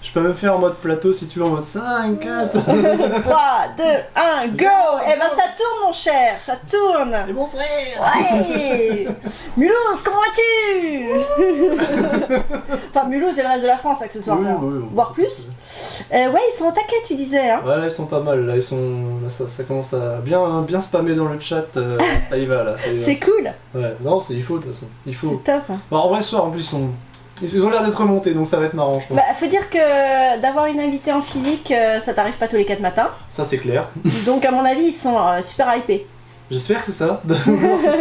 Je peux même faire en mode plateau si tu veux, en mode 5, 4. 3, 2, 1, go. Eh ben ça tourne mon cher, ça tourne. Et bonsoir. Ouais. Mulhouse, comment vas-tu? Enfin Mulhouse et le reste de la France accessoirement, Oui, voire plus. Ouais, ils sont au taquet tu disais hein. Ouais, là ils sont pas mal, là ils sont. Là, ça commence à bien spammer dans le chat, ça y va là. Ça y va. C'est cool. Ouais, non, il faut de toute façon. Il faut. C'est top. Bon, en vrai, ce soir en plus ils ont l'air d'être remontés donc ça va être marrant je pense. Bah faut dire que d'avoir une invitée en physique, ça t'arrive pas tous les 4 matins. Ça c'est clair. Donc à mon avis ils sont super hypés. J'espère que c'est ça.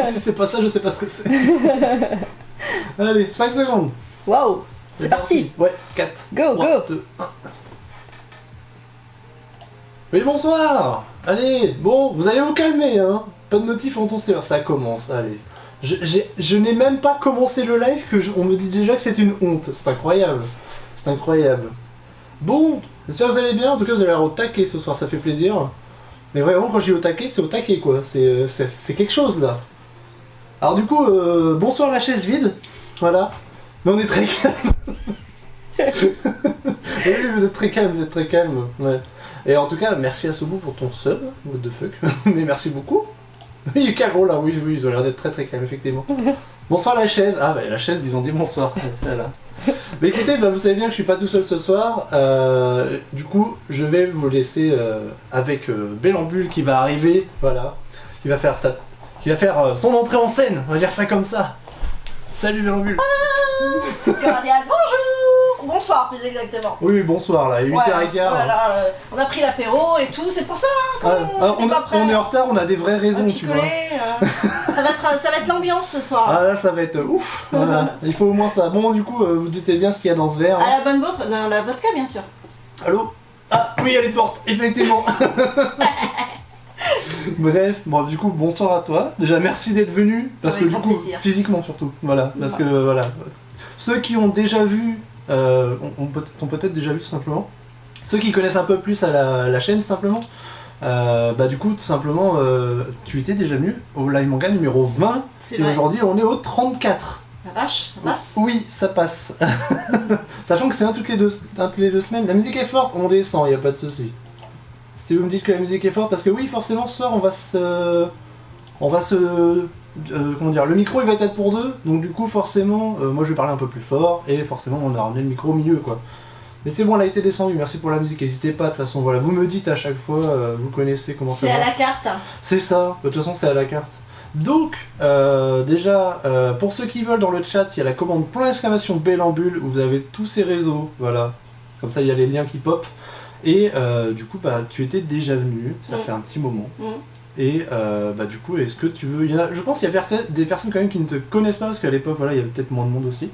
Si c'est pas ça, je sais pas ce que c'est. Allez, 5 secondes. Waouh, c'est parti. Ouais, 4. Go, 3, go. 2, 1. Oui, bonsoir. Allez, bon, vous allez vous calmer, hein. Pas de notif en ton serveur, ça commence, allez. Je n'ai même pas commencé le live on me dit déjà que c'est une honte. C'est incroyable. C'est incroyable. Bon, j'espère que vous allez bien. En tout cas, vous avez l'air au taquet ce soir, ça fait plaisir. Mais vraiment, quand je dis au taquet, c'est au taquet, quoi. C'est quelque chose, là. Alors du coup, bonsoir la chaise vide. Voilà. Mais on est très calme. Oui, vous êtes très calme, Ouais. Et en tout cas, merci à Sobu pour ton sub. What the fuck. Mais merci beaucoup. Oui, calme. Oh là, oui, ils ont l'air d'être très très calmes, effectivement. Bonsoir la chaise. Ah, bah la chaise, ils ont dit bonsoir. Voilà. Mais écoutez, vous savez bien que je suis pas tout seul ce soir. Du coup, je vais vous laisser avec Bellambule qui va arriver. Voilà. Qui va faire son entrée en scène. On va dire ça comme ça. Salut Bellambule. Cordial, bonjour. Bonsoir plus exactement. Oui, bonsoir là, il est 8h15. Voilà, on a pris l'apéro et tout, c'est pour ça hein, on est en retard, on a des vraies raisons, tu vois. Ça va être l'ambiance ce soir. Ah là, ça va être ouf. Voilà. Il faut au moins ça. Bon, du coup, vous doutez bien ce qu'il y a dans ce verre. À la bonne vôtre, dans la vodka bien sûr. Allô? Ah oui, elle est forte, effectivement. Bref, bon du coup bonsoir à toi. Déjà merci d'être venu parce avec que du coup plaisir. physiquement surtout. Voilà, parce que voilà. Ceux qui ont déjà vu ont peut-être déjà vu tout simplement. Ceux qui connaissent un peu plus à la chaîne simplement. Du coup tout simplement tu étais déjà venu au Live Manga numéro 20 et aujourd'hui on est au 34. La vache, ça passe? Oui, ça passe. Sachant que c'est un toutes les deux semaines. La musique est forte, on descend, y a pas de souci. Si vous me dites que la musique est forte, parce que oui, forcément, ce soir, comment dire, le micro il va être pour deux, donc du coup, forcément, moi je vais parler un peu plus fort, et forcément, on a ramené le micro au milieu, quoi. Mais c'est bon, elle a été descendue, merci pour la musique, n'hésitez pas, de toute façon, voilà, vous me dites à chaque fois, vous connaissez comment ça marche. C'est à la carte. C'est ça, de toute façon, c'est à la carte. Donc, déjà, pour ceux qui veulent, dans le chat, il y a la commande !Bellambule, où vous avez tous ces réseaux, voilà, comme ça, il y a les liens qui pop. Et du coup, tu étais déjà venu, ça fait un petit moment. Et du coup, est-ce que tu veux... je pense qu'il y a des personnes quand même qui ne te connaissent pas, parce qu'à l'époque, voilà, il y avait peut-être moins de monde aussi.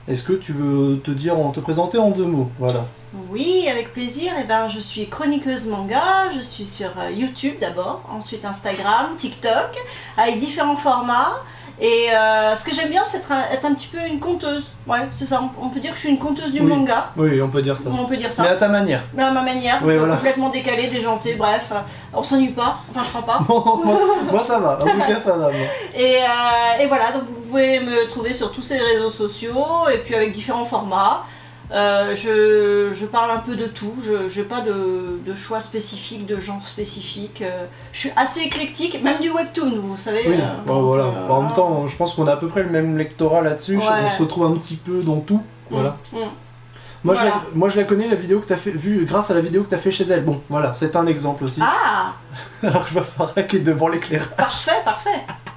Est-ce que tu veux te présenter en 2 mots, voilà. Oui, avec plaisir. Eh ben, je suis chroniqueuse manga, je suis sur YouTube d'abord, ensuite Instagram, TikTok, avec différents formats. Et ce que j'aime bien, c'est être un petit peu une conteuse. Ouais, c'est ça. On peut dire que je suis une conteuse du manga. Oui, on peut dire ça. On peut dire ça. Mais à ta manière. À ma manière. Oui, voilà. Complètement décalée, déjantée, bref. On s'ennuie pas. Enfin, je crois pas. moi, ça va. En tout cas, ça va. Moi. Et voilà, donc vous pouvez me trouver sur tous ces réseaux sociaux et puis avec différents formats. Je parle un peu de tout, je n'ai pas de choix spécifique, de genre spécifique. Je suis assez éclectique, même du webtoon, vous savez. Oui, voilà. En même temps, je pense qu'on a à peu près le même lectorat là-dessus. Ouais. On se retrouve un petit peu dans tout. Voilà. Moi, voilà. Moi, je la connais, la vidéo que tu as vue grâce à la vidéo que tu as fait chez elle. Bon, voilà, c'est un exemple aussi. Ah. Alors que je vois Farah qui est devant l'éclairage. Parfait.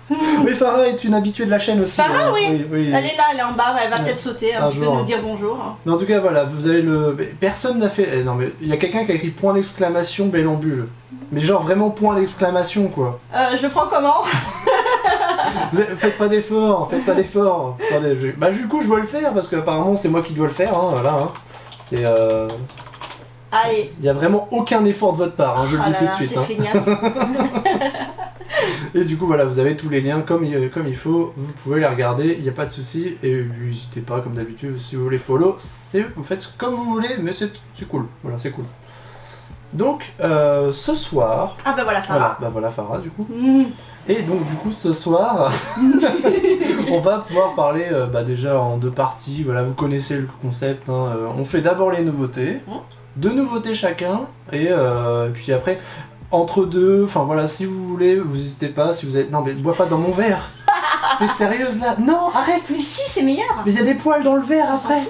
Oui, Farah est une habituée de la chaîne aussi. Farah, oui. Elle est là, elle est en bas, elle va peut-être sauter un petit peu, nous dire bonjour. Mais en tout cas, voilà, vous avez personne n'a fait... Non, mais il y a quelqu'un qui a écrit point d'exclamation Bellambule. Mais genre vraiment point d'exclamation, quoi. Je le prends comment? Faites pas d'effort. Attendez, du coup, je dois le faire, parce qu'apparemment, c'est moi qui dois le faire, hein, voilà. Hein. C'est... Allez. Il y a vraiment aucun effort de votre part, hein, je le dis tout de suite. C'est feignasse. Et du coup voilà, vous avez tous les liens comme il faut, vous pouvez les regarder, il n'y a pas de souci. Et n'hésitez pas comme d'habitude, si vous voulez follow, vous faites comme vous voulez, mais c'est cool, voilà, c'est cool. Donc, ce soir... Ah bah voilà, Farah. Voilà Farah, du coup. Mmh. Et donc, du coup, ce soir, on va pouvoir parler déjà en 2 parties. Voilà, vous connaissez le concept. Hein. On fait d'abord les nouveautés. 2 nouveautés chacun. Et puis après, entre deux, enfin voilà, si vous voulez, vous n'hésitez pas. Si vous êtes... Non, mais bois pas dans mon verre. T'es sérieuse là? Non, arrête. Mais si, c'est meilleur. Mais il y a des poils dans le verre après.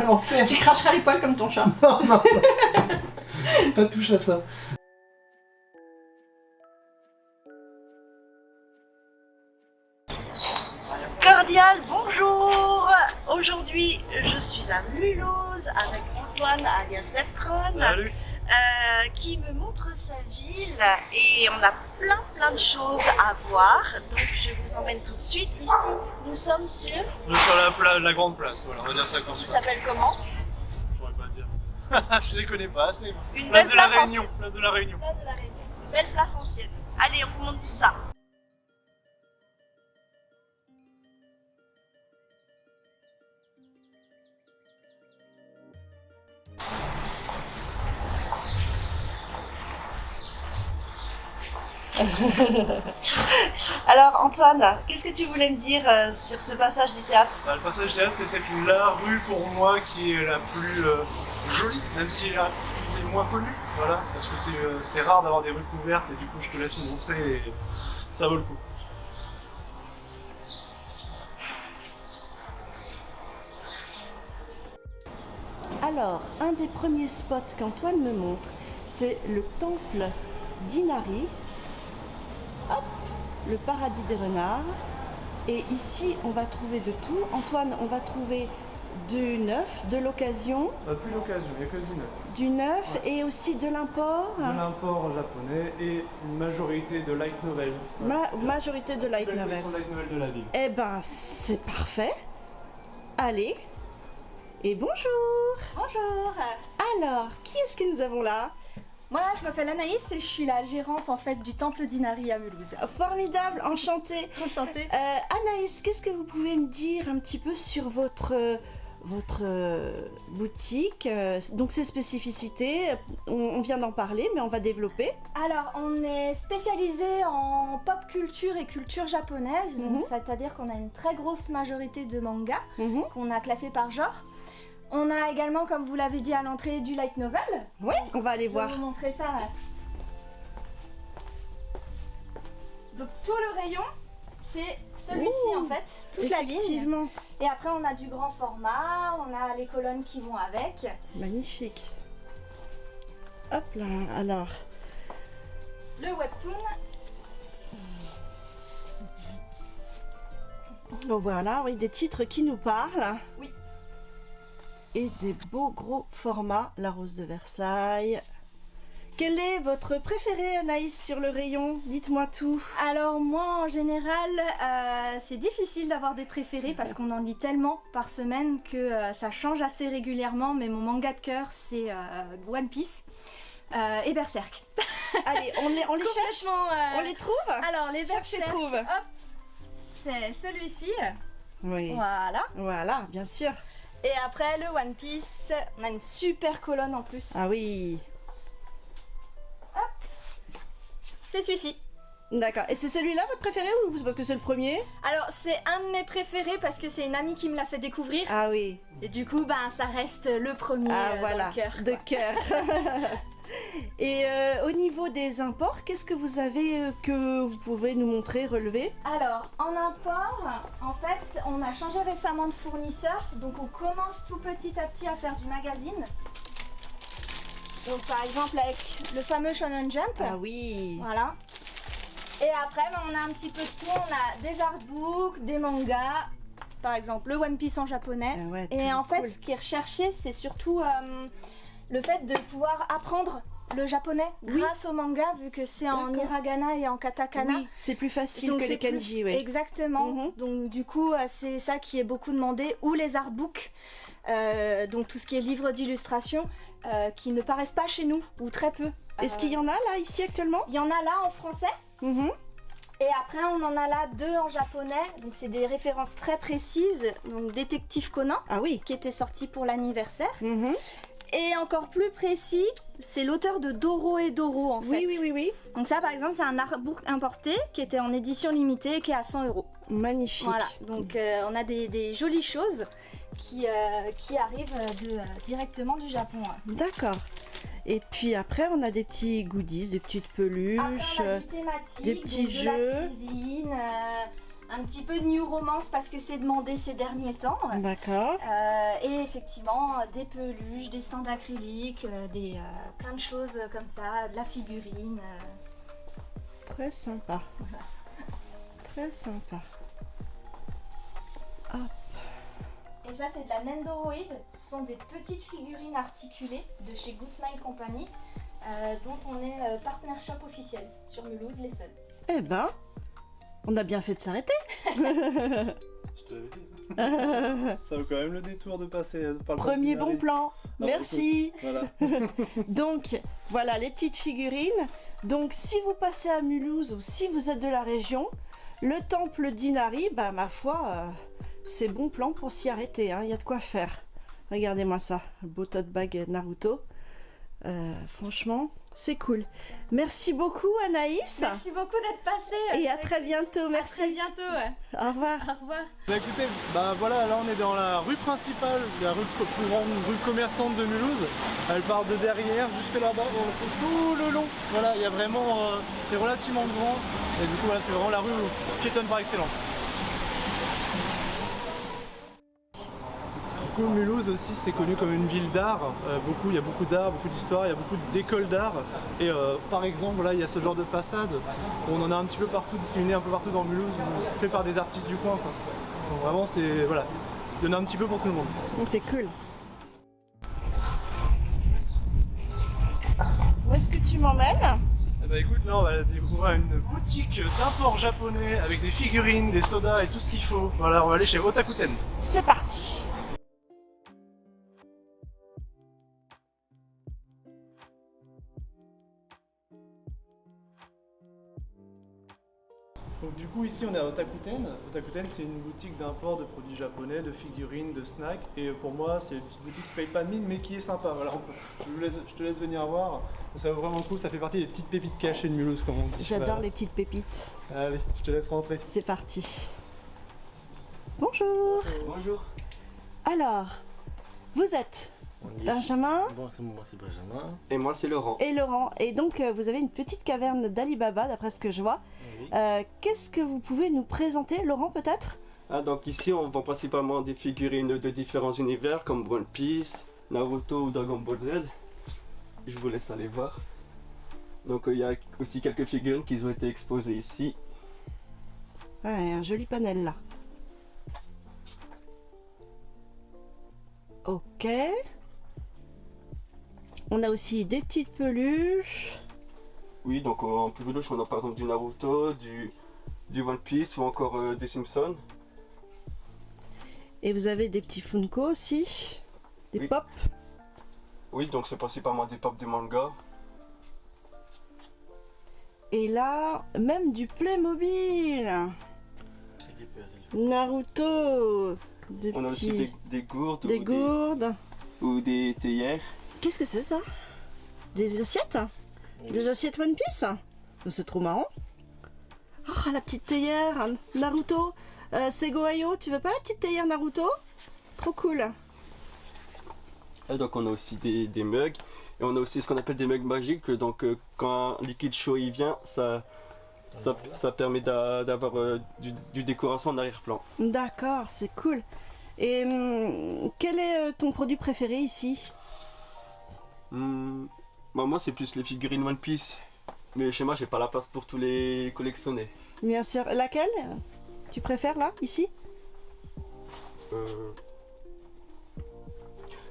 L'enfer. Tu cracheras les poils comme ton chat. Non, non. Pas touche à ça. Cordial, bonjour. Aujourd'hui, je suis à Mulhouse avec Antoine alias Nepcron. Salut. Qui me montre sa ville et on a plein de choses à voir. Donc je vous emmène tout de suite ici. Nous sommes sur... On est sur la grande place, voilà, on va dire ça comme Qui ça. s'appelle comment? Je pourrais pas te dire. Je les connais pas assez. Une Place belle de la place Réunion. ancienne. Place de la Réunion. Place de la Réunion. Belle place ancienne. Allez, on vous montre tout ça. Alors Antoine, qu'est-ce que tu voulais me dire sur ce passage du théâtre? Le passage théâtre, c'était la rue pour moi qui est la plus jolie, même si elle est moins connue. Voilà, parce que c'est rare d'avoir des rues couvertes et du coup je te laisse me montrer et ça vaut le coup. Alors, un des premiers spots qu'Antoine me montre, c'est le temple d'Inari. Hop, le paradis des renards. Et ici, on va trouver de tout. Antoine, on va trouver du neuf, de l'occasion, Plus l'occasion, il n'y a que du neuf. du neuf et aussi de l'import. De l'import japonais et une majorité de light novel. Majorité de light La novel. collection light novel de la ville. Eh ben, c'est parfait. Allez. Et bonjour. Bonjour. Alors, qui est-ce que nous avons là? Moi, je m'appelle Anaïs et je suis la gérante en fait du temple d'Inari à Mulhouse. Formidable, enchantée. Enchantée. Anaïs, qu'est-ce que vous pouvez me dire un petit peu sur votre boutique, donc ses spécificités, on vient d'en parler, mais on va développer. Alors, on est spécialisé en pop culture et culture japonaise, Mhm. c'est-à-dire qu'on a une très grosse majorité de mangas Mhm. qu'on a classés par genre. On a également, comme vous l'avez dit à l'entrée, du light novel. Ouais, on va aller Je vais voir. vous montrer ça. Donc tout le rayon, c'est celui-ci Ouh, en fait, toute la ligne. Effectivement, Et après on a du grand format, on a les colonnes qui vont avec. magnifique. Hop là, alors. Le webtoon. Bon voilà, oui, des titres qui nous parlent. Oui. Et des beaux gros formats, la Rose de Versailles. Quel est votre préféré, Anaïs, sur le rayon? Dites-moi tout. Alors moi en général, c'est difficile d'avoir des préférés parce qu'on en lit tellement par semaine que ça change assez régulièrement. Mais mon manga de cœur c'est One Piece et Berserk. Allez, on les cherche, Complètement, on les trouve. Alors les Cherche et Berserk, trouve. c'est celui-ci. Oui, Voilà. voilà, bien sûr. Et après le One Piece, on a une super colonne en plus. Ah oui, C'est celui-ci. d'accord. Et c'est celui-là votre préféré ou c'est parce que c'est le premier? Alors c'est un de mes préférés parce que c'est une amie qui me l'a fait découvrir. Ah oui, Et du coup, ben, ça reste le premier ah voilà, dans le cœur. de quoi. cœur. Et au niveau des imports, qu'est-ce que vous avez que vous pouvez nous montrer, relever? Alors, en import, en fait, on a changé récemment de fournisseur. Donc on commence tout petit à petit à faire du magazine. Donc par exemple avec le fameux Shonen Jump. Ah oui, Voilà. Et après, ben, on a un petit peu de tout. On a des artbooks, des mangas. Par exemple, le One Piece en japonais. ah ouais, Et en fait, cool. ce qui est recherché, c'est surtout le fait de pouvoir apprendre le japonais Oui. grâce au manga, vu que c'est en D'accord. hiragana et en katakana. Oui, c'est plus facile Donc que les c'est plus- kanji, oui. Exactement. Mhm. Donc du coup, c'est ça qui est beaucoup demandé. Ou les artbooks, donc tout ce qui est livres d'illustration, qui ne paraissent pas chez nous, ou très peu. Est-ce qu'il y en a là, ici actuellement? Il y en a là en français. Mhm. Et après, on en a là 2 en japonais. Donc c'est des références très précises. Donc Détective Conan, Ah oui. qui était sorti pour l'anniversaire. Mhm. Et encore plus précis, c'est l'auteur de Doro et Doro en fait. Oui. Donc ça par exemple c'est un artbook importé qui était en édition limitée qui est à 100 €. Magnifique. Voilà, donc on a des jolies choses qui arrivent directement du Japon. Ouais. D'accord. Et puis après, on a des petits goodies, des petites peluches, Après, on a du thématique, des petits donc de jeux. la cuisine, un petit peu de New Romance parce que c'est demandé ces derniers temps. D'accord. Et effectivement, des peluches, des stands acryliques, plein de choses comme ça, de la figurine. Très sympa. Très sympa. Et ça, c'est de la Nendoroid. Ce sont des petites figurines articulées de chez Good Smile Company, dont on est partner shop officiel sur Mulhouse, les seuls. Eh ben, on a bien fait de s'arrêter. Je te l'avais dit. Ça vaut quand même le détour de passer par le Premier bon Dinari. plan. Ah, Merci. Voilà. Donc, voilà les petites figurines. Donc, si vous passez à Mulhouse ou si vous êtes de la région, le temple d'Inari, bah ma foi, c'est bon plan pour s'y arrêter. Il y a de quoi faire. Regardez-moi ça, le beau tote bag Naruto. Franchement, c'est cool. Merci beaucoup Anaïs. Merci beaucoup d'être passé. Et à très bientôt. À très Merci. bientôt. Ouais. Au revoir. Au revoir. Bah écoutez, bah voilà, là on est dans la rue principale, la plus grande rue commerçante de Mulhouse. Elle part de derrière jusque là-bas, on le fait tout le long. Voilà, il y a vraiment, c'est relativement grand. Et du coup voilà, c'est vraiment la rue piétonne par excellence. Du coup, Mulhouse aussi c'est connu comme une ville d'art. Il y a beaucoup d'art, beaucoup d'histoire, il y a beaucoup d'écoles d'art. Et par exemple, là il y a ce genre de façade. On en a un petit peu partout, disséminé un peu partout dans Mulhouse, fait par des artistes du coin, quoi. Donc vraiment c'est, voilà, il y en a un petit peu pour tout le monde. C'est cool. Où est-ce que tu m'emmènes? Eh ben écoute, là on va découvrir une boutique d'import japonais avec des figurines, des sodas et tout ce qu'il faut. Voilà, on va aller chez Otakuten. C'est parti. Donc du coup ici on est à Otakuten. Otakuten c'est une boutique d'import de produits japonais, de figurines, de snacks. Et pour moi c'est une petite boutique qui paye pas de mine mais qui est sympa. Voilà, je te laisse venir voir. Ça vaut vraiment le coup, ça fait partie des petites pépites cachées de Mulhouse comme on dit. J'adore Voilà. les petites pépites. Allez, je te laisse rentrer. C'est parti. Bonjour. Bonjour. Alors, vous êtes Benjamin Bon, moi c'est Benjamin. Et moi c'est Laurent. et Laurent. Et donc, vous avez une petite caverne d'Alibaba, d'après ce que je vois. Oui. Qu'est-ce que vous pouvez nous présenter, Laurent, peut-être? Ah, donc ici on vend principalement des figurines de différents univers comme One Piece, Naruto ou Dragon Ball Z. Je vous laisse aller voir. Donc il y a aussi quelques figurines qui ont été exposées ici. Ouais, un joli panel là. Ok. On a aussi des petites peluches. Oui, donc en peluche on a par exemple du Naruto, du One Piece ou encore des Simpsons. Et vous avez des petits Funko aussi. Des Oui. pop. Oui, donc c'est principalement des pop de manga. Et là, même du Playmobil. Naruto. Des On a petits... aussi des gourdes des gourdes. ou des théières. Qu'est-ce que c'est ça? Des assiettes? Des assiettes One Piece? Oh, c'est trop marrant. Oh, la petite théière Naruto. Segoayo, tu veux pas la petite théière Naruto? Trop cool. Et donc on a aussi des mugs. Et on a aussi ce qu'on appelle des mugs magiques. Donc quand un liquide chaud il vient, ça permet d'avoir du décoration en arrière-plan. D'accord, c'est cool. Et quel est ton produit préféré ici? Bah, moi c'est plus les figurines One Piece. Mais chez moi j'ai pas la place pour tous les collectionner. Bien sûr. Laquelle tu préfères là, ici?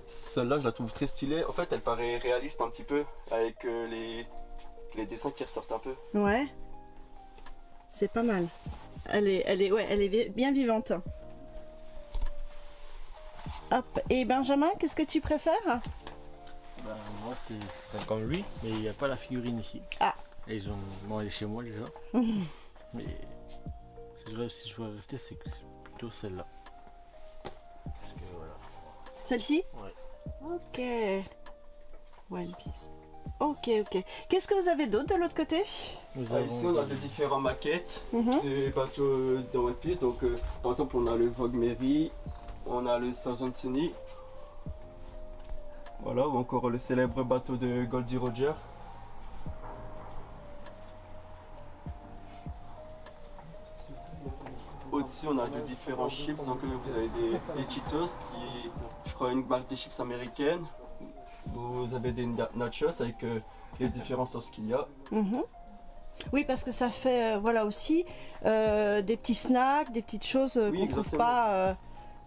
Celle-là je la trouve très stylée. En fait elle paraît réaliste un petit peu avec les dessins qui ressortent un peu. Ouais. C'est pas mal. Elle est bien vivante. Hop. Et Benjamin, qu'est-ce que tu préfères? Bah, moi, ce serait comme lui, mais il n'y a pas la figurine ici. Ah. Et ils ont... Bon, elle est chez moi déjà. Mais si je veux rester, c'est plutôt celle-là. Parce que voilà. Celle-ci? Ouais. Ok. One Piece. Ok, ok. Qu'est-ce que vous avez d'autre de l'autre côté? Nous Ici, on a de différentes maquettes Mhm. des bateaux de One Piece. Donc, par exemple, on a le Vogue Mary, on a le Thousand Sunny. Voilà, ou encore le célèbre bateau de Goldie Roger. Au-dessus, on a de différents chips. Donc, vous avez des Cheetos, qui, je crois, une marque de chips américaine. Vous avez des nachos avec les différentes sauces qu'il y a. Mhm. Oui, parce que ça fait, voilà aussi, des petits snacks, des petites choses Oui, qu'on trouve exactement. pas.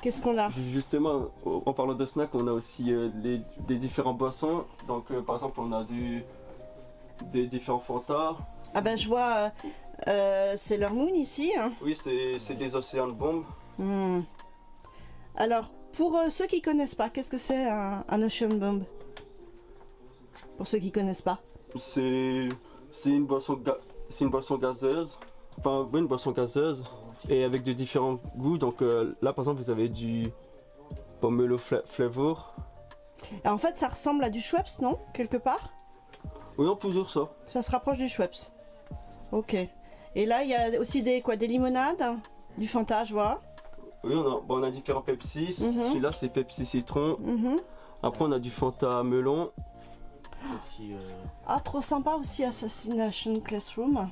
Qu'est-ce qu'on a? Justement, en parlant de snacks, on a aussi des différentes boissons. Donc, par exemple, on a des différents Fanta. Ah ben je vois, c'est leur Moon ici. Hein. Oui, c'est des Ocean Bomb. Hmm. Alors, pour ceux qui connaissent pas, qu'est-ce que c'est un Ocean Bomb? Pour ceux qui connaissent pas. C'est une boisson c'est une boisson gazeuse. Enfin, oui, une boisson gazeuse. Et avec de différents goûts. Donc là, par exemple, vous avez du pomelo flavor. Et en fait, ça ressemble à du Schweppes, non? Quelque part? Oui, on peut dire ça. Ça se rapproche du Schweppes. Ok. Et là, il y a aussi des limonades, du Fanta, je vois. Oui, on a différents Pepsi. Mhm. Celui-là, c'est Pepsi citron. Mhm. Après, on a du Fanta melon. Petit, Ah, trop sympa aussi, Assassination Classroom.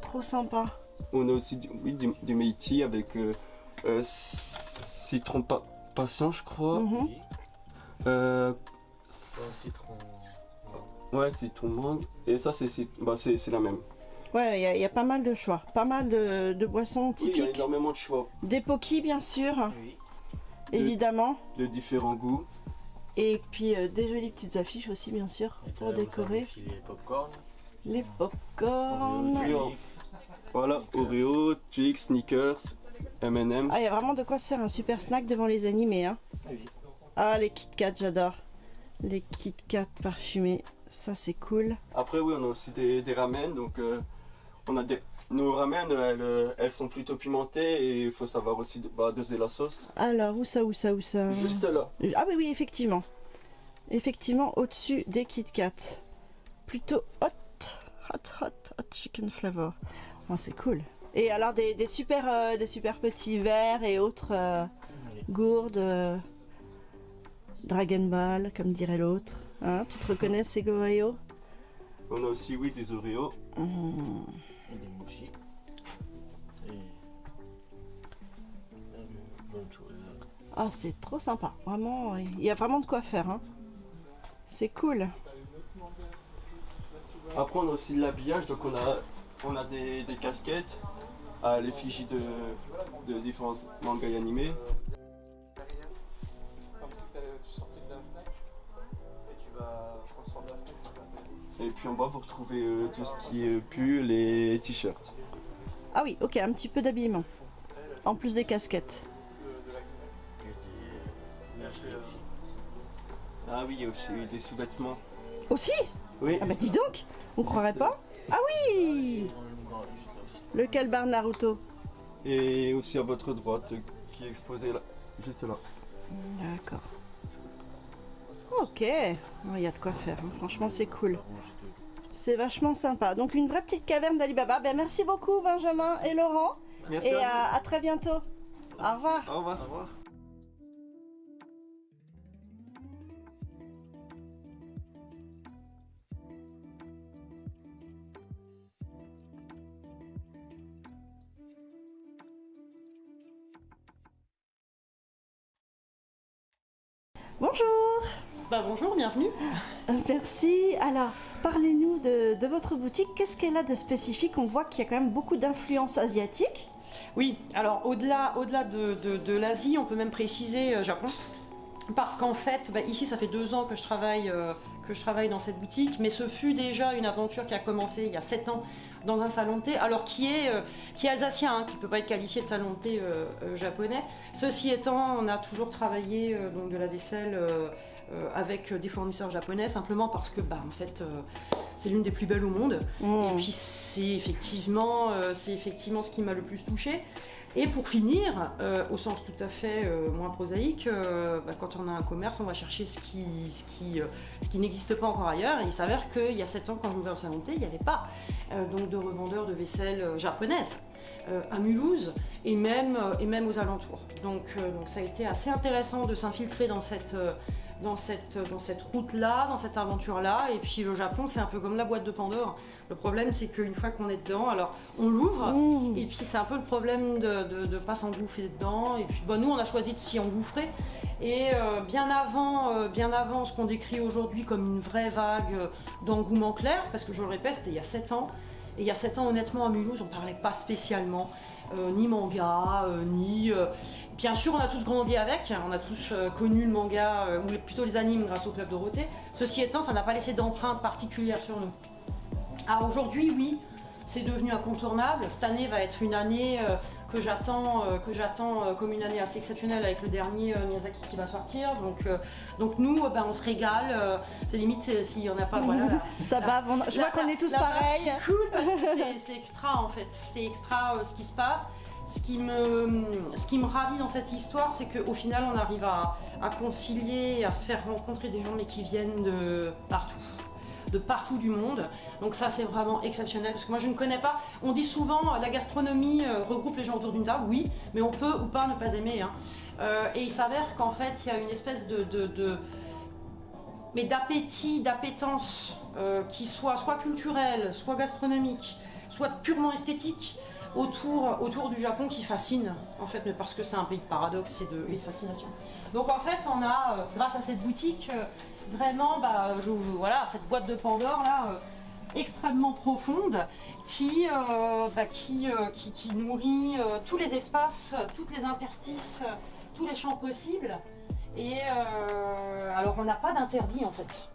Trop sympa. On a aussi du Métis avec citron patient, je crois. Mhm. oui. Euh, Un citron. ouais, citron mangue. Et ça, c'est la même. Ouais, il y a pas mal de choix. Pas mal de boissons Oui, il y a typiques. énormément de choix. Des pokis, bien sûr, Oui. évidemment. De différents goûts. Et puis des jolies petites affiches aussi, bien sûr, Et pour là, vous avez décorer. aussi les popcorn. Les popcorn. Oui, Voilà, Oreo, Twix, Snickers, M&M's. Ah, il y a vraiment de quoi se faire un super snack devant les animés. Hein. Oui. Ah, les Kit Kat, j'adore. Les Kit Kat parfumés, ça c'est cool. Après, oui, on a aussi des ramen. Donc, on a nos ramen, elles sont plutôt pimentées et il faut savoir aussi doser la sauce. Alors, où ça? Juste là. Ah oui, oui, effectivement. Effectivement, au-dessus des Kit Kat. Plutôt hot chicken flavor. Oh, c'est cool. Et alors des super petits verres et autres gourdes. Dragon Ball, comme dirait l'autre. Hein, tu te reconnais, ces Goreo? On a aussi, oui, des Oreos. Mmh. Et des mochis. Et bonne chose. Ah, c'est trop sympa. Vraiment, il y a vraiment de quoi faire. Hein. C'est cool. Après, on a aussi de l'habillage. Donc, on a des casquettes à l'effigie de différents mangas et animés. Comme si tu sortais de la Fnac et tu vas transformer la Fnac. Et puis en bas, vous retrouvez tout ce qui est pull et t-shirt. Ah oui, ok, un petit peu d'habillement. En plus des casquettes. Et des lingeries aussi. Ah oui, il y a aussi des sous-vêtements. Aussi? Oui. Ah bah dis donc, on croirait pas. Ah oui! Juste là aussi. Lequel bar Naruto? Et aussi à votre droite, qui est exposé là, juste là. D'accord. Ok, il y a de quoi faire, hein. Franchement c'est cool. Par contre, j'ai C'est vachement sympa. Donc une vraie petite caverne d'Alibaba. Ben, merci beaucoup Benjamin et Laurent. Merci Et à à très bientôt. Au revoir. vous. Au revoir. Au revoir. Bonjour. Bonjour, bienvenue. Merci. Alors, parlez-nous de votre boutique. Qu'est-ce qu'elle a de spécifique? On voit qu'il y a quand même beaucoup d'influence asiatique. Oui, alors au-delà de l'Asie, on peut même préciser Japon. Parce qu'en fait, ici ça fait 2 ans que je travaille dans cette boutique, mais ce fut déjà une aventure qui a commencé il y a 7 ans dans un salon de thé, alors qui est alsacien, hein, qui ne peut pas être qualifié de salon de thé japonais. Ceci étant, on a toujours travaillé donc de la vaisselle avec des fournisseurs japonais, simplement parce que en fait c'est l'une des plus belles au monde. Et puis c'est effectivement ce qui m'a le plus touchée. Et pour finir, au sens tout à fait moins prosaïque, quand on a un commerce, on va chercher ce qui n'existe pas encore ailleurs. Et il s'avère qu'il y a 7 ans, quand j'ai ouvert le salon de thé, il n'y avait pas donc de revendeurs de vaisselle japonaise à Mulhouse et même aux alentours. Donc ça a été assez intéressant de s'infiltrer dans cette route-là, dans cette aventure-là. Et puis le Japon, c'est un peu comme la boîte de Pandore. Le problème, c'est qu'une fois qu'on est dedans, alors on l'ouvre, et puis c'est un peu le problème de ne pas s'engouffrer dedans. Et puis nous, on a choisi de s'y engouffrer. Et bien avant ce qu'on décrit aujourd'hui comme une vraie vague d'engouement clair, parce que je le répète, c'était il y a 7 ans. Et il y a 7 ans, honnêtement, à Mulhouse, on ne parlait pas spécialement ni manga, ni... Bien sûr, on a tous grandi avec, on a tous connu le manga, ou plutôt les animes grâce au Club Dorothée. Ceci étant, ça n'a pas laissé d'empreinte particulière sur nous. Alors aujourd'hui, oui, c'est devenu incontournable. Cette année va être une année que j'attends comme une année assez exceptionnelle avec le dernier Miyazaki qui va sortir. Donc nous, on se régale. C'est limite s'il n'y en a pas, voilà. Ça va, je vois qu'on est tous pareils. C'est cool parce que c'est extra en fait. C'est extra ce qui se passe. Ce qui me ravit dans cette histoire, c'est qu'au final, on arrive à concilier, à se faire rencontrer des gens mais qui viennent de partout du monde. Donc ça, c'est vraiment exceptionnel parce que moi, je ne connais pas. On dit souvent la gastronomie regroupe les gens autour d'une table, oui, mais on peut ou pas ne pas aimer. Hein. Et il s'avère qu'en fait, il y a une espèce mais d'appétit, d'appétence qui soit culturelle, soit gastronomique, soit purement esthétique. Autour du Japon qui fascine, en fait, mais parce que c'est un pays de paradoxe et de fascination. Donc en fait, on a, grâce à cette boutique, vraiment, cette boîte de Pandore là, extrêmement profonde, qui nourrit tous les espaces, toutes les interstices, tous les champs possibles. Et alors on n'a pas d'interdit en fait.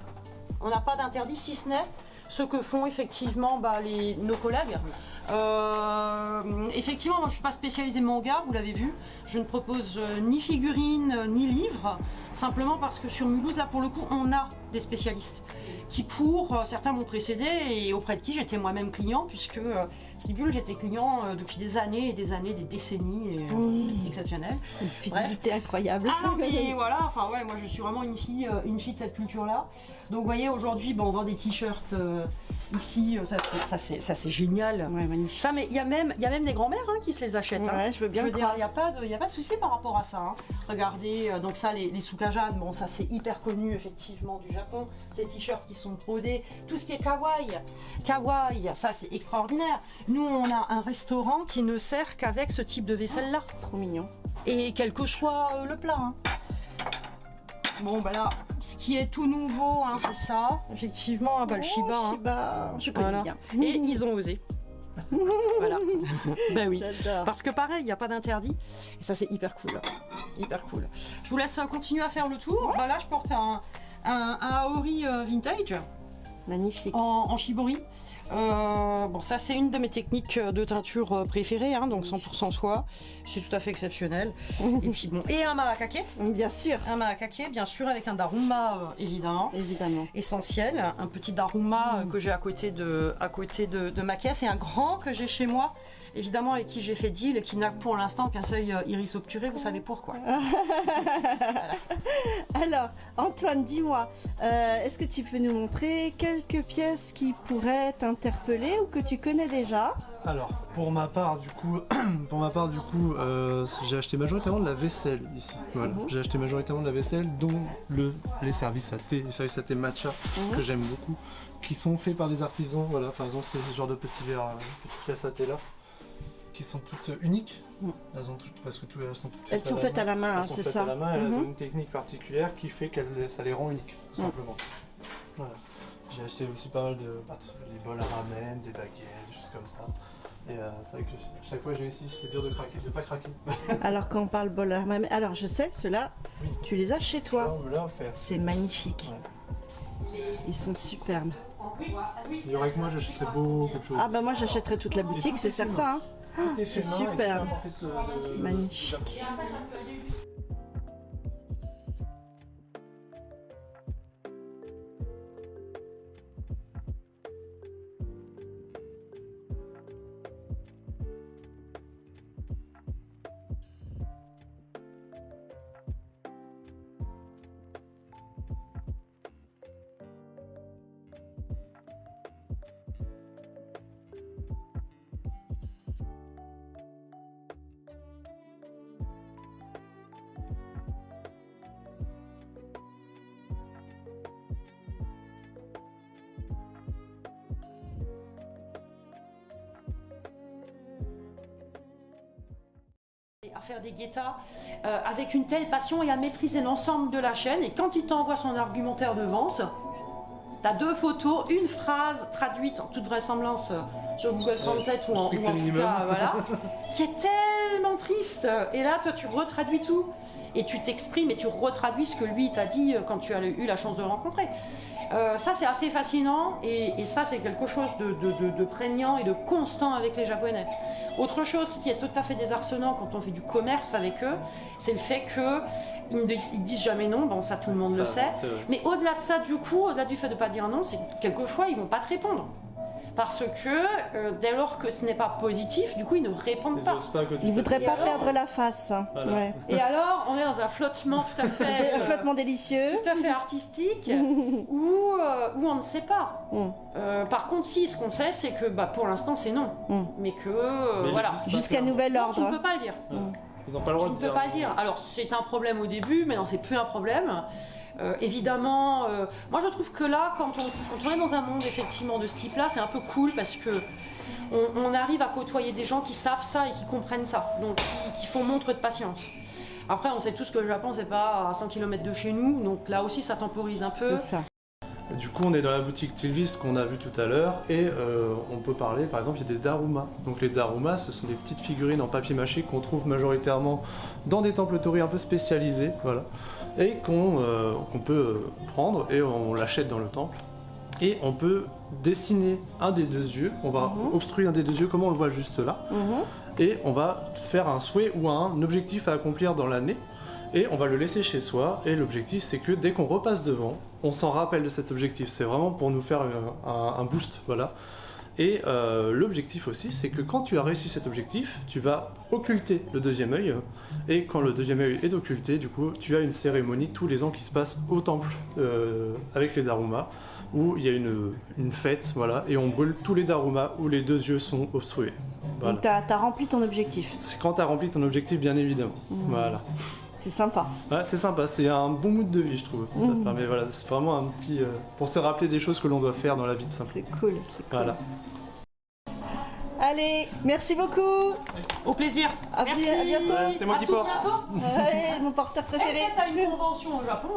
On n'a pas d'interdit si ce n'est ce que font effectivement nos collègues. Effectivement, moi je ne suis pas spécialisée manga, vous l'avez vu. Je ne propose ni figurines ni livres, simplement parce que sur Mulhouse, là pour le coup, on a des spécialistes qui certains m'ont précédé et auprès de qui j'étais moi-même client, puisque Tribule, j'étais client depuis des années et des années, des décennies, et c'est exceptionnel. Une fidélité incroyable. Ah non mais voilà, enfin ouais, moi je suis vraiment une fille de cette culture-là. Donc vous voyez, aujourd'hui, on vend des t-shirts ici, ça c'est génial. Ouais, magnifique. Ça, mais il y a même des grands-mères qui se les achètent. Ouais, je veux bien le croire. Il n'y a pas de souci par rapport à ça. Hein. Regardez, donc ça, les Sukajan, ça c'est hyper connu effectivement du Japon. Ces t-shirts qui sont brodés, tout ce qui est kawaii, ça c'est extraordinaire. Nous, on a un restaurant qui ne sert qu'avec ce type de vaisselle-là. C'est trop mignon. Et quel que soit le plat. Hein. Bon, là, ce qui est tout nouveau, c'est ça. Effectivement, le Shiba. Shiba, je connais bien. Et ils ont osé. Voilà. Oui. J'adore. Parce que pareil, il n'y a pas d'interdit. Et ça, c'est hyper cool. Hyper cool. Je vous laisse continuer à faire le tour. Là, je porte un Aori vintage. Magnifique. En shibori. Ça c'est une de mes techniques de teinture préférées, donc 100% soie. C'est tout à fait exceptionnel. Et puis et un maakake. Bien sûr. Un maakake, bien sûr, avec un daruma évidemment. Essentiel. Un petit daruma que j'ai à côté de ma caisse et un grand que j'ai chez moi. Évidemment, avec qui j'ai fait deal et qui n'a pour l'instant qu'un seul iris obturé, vous savez pourquoi. Voilà. Alors, Antoine, dis-moi, est-ce que tu peux nous montrer quelques pièces qui pourraient t'interpeller ou que tu connais déjà? Alors, pour ma part, du coup, j'ai acheté majoritairement de la vaisselle ici. Voilà, j'ai acheté majoritairement de la vaisselle, dont les services à thé, matcha que j'aime beaucoup, qui sont faits par des artisans. Voilà, par exemple, c'est ce genre de petits verres, petites tasses à thé là, qui sont toutes uniques. Elles sont toutes elles sont faites à la main, c'est ça. Elles sont faites à la main, elles ont une technique particulière qui fait que ça les rend uniques, tout simplement. Voilà. J'ai acheté aussi pas mal de des bols à ramen, des baguettes, des choses comme ça. Et c'est vrai que à chaque fois je vais ici, c'est dur de pas craquer. Alors quand on parle bol à ramen, alors je sais, ceux-là, tu les as chez toi. On me l'a offert. C'est magnifique. Ouais. Ils sont superbes. Il y aurait que moi, j'achèterais beaucoup de choses. Ah bah moi j'achèterais toute la boutique, c'est certain. C'est super. Magnifique. à faire des guettas avec une telle passion et à maîtriser l'ensemble de la chaîne. Et quand il t'envoie son argumentaire de vente, t'as 2 photos, une phrase traduite en toute vraisemblance sur Google Translate ou en tout cas, voilà, qui est tellement triste. Et là, toi, tu retraduis tout. Et tu t'exprimes et tu retraduis ce que lui t'a dit quand tu as eu la chance de le rencontrer. Ça, c'est assez fascinant et ça, c'est quelque chose de prégnant et de constant avec les Japonais. Autre chose qui est tout à fait désarçonnant quand on fait du commerce avec eux, c'est le fait qu'ils disent jamais non, bon ça tout le monde le sait. Mais au-delà de ça, du coup, au-delà du fait de ne pas dire non, c'est que quelquefois, ils ne vont pas te répondre. Parce que dès lors que ce n'est pas positif, du coup ils ne répondent pas. Ils ne voudraient pas perdre la face. Voilà. Ouais. Et alors on est dans un flottement tout à fait... Un flottement délicieux. Tout à fait artistique, où on ne sait pas. Par contre, si, ce qu'on sait, c'est que pour l'instant c'est non. Mais que, voilà. Jusqu'à nouvel ordre. Tu ne peux pas le dire. Ils n'ont pas le droit de Tu dire. ne peux pas le dire. Alors c'est un problème au début, mais non, c'est plus un problème. Évidemment, moi je trouve que là, quand on est dans un monde effectivement de ce type-là, c'est un peu cool parce que on arrive à côtoyer des gens qui savent ça et qui comprennent ça, donc qui font montre de patience. Après, on sait tous que le Japon, c'est pas à 100 km de chez nous, donc là aussi ça temporise un peu. C'est ça. Du coup, on est dans la boutique Tilvis qu'on a vu tout à l'heure et on peut parler, par exemple, il y a des Daruma. Donc les Daruma, ce sont des petites figurines en papier mâché qu'on trouve majoritairement dans des temples torii un peu spécialisés, voilà, et qu'on peut prendre et on l'achète dans le temple. Et on peut dessiner un des 2 yeux, on va obstruer un des 2 yeux comme on le voit juste là, et on va faire un souhait ou un objectif à accomplir dans l'année. Et on va le laisser chez soi, et l'objectif c'est que dès qu'on repasse devant, on s'en rappelle de cet objectif, c'est vraiment pour nous faire un boost, voilà. Et l'objectif aussi c'est que quand tu as réussi cet objectif, tu vas occulter le 2e œil, et quand le 2e œil est occulté, du coup tu as une cérémonie tous les ans qui se passe au temple avec les Daruma, où il y a une fête, voilà, et on brûle tous les Daruma où les 2 yeux sont obstrués. Voilà. Donc t'as rempli ton objectif. C'est quand tu as rempli ton objectif, bien évidemment. Voilà. C'est sympa. Ouais, c'est sympa, c'est un bon mood de vie, je trouve. Ça permet, voilà, c'est vraiment un petit... pour se rappeler des choses que l'on doit faire dans la vie de simple. C'est cool. Voilà. Allez, merci beaucoup. Au plaisir. Merci. À bientôt. Ouais, c'est moi qui porte. Allez, mon porteur préféré. T'as une convention au Japon,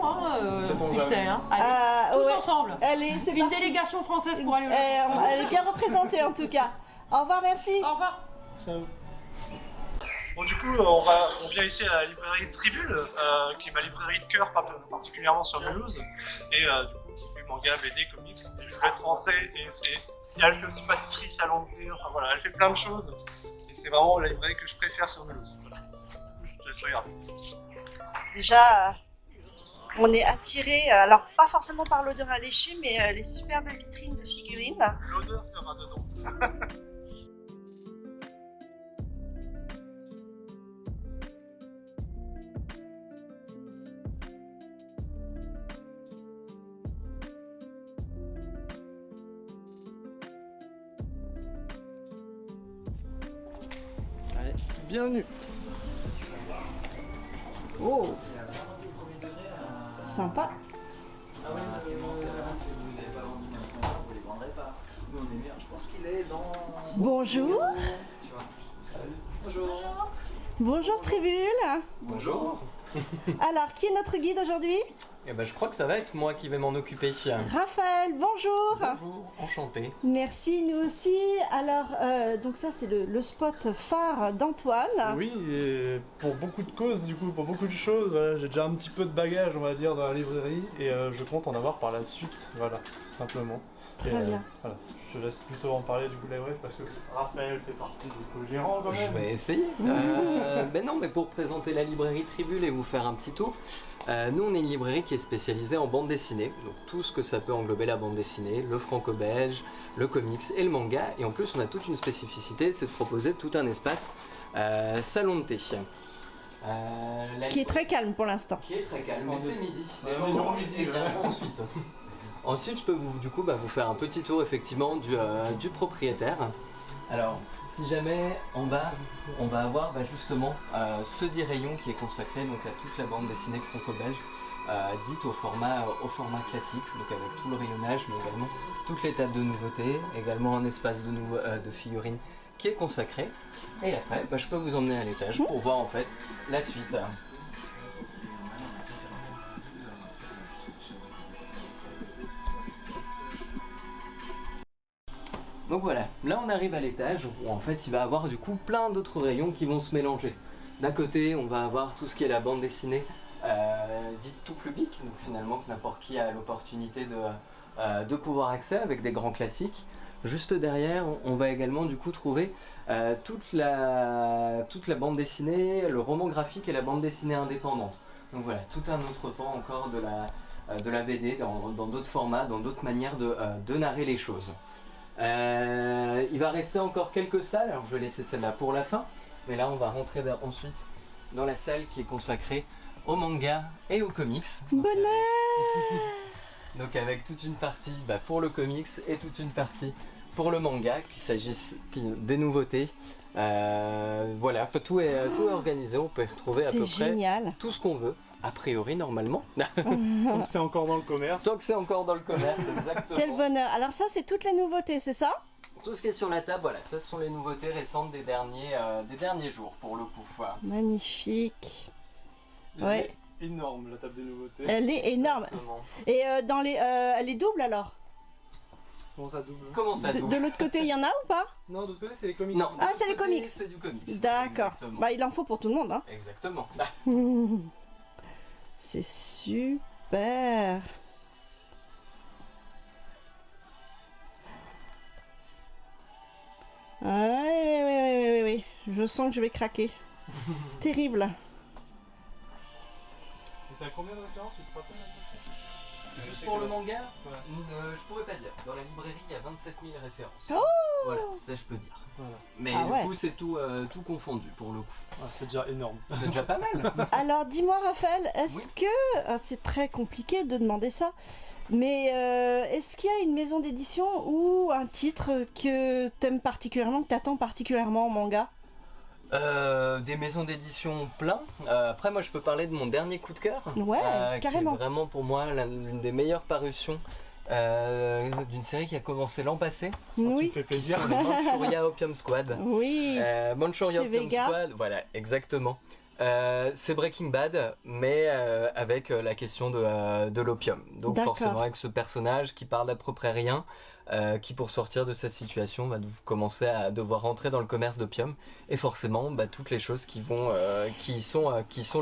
C'est ton qui jamais. sait, hein. Allez, tous ensemble. Allez, c'est Une parti. délégation française pour aller au Japon. Elle est bien représentée en tout cas. Au revoir, merci. Au revoir. Ciao. Bon, du coup, on vient ici à la librairie Tribule, qui est ma librairie de cœur, particulièrement sur Mulhouse, et du coup, qui fait manga, BD, comics. Et je vous laisse rentrer, et elle fait aussi pâtisserie, salon de thé, enfin voilà, elle fait plein de choses, et c'est vraiment la librairie que je préfère sur Mulhouse. Voilà. Je te laisse regarder. Déjà, on est attiré, alors pas forcément par l'odeur alléchée, mais les superbes vitrines de figurines. L'odeur sera dedans. Allez, bienvenue. Oh, sympa. Bonjour. Bonjour Tribule. Bonjour. Alors, qui est notre guide aujourd'hui? Eh ben, je crois que ça va être moi qui vais m'en occuper. Raphaël, bonjour. Bonjour, enchanté. Merci, nous aussi. Alors, donc ça c'est le spot phare d'Antoine. Oui, et pour beaucoup de causes, du coup, pour beaucoup de choses, voilà, j'ai déjà un petit peu de bagage, on va dire, dans la librairie, et je compte en avoir par la suite, voilà, tout simplement. Très Et, bien. Voilà, je te laisse plutôt en parler du coup, la librairie, parce que Raphaël fait partie du co-gérant quand Je même. vais essayer. Ben non, mais pour présenter la librairie Tribule et vous faire un petit tour, nous on est une librairie qui est spécialisée en bande dessinée, donc tout ce que ça peut englober la bande dessinée, le franco-belge, le comics et le manga, et en plus on a toute une spécificité, c'est de proposer tout un espace salon de thé. Qui est très calme pour l'instant. Qui est très calme, mais c'est midi. Les on est gens au vont midi, évidemment ensuite. Ensuite, je peux vous faire un petit tour effectivement du propriétaire. Alors, si jamais en bas, on va avoir justement ce dit rayon qui est consacré donc à toute la bande dessinée franco-belge, dite au format classique, donc avec tout le rayonnage, mais également toutes les tables de nouveautés, également un espace de figurines qui est consacré. Et après, je peux vous emmener à l'étage pour voir en fait la suite. Donc voilà, là on arrive à l'étage où en fait il va y avoir du coup plein d'autres rayons qui vont se mélanger. D'un côté on va avoir tout ce qui est la bande dessinée dite tout public, donc finalement que n'importe qui a l'opportunité de pouvoir accéder avec des grands classiques. Juste derrière on va également du coup trouver toute la bande dessinée, le roman graphique et la bande dessinée indépendante. Donc voilà, tout un autre pan encore de la BD dans d'autres formats, dans d'autres manières de narrer les choses. Il va rester encore quelques salles, alors je vais laisser celle-là pour la fin, mais là on va rentrer ensuite dans la salle qui est consacrée au manga et aux comics. Bonheur. Donc avec toute une partie pour le comics et toute une partie pour le manga, qu'il s'agisse des nouveautés. Voilà, tout est organisé, on peut y retrouver à peu près tout ce qu'on veut. A priori, normalement. Tant que c'est encore dans le commerce. Tant que c'est encore dans le commerce, exactement. Quel bonheur. Alors ça, c'est toutes les nouveautés, c'est ça? Tout ce qui est sur la table, voilà, ça ce sont les nouveautés récentes des derniers jours, pour le coup. Voilà. Magnifique. Elle est énorme, la table des nouveautés. Elle est énorme. Exactement. Et elle est double alors? Comment ça double? Comment ça double? De l'autre côté, il y en a ou pas? Non, de l'autre côté, c'est les comics. Non, Ah, c'est les comics. C'est du comics. D'accord. Exactement. Il en faut pour tout le monde. Hein. Exactement. C'est super. Oui. Je sens que je vais craquer. Terrible. Et t'as combien de références, tu te rappelles? Juste pour le manga, je pourrais pas dire. Dans la librairie, il y a 27 000 références. Oh voilà, ça je peux dire. Voilà. Mais du coup, c'est tout confondu pour le coup. Ah, c'est déjà énorme. C'est déjà pas mal. Alors, dis-moi, Raphaël, est-ce que... c'est très compliqué de demander ça, mais est-ce qu'il y a une maison d'édition ou un titre que t'aimes particulièrement, que t'attends particulièrement en manga? Des maisons d'édition plein. Après, moi, je peux parler de mon dernier coup de cœur. Ouais, carrément. Qui est vraiment pour moi l'une des meilleures parutions d'une série qui a commencé l'an passé. Oui. Tu me fais plaisir. Sur le Manchuria Opium Squad. Oui. Manchuria Chez Opium Vega. Squad, voilà, exactement. C'est Breaking Bad, mais avec la question de l'opium. Donc forcément avec ce personnage qui parle d'à peu près rien, qui pour sortir de cette situation va commencer à devoir rentrer dans le commerce d'opium, et forcément toutes les choses qui sont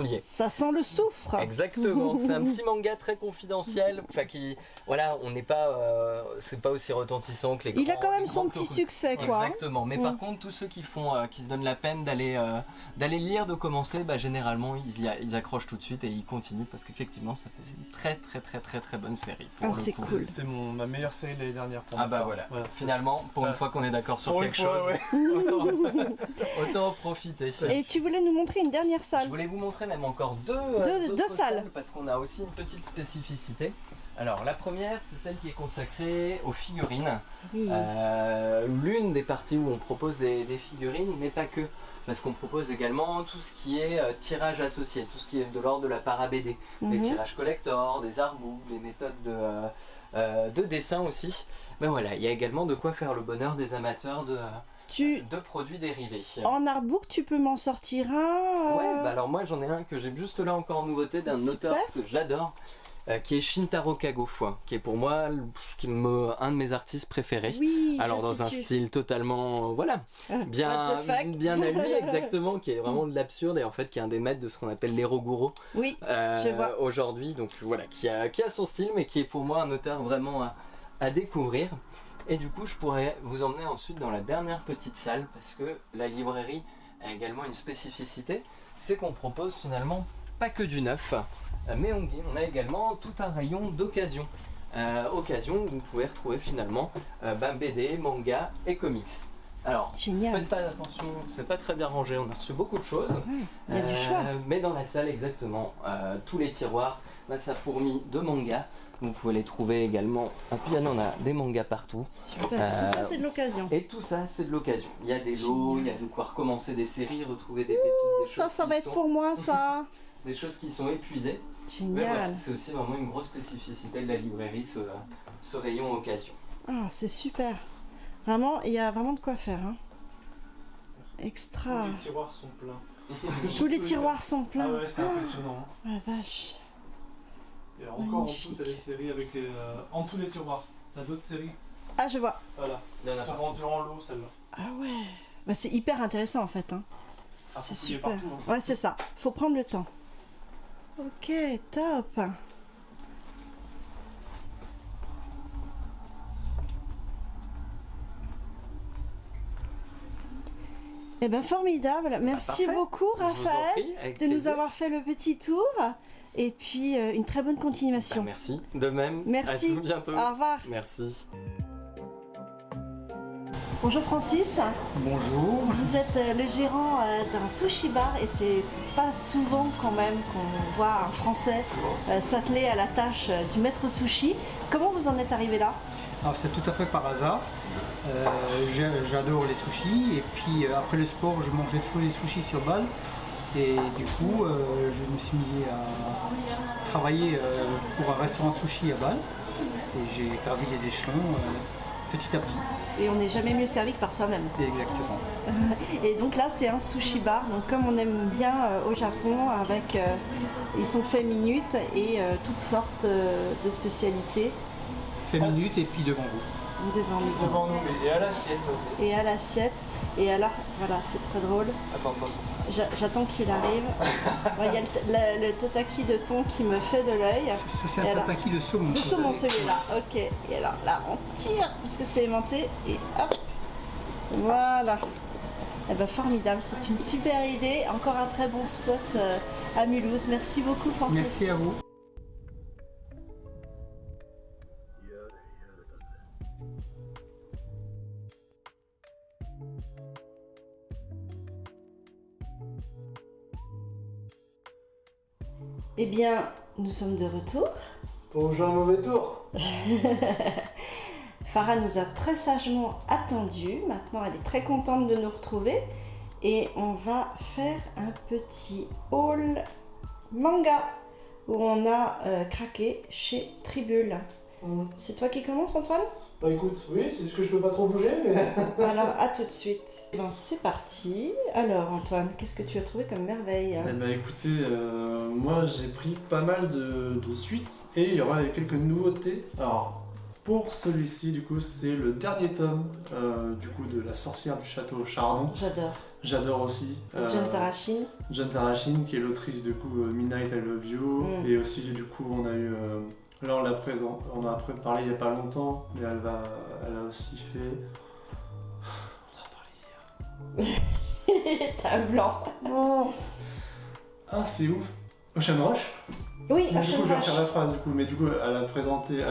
liées. Ça sent le soufre. Exactement. C'est un petit manga très confidentiel, enfin qui, voilà, on n'est pas, c'est pas aussi retentissant que les grands. Il a quand même son petit succès, quoi. Exactement. Mais par contre, tous ceux qui se donnent la peine d'aller le lire, de commencer, généralement ils accrochent tout de suite et ils continuent parce qu'effectivement ça fait une très bonne série. C'est cool. C'est ma meilleure série de l'année dernière pour moi. Voilà. Finalement, pour une fois qu'on est d'accord sur quelque chose, autant en profiter. Et tu voulais nous montrer une dernière salle? Je voulais vous montrer même encore deux salles parce qu'on a aussi une petite spécificité. Alors la première, c'est celle qui est consacrée aux figurines. Oui. L'une des parties où on propose des figurines, mais pas que. Parce qu'on propose également tout ce qui est tirage associé, tout ce qui est de l'ordre de la para-BD, des tirages collector, des artbooks, des méthodes de dessin aussi. Mais voilà, il y a également de quoi faire le bonheur des amateurs de produits dérivés. En artbook, tu peux m'en sortir un Ouais, alors moi j'en ai un que j'ai juste là encore en nouveauté d'un auteur que j'adore. Qui est Shintaro Kago, qui est pour moi un de mes artistes préférés. Oui, alors dans un style totalement bien à lui exactement, qui est vraiment de l'absurde et en fait qui est un des maîtres de ce qu'on appelle l'Eroguro. Oui, je vois. Aujourd'hui, donc voilà, qui a son style mais qui est pour moi un auteur vraiment à découvrir. Et du coup je pourrais vous emmener ensuite dans la dernière petite salle parce que la librairie a également une spécificité, c'est qu'on propose finalement pas que du neuf. Mais on a également tout un rayon d'occasion. Occasion où vous pouvez retrouver finalement BD, manga et comics. Alors, faites pas attention, c'est pas très bien rangé, on a reçu beaucoup de choses. Il y a du choix. Mais dans la salle, exactement, tous les tiroirs, ça fourmille de mangas. Vous pouvez les trouver également. Et puis il y en a des mangas partout. Super, tout ça c'est de l'occasion. Et tout ça c'est de l'occasion. Il y a des lots, il y a de quoi recommencer des séries, retrouver des pépites. Des choses ça va être pour moi ça. Des choses qui sont épuisées. Génial. Mais voilà, c'est aussi vraiment une grosse spécificité de la librairie, ce rayon occasion. Ah, c'est super. Vraiment, il y a vraiment de quoi faire. Hein. extra. Les tiroirs sont pleins. Tous les tiroirs sont pleins. Ah ouais, c'est impressionnant. Oh la vache. Et alors encore en dessous, t'as les séries avec les. En dessous des tiroirs, t'as d'autres séries. Ah, je vois. Voilà. Elles sont rendues en lot, celles-là. Ah ouais. Bah, c'est hyper intéressant en fait. Hein. Ah, C'est faut fouiller super. partout, hein. Ouais, c'est ça. Faut prendre le temps. Ok, top. Eh ben formidable. Merci parfait. beaucoup Je vous en Raphaël prie, avec de nous plaisir. avoir fait le petit tour. Et puis une très bonne continuation. Merci. De même. Merci. À tout bientôt. Au revoir. Merci. Bonjour Francis. Bonjour. Vous êtes le gérant d'un sushi bar et c'est pas souvent quand même qu'on voit un Français s'atteler à la tâche du maître sushi. Comment vous en êtes arrivé là? Alors c'est tout à fait par hasard. J'adore les sushis et puis après le sport je mangeais toujours des sushis sur Bâle et du coup je me suis mis à travailler pour un restaurant de sushi à Bâle et j'ai gravi les échelons petit à petit. Et on n'est jamais mieux servi que par soi-même. Exactement. Et donc là c'est un sushi bar, donc comme on aime bien au Japon, avec ils sont faits minutes et toutes sortes de spécialités. Fait minute et puis devant vous. Devant nous. Devant nous, mais et à l'assiette aussi. Et à l'assiette. Et alors, voilà, c'est très drôle. Attends. J'attends qu'il arrive. Bon, il y a le tataki de thon qui me fait de l'œil. Ça c'est Et un alors- tataki de saumon. Du saumon celui-là, ok. Et alors là, on tire parce que c'est aimanté et hop. Voilà. Eh ben, formidable, c'est une super idée. Encore un très bon spot à Mulhouse. Merci beaucoup Francis. Merci à vous. Eh bien, nous sommes de retour. Pour jouer un mauvais tour. Farah nous a très sagement attendus. Maintenant, elle est très contente de nous retrouver. Et on va faire un petit haul manga où on a craqué chez Tribule. C'est toi qui commence, Antoine? Bah écoute, oui, c'est juste que je peux pas trop bouger, mais. Alors, à tout de suite. Eh ben, c'est parti. Alors, Antoine, qu'est-ce que tu as trouvé comme merveille? Eh ben écoutez, moi j'ai pris pas mal de suites et il y aura quelques nouveautés. Alors, pour celui-ci, du coup, c'est le dernier tome du coup de La sorcière du château Chardon. J'adore. J'adore aussi. John Tarashin. John Tarashin, qui est l'autrice du coup Midnight I Love You. Et aussi, du coup, on a eu. Là, on a parlé il y a pas longtemps, mais elle a aussi fait. On a parlé hier. T'as un blanc. Ah, c'est ouf. Ocean Rush. Oui, Donc, du Ocean coup, je vais Rush. faire la phrase, du coup, mais du coup, elle a présenté,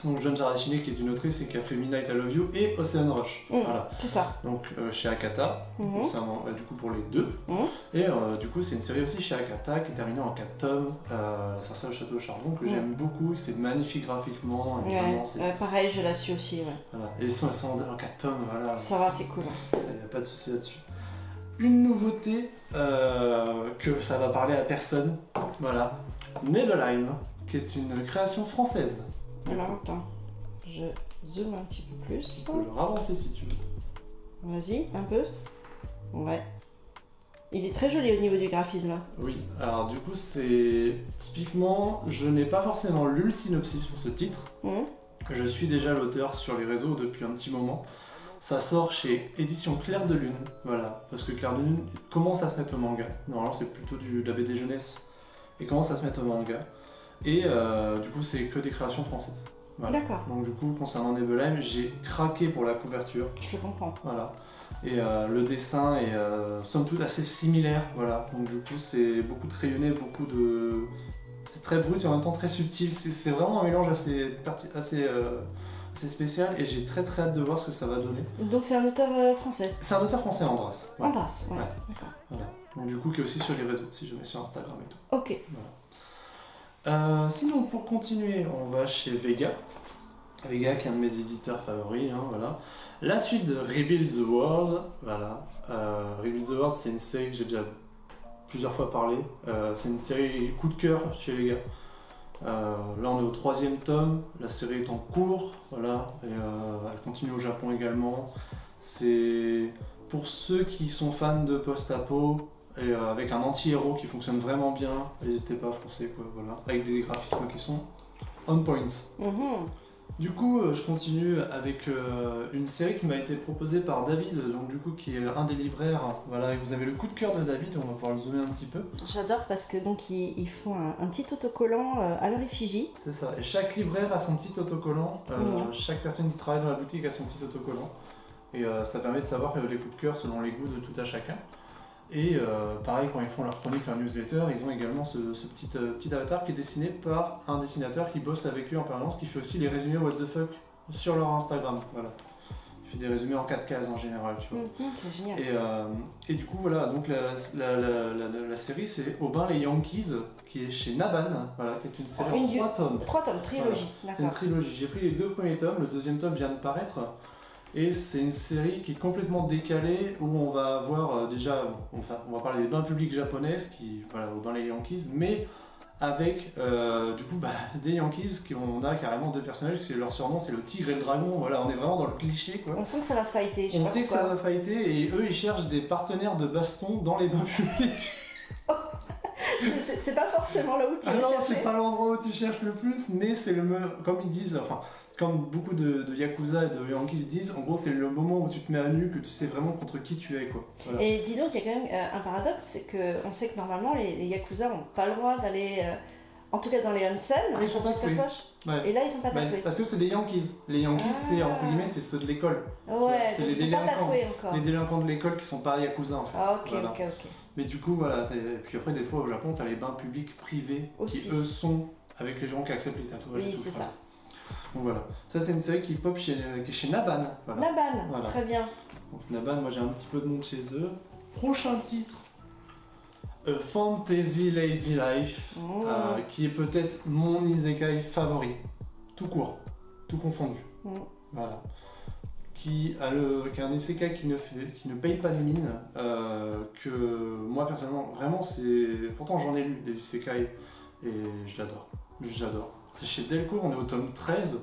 donc John Tarashin, qui est une autrice et qui a fait Midnight I Love You et Ocean Rush. Voilà. C'est ça. Donc chez Akata, du coup pour les deux. Et du coup, c'est une série aussi chez Akata qui est terminée en 4 tomes, La sorcière du château Chardon, que j'aime beaucoup. C'est magnifique graphiquement. Et vraiment, Pareil, je la suis aussi. Ouais. Voilà. Et ils sont en 4 tomes, voilà. Ça va, c'est cool. Il n'y a pas de souci là-dessus. Une nouveauté que ça va parler à personne, voilà. Nebelheim, qui est une création française. Alors attends, je zoome un petit peu plus. Tu peux le ravancer si tu veux. Vas-y, un peu. Ouais. Il est très joli au niveau du graphisme. Oui, alors du coup c'est typiquement, je n'ai pas forcément lu le synopsis pour ce titre. Je suis déjà l'auteur sur les réseaux depuis un petit moment. Ça sort chez Édition Clair de Lune, voilà, parce que Clair de Lune commence à se mettre au manga. Normalement c'est plutôt de la BD jeunesse et commence à se mettre au manga. Et du coup c'est que des créations françaises. Voilà. D'accord. Donc du coup concernant Nebelheim, j'ai craqué pour la couverture. Je te comprends. Voilà. Et le dessin est somme toute assez similaire, voilà. Donc du coup c'est beaucoup de rayonné, beaucoup de... C'est très brut et en même temps très subtil. C'est vraiment un mélange assez spécial et j'ai très hâte de voir ce que ça va donner. Donc c'est un auteur français. C'est un auteur français, Andras. Ouais. Andras, ouais. D'accord. Voilà. Donc du coup qui est aussi sur les réseaux, si je mets sur Instagram et tout. Ok. Voilà. Sinon pour continuer, on va chez Vega. Vega qui est un de mes éditeurs favoris, hein, voilà. La suite de Rebuild the World, voilà. Rebuild the World c'est une série que j'ai déjà plusieurs fois parlé. C'est une série coup de cœur chez Vega. Là on est au 3e tome, la série est en cours, voilà. Et elle continue au Japon également. C'est pour ceux qui sont fans de post-apo et avec un anti-héros qui fonctionne vraiment bien, n'hésitez pas à foncer quoi, voilà, avec des graphismes qui sont on point. Du coup, je continue avec une série qui m'a été proposée par David, donc du coup qui est un des libraires. Voilà, et vous avez le coup de cœur de David, on va pouvoir le zoomer un petit peu. J'adore parce que donc ils font un petit autocollant à leur effigie. C'est ça, et chaque libraire a son petit autocollant, C'est trop mignon. chaque personne qui travaille dans la boutique a son petit autocollant. Et ça permet de savoir les coups de cœur selon les goûts de tout à chacun. Et pareil, quand ils font leur chronique, leur newsletter, ils ont également ce petit avatar qui est dessiné par un dessinateur qui bosse avec eux en permanence, qui fait aussi les résumés what the fuck sur leur Instagram. Voilà. Il fait des résumés en 4 cases en général, tu vois. C'est génial. Et du coup, voilà, donc la série c'est Aubin les Yankees, qui est chez Naban, voilà, qui est une série en 3 tomes. 3 tomes, trilogie, Voilà. d'accord. Une trilogie. J'ai pris les 2 premiers tomes, le 2e tome vient de paraître. Et c'est une série qui est complètement décalée où on va avoir déjà, on va parler des bains publics japonaises, qui, voilà, au bain les Yankees, mais avec du coup des Yankees on a carrément 2 personnages, qui leur surnom c'est le tigre et le dragon, voilà, on est vraiment dans le cliché quoi. On sent que ça va se fighter, On sait que ça va fighter et eux ils cherchent des partenaires de baston dans les bains publics. C'est pas forcément là où tu vas non, chercher. c'est pas l'endroit où tu cherches le plus, mais c'est comme ils disent, enfin, comme beaucoup de Yakuza et de Yankees disent, en gros c'est le moment où tu te mets à nu, que tu sais vraiment contre qui tu es quoi. Voilà. Et dis donc, il y a quand même un paradoxe, c'est qu'on sait que normalement les Yakuza n'ont pas le droit d'aller, en tout cas dans les onsen, Ils sont dans tatoués. tatouage. Et là ils sont pas tatoués. Parce que c'est des Yankees. Les Yankees c'est entre guillemets c'est ceux de l'école. Ouais, c'est donc les ils sont pas délinquants. tatoués encore. Les délinquants de l'école qui sont pas Yakuza en fait. Ah ok, Voilà. ok. Mais du coup voilà, et puis après des fois au Japon t'as les bains publics privés Aussi. qui eux sont avec les gens qui acceptent les tatouages. et Oui, tout, c'est voilà. ça. Donc voilà, ça c'est une série qui pop qui est chez Naban. Voilà. Naban, Voilà. très bien. Donc Naban, moi j'ai un petit peu de monde chez eux. Prochain titre, A Fantasy Lazy Life, qui est peut-être mon isekai favori, tout court, tout confondu. Voilà. Qui a un isekai qui ne paye pas de mine, que moi personnellement, vraiment c'est... Pourtant j'en ai lu des isekai et je l'adore, j'adore. C'est chez Delcourt, on est au tome 13,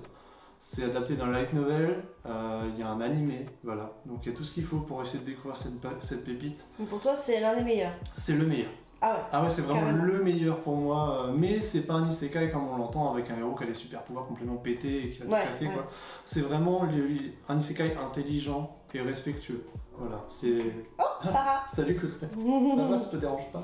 c'est adapté d'un light novel, il y a un animé, voilà. Donc il y a tout ce qu'il faut pour essayer de découvrir cette pépite. Donc pour toi c'est l'un des meilleurs. C'est le meilleur. Ah ouais, c'est vraiment carrément. le meilleur pour moi, mais c'est pas un isekai comme on l'entend avec un héros qui a des super pouvoirs complètement pétés et qui va tout casser quoi. C'est vraiment un isekai intelligent et respectueux. Voilà, c'est... Farah. Salut Cocotte. Ça va, tu te déranges pas?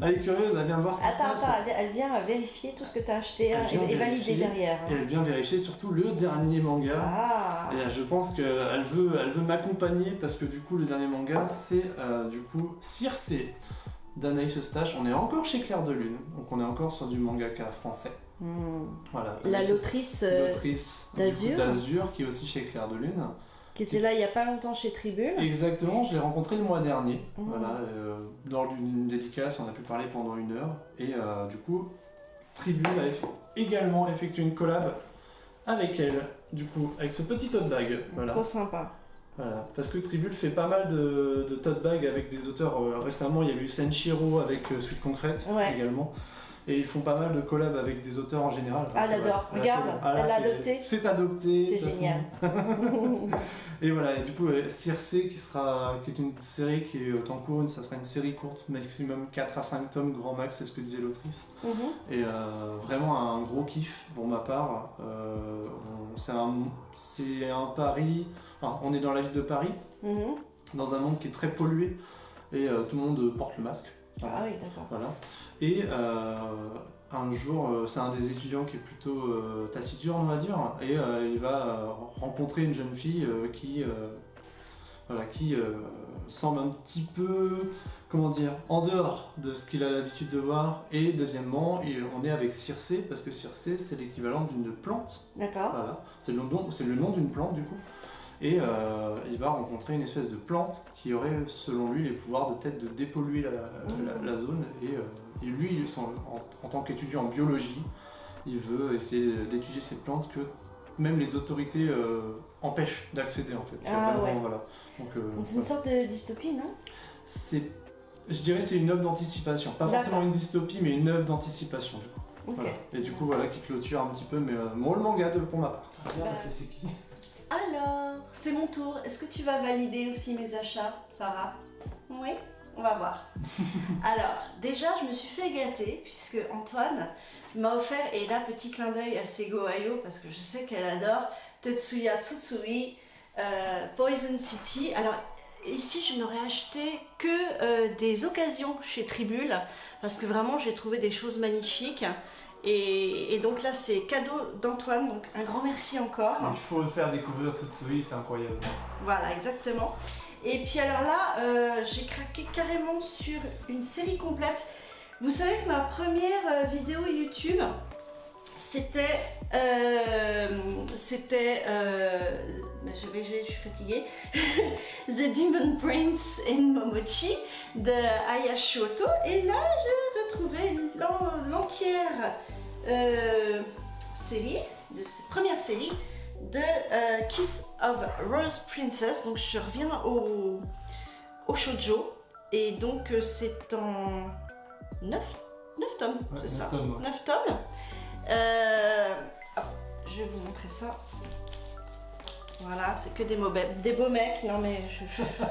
Elle est curieuse, elle vient voir ce qui se passe. Attends, elle vient vérifier tout ce que tu as acheté hein, et valider derrière. Et elle vient vérifier surtout le dernier manga. Et je pense qu'elle veut m'accompagner parce que du coup le dernier manga c'est du coup Circe d'Anaïs Eustache. On est encore chez Clair de Lune, donc on est encore sur du mangaka français. Voilà. L'autrice d'Azur qui est aussi chez Clair de Lune. Qui était là il y a pas longtemps chez Tribune. Exactement, je l'ai rencontré le mois dernier. Voilà, lors d'une dédicace, on a pu parler pendant 1 heure. Et du coup, Tribune a également effectué une collab avec elle, du coup, avec ce petit tote bag. Voilà. Trop sympa. Voilà, parce que Tribune fait pas mal de tote bag avec des auteurs. Récemment, il y a eu Senshiro avec Suite Concrète également. Et ils font pas mal de collabs avec des auteurs en général. Ah, j'adore. Regarde, elle l'a adopté. C'est adopté. C'est génial. Et voilà, et du coup, Circe, qui est une série qui est en cours, ça sera une série courte, maximum 4 à 5 tomes, grand max, c'est ce que disait l'autrice. Et vraiment un gros kiff pour ma part. C'est un Paris, enfin, on est dans la ville de Paris, dans un monde qui est très pollué, et tout le monde porte le masque. Ah oui, d'accord. Voilà. Et un jour, c'est un des étudiants qui est plutôt taciturne, on va dire, et il va rencontrer une jeune fille qui semble un petit peu, comment dire, en dehors de ce qu'il a l'habitude de voir. Et deuxièmement, on est avec Circe, parce que Circe, c'est l'équivalent d'une plante. D'accord. Voilà. C'est le nom d'une plante, du coup. Et il va rencontrer une espèce de plante qui aurait, selon lui, les pouvoirs de peut-être de dépolluer la zone. Et lui, en tant qu'étudiant en biologie, il veut essayer d'étudier ces plantes que même les autorités empêchent d'accéder en fait. Voilà. Donc, c'est une sorte de dystopie, non? Je dirais que c'est une œuvre d'anticipation. Pas forcément une dystopie, mais une œuvre d'anticipation du coup. Okay. Voilà. Et du coup, voilà qui clôture un petit peu mais, le manga pour ma part. C'est qui Alors, c'est mon tour. Est-ce que tu vas valider aussi mes achats, Farah? Oui, on va voir. Alors, déjà, je me suis fait gâter puisque Antoine m'a offert, et là, petit clin d'œil à Sego Ayo parce que je sais qu'elle adore Tetsuya Tsutsui, Poison City. Alors, ici, je n'aurais acheté que des occasions chez Tribule parce que vraiment, j'ai trouvé des choses magnifiques. Et donc là, c'est cadeau d'Antoine, donc un grand merci encore. Il faut faire découvrir Tsutsui, c'est incroyable. Voilà, exactement. Et puis alors là, j'ai craqué carrément sur une série complète. Vous savez que ma première vidéo YouTube, c'était... je suis fatiguée. The Demon Prince in Momochi de Aya Shioto. Et là, j'ai retrouvé l'entière série, de cette première série de Kiss of Rose Princess. Donc je reviens au shoujo. Et donc c'est en 9 tomes, Ouais, c'est ça. 9 tomes, ouais. 9 tomes. Hop, je vais vous montrer ça. Voilà, c'est que des beaux mecs. Non mais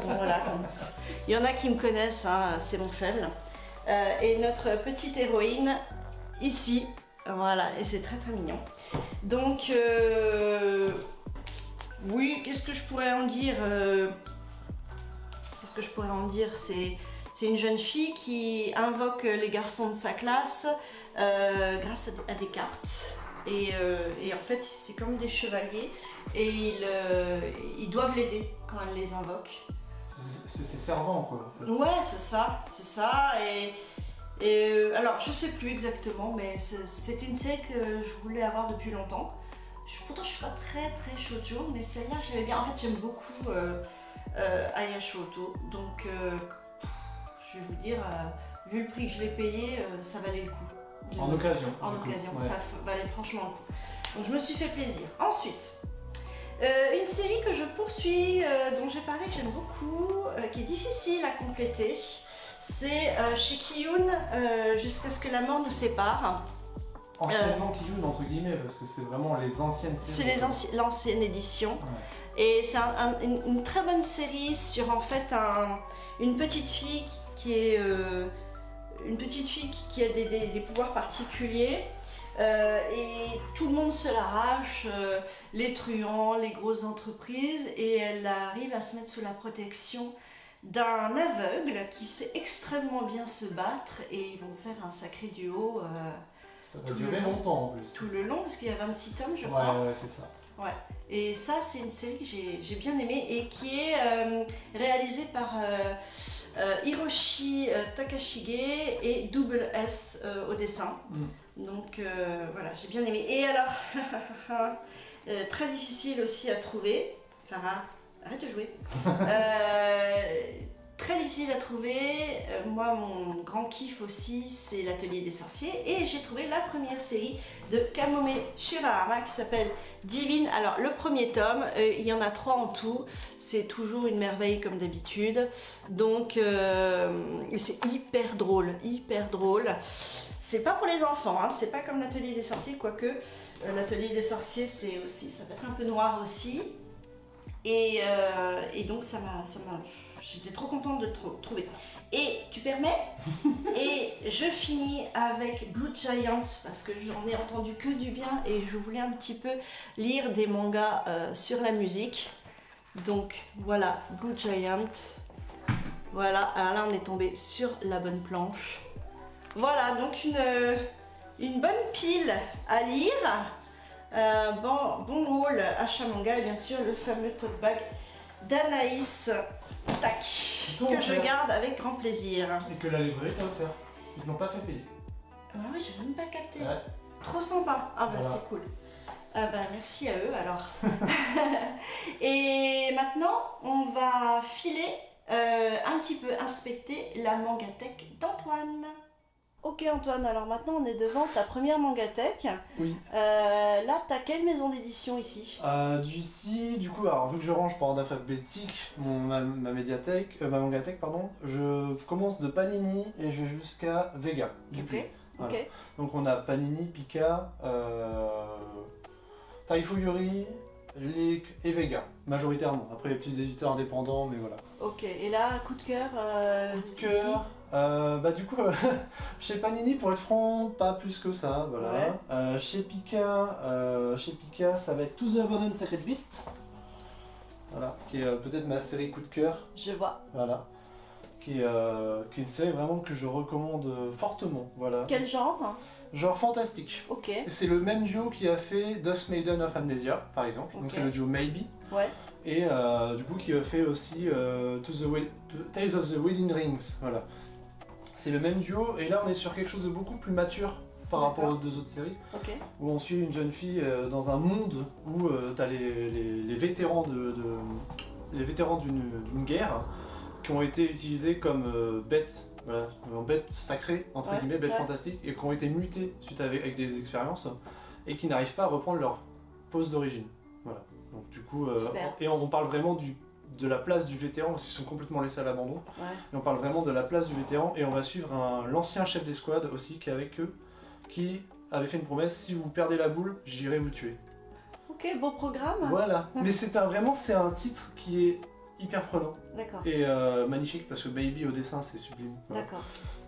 bon, voilà. Il y en a qui me connaissent, hein, c'est mon faible. Et notre petite héroïne ici, voilà, et c'est très très mignon. Donc oui, qu'est-ce que je pourrais en dire? C'est une jeune fille qui invoque les garçons de sa classe grâce à des cartes. Et en fait, c'est comme des chevaliers et ils doivent l'aider quand elle les invoque. C'est ses servants, quoi. En fait. Ouais, c'est ça. Et alors, je sais plus exactement, mais c'est une série que je voulais avoir depuis longtemps. Pourtant, je suis pas très très shoujo, mais celle-là, je l'aimais bien. En fait, j'aime beaucoup Aya Shioto, donc je vais vous dire, vu le prix que je l'ai payé, ça valait le coup. En occasion. En du coup, occasion, ouais. ça valait franchement le coup. Donc je me suis fait plaisir. Ensuite, une série que je poursuis, dont j'ai parlé, que j'aime beaucoup, qui est difficile à compléter, c'est chez Kiyun, Jusqu'à ce que la mort nous sépare. Anciennement Kiyun, entre guillemets, parce que c'est vraiment les anciennes séries. C'est l'ancienne édition. Ouais. Et c'est une très bonne série sur en fait une petite fille qui est qui a des pouvoirs particuliers. Et tout le monde se l'arrache, les truands, les grosses entreprises, et elle arrive à se mettre sous la protection d'un aveugle qui sait extrêmement bien se battre, et ils vont faire un sacré duo. Ça va durer longtemps en plus. Tout le long, parce qu'il y a 26 tomes, je crois. Ouais, c'est ça. Ouais. Et ça, c'est une série que j'ai bien aimée et qui est réalisée par Hiroshi Takashige et Double S au dessin. Donc voilà, j'ai bien aimé. Et alors, très difficile aussi à trouver. Farah, arrête de jouer. Très difficile à trouver. Moi, mon grand kiff aussi, c'est l'Atelier des Sorciers. Et j'ai trouvé la première série de Kamome Shirahama qui s'appelle Divine. Alors, le premier tome, il y en a 3 en tout. C'est toujours une merveille comme d'habitude. Donc, c'est hyper drôle, hyper drôle. C'est pas pour les enfants, hein, c'est pas comme l'Atelier des Sorciers, quoique l'Atelier des Sorciers, c'est aussi, ça peut être un peu noir aussi. Et donc j'étais trop contente de trouver. Et tu permets? Et je finis avec Blue Giant parce que j'en ai entendu que du bien et je voulais un petit peu lire des mangas sur la musique. Donc voilà, Blue Giant. Voilà, alors là on est tombé sur la bonne planche. Voilà, donc une bonne pile à lire. Bon rôle achat manga et bien sûr le fameux tote bag d'Anaïs tac, que je garde avec grand plaisir. Et que la librairie t'a offert. Ils ne l'ont pas fait payer. Ah oui, j'ai même pas capté. Ouais. Trop sympa. Ah bah Voilà. c'est cool. Ah bah merci à eux alors. Et maintenant on va filer un petit peu inspecter la mangatech d'Antoine. Ok Antoine, alors maintenant on est devant ta première mangatech. Oui. Là t'as quelle maison d'édition ici? Ici, du coup, alors vu que je range par ordre alphabétique ma mangatech, pardon, je commence de Panini et je vais jusqu'à Vega. Ok. Voilà. Ok. Donc on a Panini, Pika, Taifuyuri, et Vega, majoritairement. Après les petits éditeurs indépendants, mais voilà. Ok, et là, coup de cœur. Coup de cœur. Bah du coup, chez Panini, pour être franc, pas plus que ça, voilà. Chez Pika, ça va être To the Abandoned Sacred Beast, voilà, qui est peut-être ma série coup de cœur. Je vois. Voilà. Qui est une série vraiment que je recommande fortement, voilà. Quel genre? Genre fantastique. Ok. C'est le même duo qui a fait Dusk Maiden of Amnesia, par exemple. Donc Ok. c'est le duo Maybe. Ouais. Et du coup qui a fait aussi Tales of the Wedding Rings, voilà. C'est le même duo, et là on est sur quelque chose de beaucoup plus mature par rapport aux deux autres séries, Ok. où on suit une jeune fille dans un monde où t'as les vétérans les vétérans d'une guerre qui ont été utilisés comme bêtes, voilà, bêtes sacrées, entre guillemets, bêtes fantastiques, et qui ont été mutés suite avec des expériences, et qui n'arrivent pas à reprendre leur pose d'origine. Voilà. Donc du coup, et on parle vraiment de la place du vétéran, parce qu'ils sont complètement laissés à l'abandon. Ouais. Et on parle vraiment de la place du vétéran, et on va suivre l'ancien chef d'escouade aussi qui est avec eux, qui avait fait une promesse: si vous perdez la boule, j'irai vous tuer. Ok, beau programme. Voilà. Mais c'est un titre qui est hyper prenant. D'accord. Et magnifique, parce que Baby au dessin c'est sublime. Voilà. D'accord.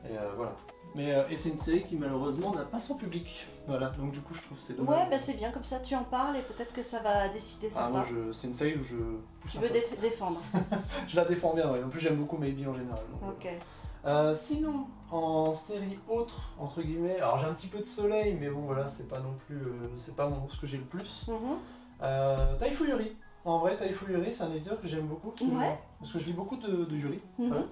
Et voilà. Et c'est une série qui malheureusement n'a pas son public. Voilà, donc du coup je trouve que c'est dommage. Ouais, bah c'est bien, comme ça tu en parles et peut-être que ça va décider sur moi toi. c'est une série où Tu veux défendre. je la défends bien, ouais. En plus j'aime beaucoup Maybe en général. Donc, Ok. sinon, en série autre, entre guillemets, alors j'ai un petit peu de soleil, mais bon voilà, c'est pas non plus, c'est pas ce que j'ai le plus. Taifu Yuri. En vrai, Taifu Yuri, c'est un éditeur que j'aime beaucoup, parce que je lis beaucoup de Yuri. Voilà.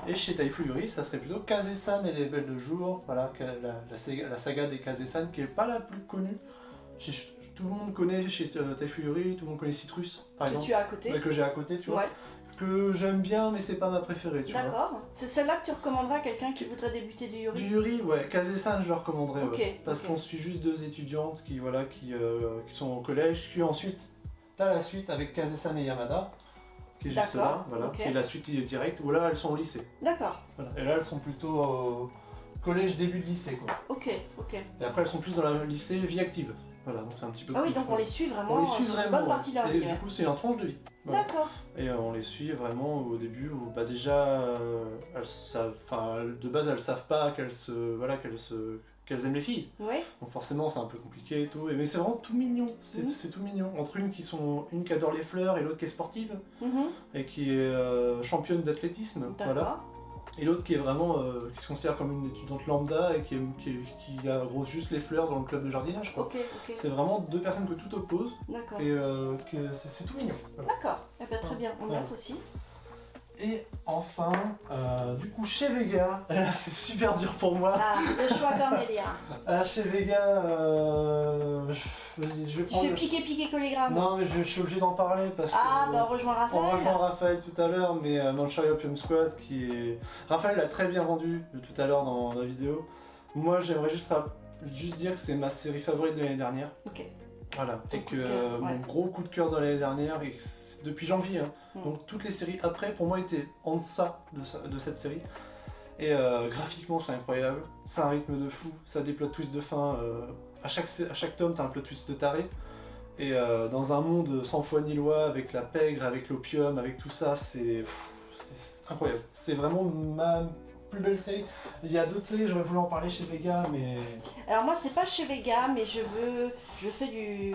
Et chez Taifu Yuri, ça serait plutôt Kaze-san et les Belles de Jour, voilà, la saga des Kaze-san, qui est pas la plus connue. Tout le monde connaît chez Taifu Yuri, tout le monde connaît Citrus, par exemple. Que tu as à côté. Que j'ai à côté, tu vois. Que j'aime bien, mais c'est pas ma préférée, tu vois. D'accord. C'est celle-là que tu recommanderas à quelqu'un qui voudrait débuter du Yuri? Du Yuri, ouais. Kaze-san, je le recommanderais, Ok, parce qu'on suit juste deux étudiantes qui sont au collège, puis ensuite, t'as la suite avec Kaze-san et Yamada, qui est juste là, voilà, qui est la suite directe, où là, elles sont au lycée. D'accord. Voilà. Et là, elles sont plutôt au collège, début de lycée, quoi. Ok, ok. Et après, elles sont plus dans le lycée vie active. Voilà, donc c'est un petit peu Ah oui, plus donc on les suit vraiment, on les suit sur vraiment, une bonne partie de leur et vie. du coup, c'est un tranche de vie. Voilà. D'accord. Et on les suit vraiment au début où bah déjà de base elles savent pas qu'elles aiment les filles. Oui. Donc forcément c'est un peu compliqué et tout. Mais c'est vraiment tout mignon. C'est tout mignon. Entre une qui adore les fleurs et l'autre qui est sportive et qui est championne d'athlétisme. Voilà. Et l'autre qui est vraiment qui se considère comme une étudiante lambda et qui arrose juste les fleurs dans le club de jardinage, quoi. Ok. C'est vraiment deux personnes que tout oppose. D'accord. Et c'est tout mignon. Voilà. D'accord. Eh ben, très bien. On note aussi. Et enfin, du coup chez Vega, là c'est super dur pour moi. Ah, le choix Cornelia. Chez Vega, je vais Tu prendre... fais piquer collégramme. Non mais je suis obligé d'en parler parce que... Bah on rejoint Raphaël. On rejoint Raphaël tout à l'heure, mais Manchurian Opium Squad qui est... Raphaël l'a très bien vendu tout à l'heure dans la vidéo. Moi j'aimerais juste dire que c'est ma série favorite de l'année dernière. Ok. Voilà, et que mon gros coup de cœur de l'année dernière, et que depuis janvier, donc toutes les séries après pour moi étaient en deçà de cette série. Et graphiquement c'est incroyable, c'est un rythme de fou, ça a des plot twists de fin, à chaque tome t'as un plot twist de taré. Et dans un monde sans foi ni loi, avec la pègre, avec l'opium, avec tout ça, c'est incroyable. C'est vraiment ma plus belle série. Il y a d'autres séries, j'aurais voulu en parler chez Vega, mais... Alors moi c'est pas chez Vega, mais je fais du...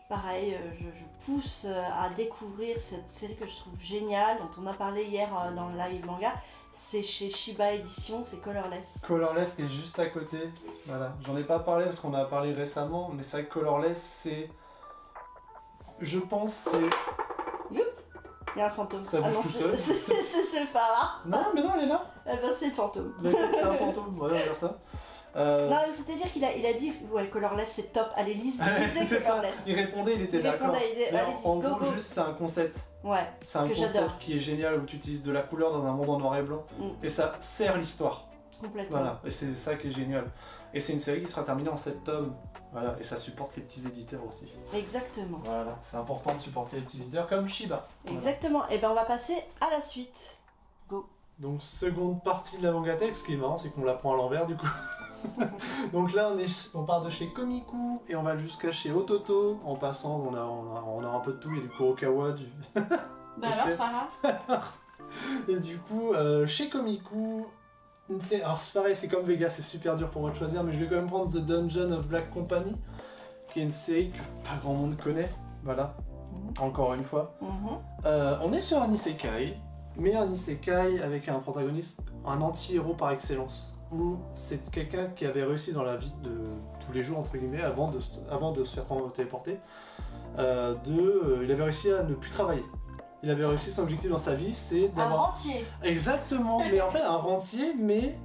Pareil, je pousse à découvrir cette série que je trouve géniale, dont on a parlé hier dans le live manga. C'est chez Shiba Edition, c'est Colorless. Colorless qui est juste à côté, voilà. J'en ai pas parlé parce qu'on a parlé récemment, mais c'est vrai que Colorless c'est... Je pense c'est... Il y a un fantôme. Ça bouge tout seul. C'est le phare. Non mais non elle est là. Eh ben c'est le fantôme. C'est un fantôme, voilà, on va dire ça. Non, c'est-à-dire qu'il a dit ouais, Colorless c'est top, allez lisez Colorless. Il répondait, il était d'accord. En go, gros, juste c'est un concept. Ouais, c'est un concept qui est génial où tu utilises de la couleur dans un monde en noir et blanc et ça sert l'histoire. Complètement. Voilà, et c'est ça qui est génial. Et c'est une série qui sera terminée en 7 tomes. Voilà, et ça supporte les petits éditeurs aussi. Exactement. Voilà, c'est important de supporter les petits éditeurs comme Shiba. Exactement. Voilà. Et ben on va passer à la suite. Go. Donc seconde partie de la Mangatech, ce qui est marrant c'est qu'on la prend à l'envers du coup. Donc là, on part de chez Komiku et on va jusqu'à chez Ototo. En passant, on a un peu de tout. Il y a du Kurokawa, du... Bah alors, Farah. Et du coup, chez Komiku, alors c'est pareil, c'est comme Vega, c'est super dur pour moi de choisir, mais je vais quand même prendre The Dungeon of Black Company, qui est une série que pas grand monde connaît, voilà, encore une fois. On est sur un isekai, mais un isekai avec un protagoniste, un anti-héros par excellence, où c'est quelqu'un qui avait réussi dans la vie de tous les jours, entre guillemets, avant de se faire téléporter, il avait réussi à ne plus travailler. Il avait réussi son objectif dans sa vie, c'est d'avoir... Un rentier. Exactement, mais en fait un rentier, mais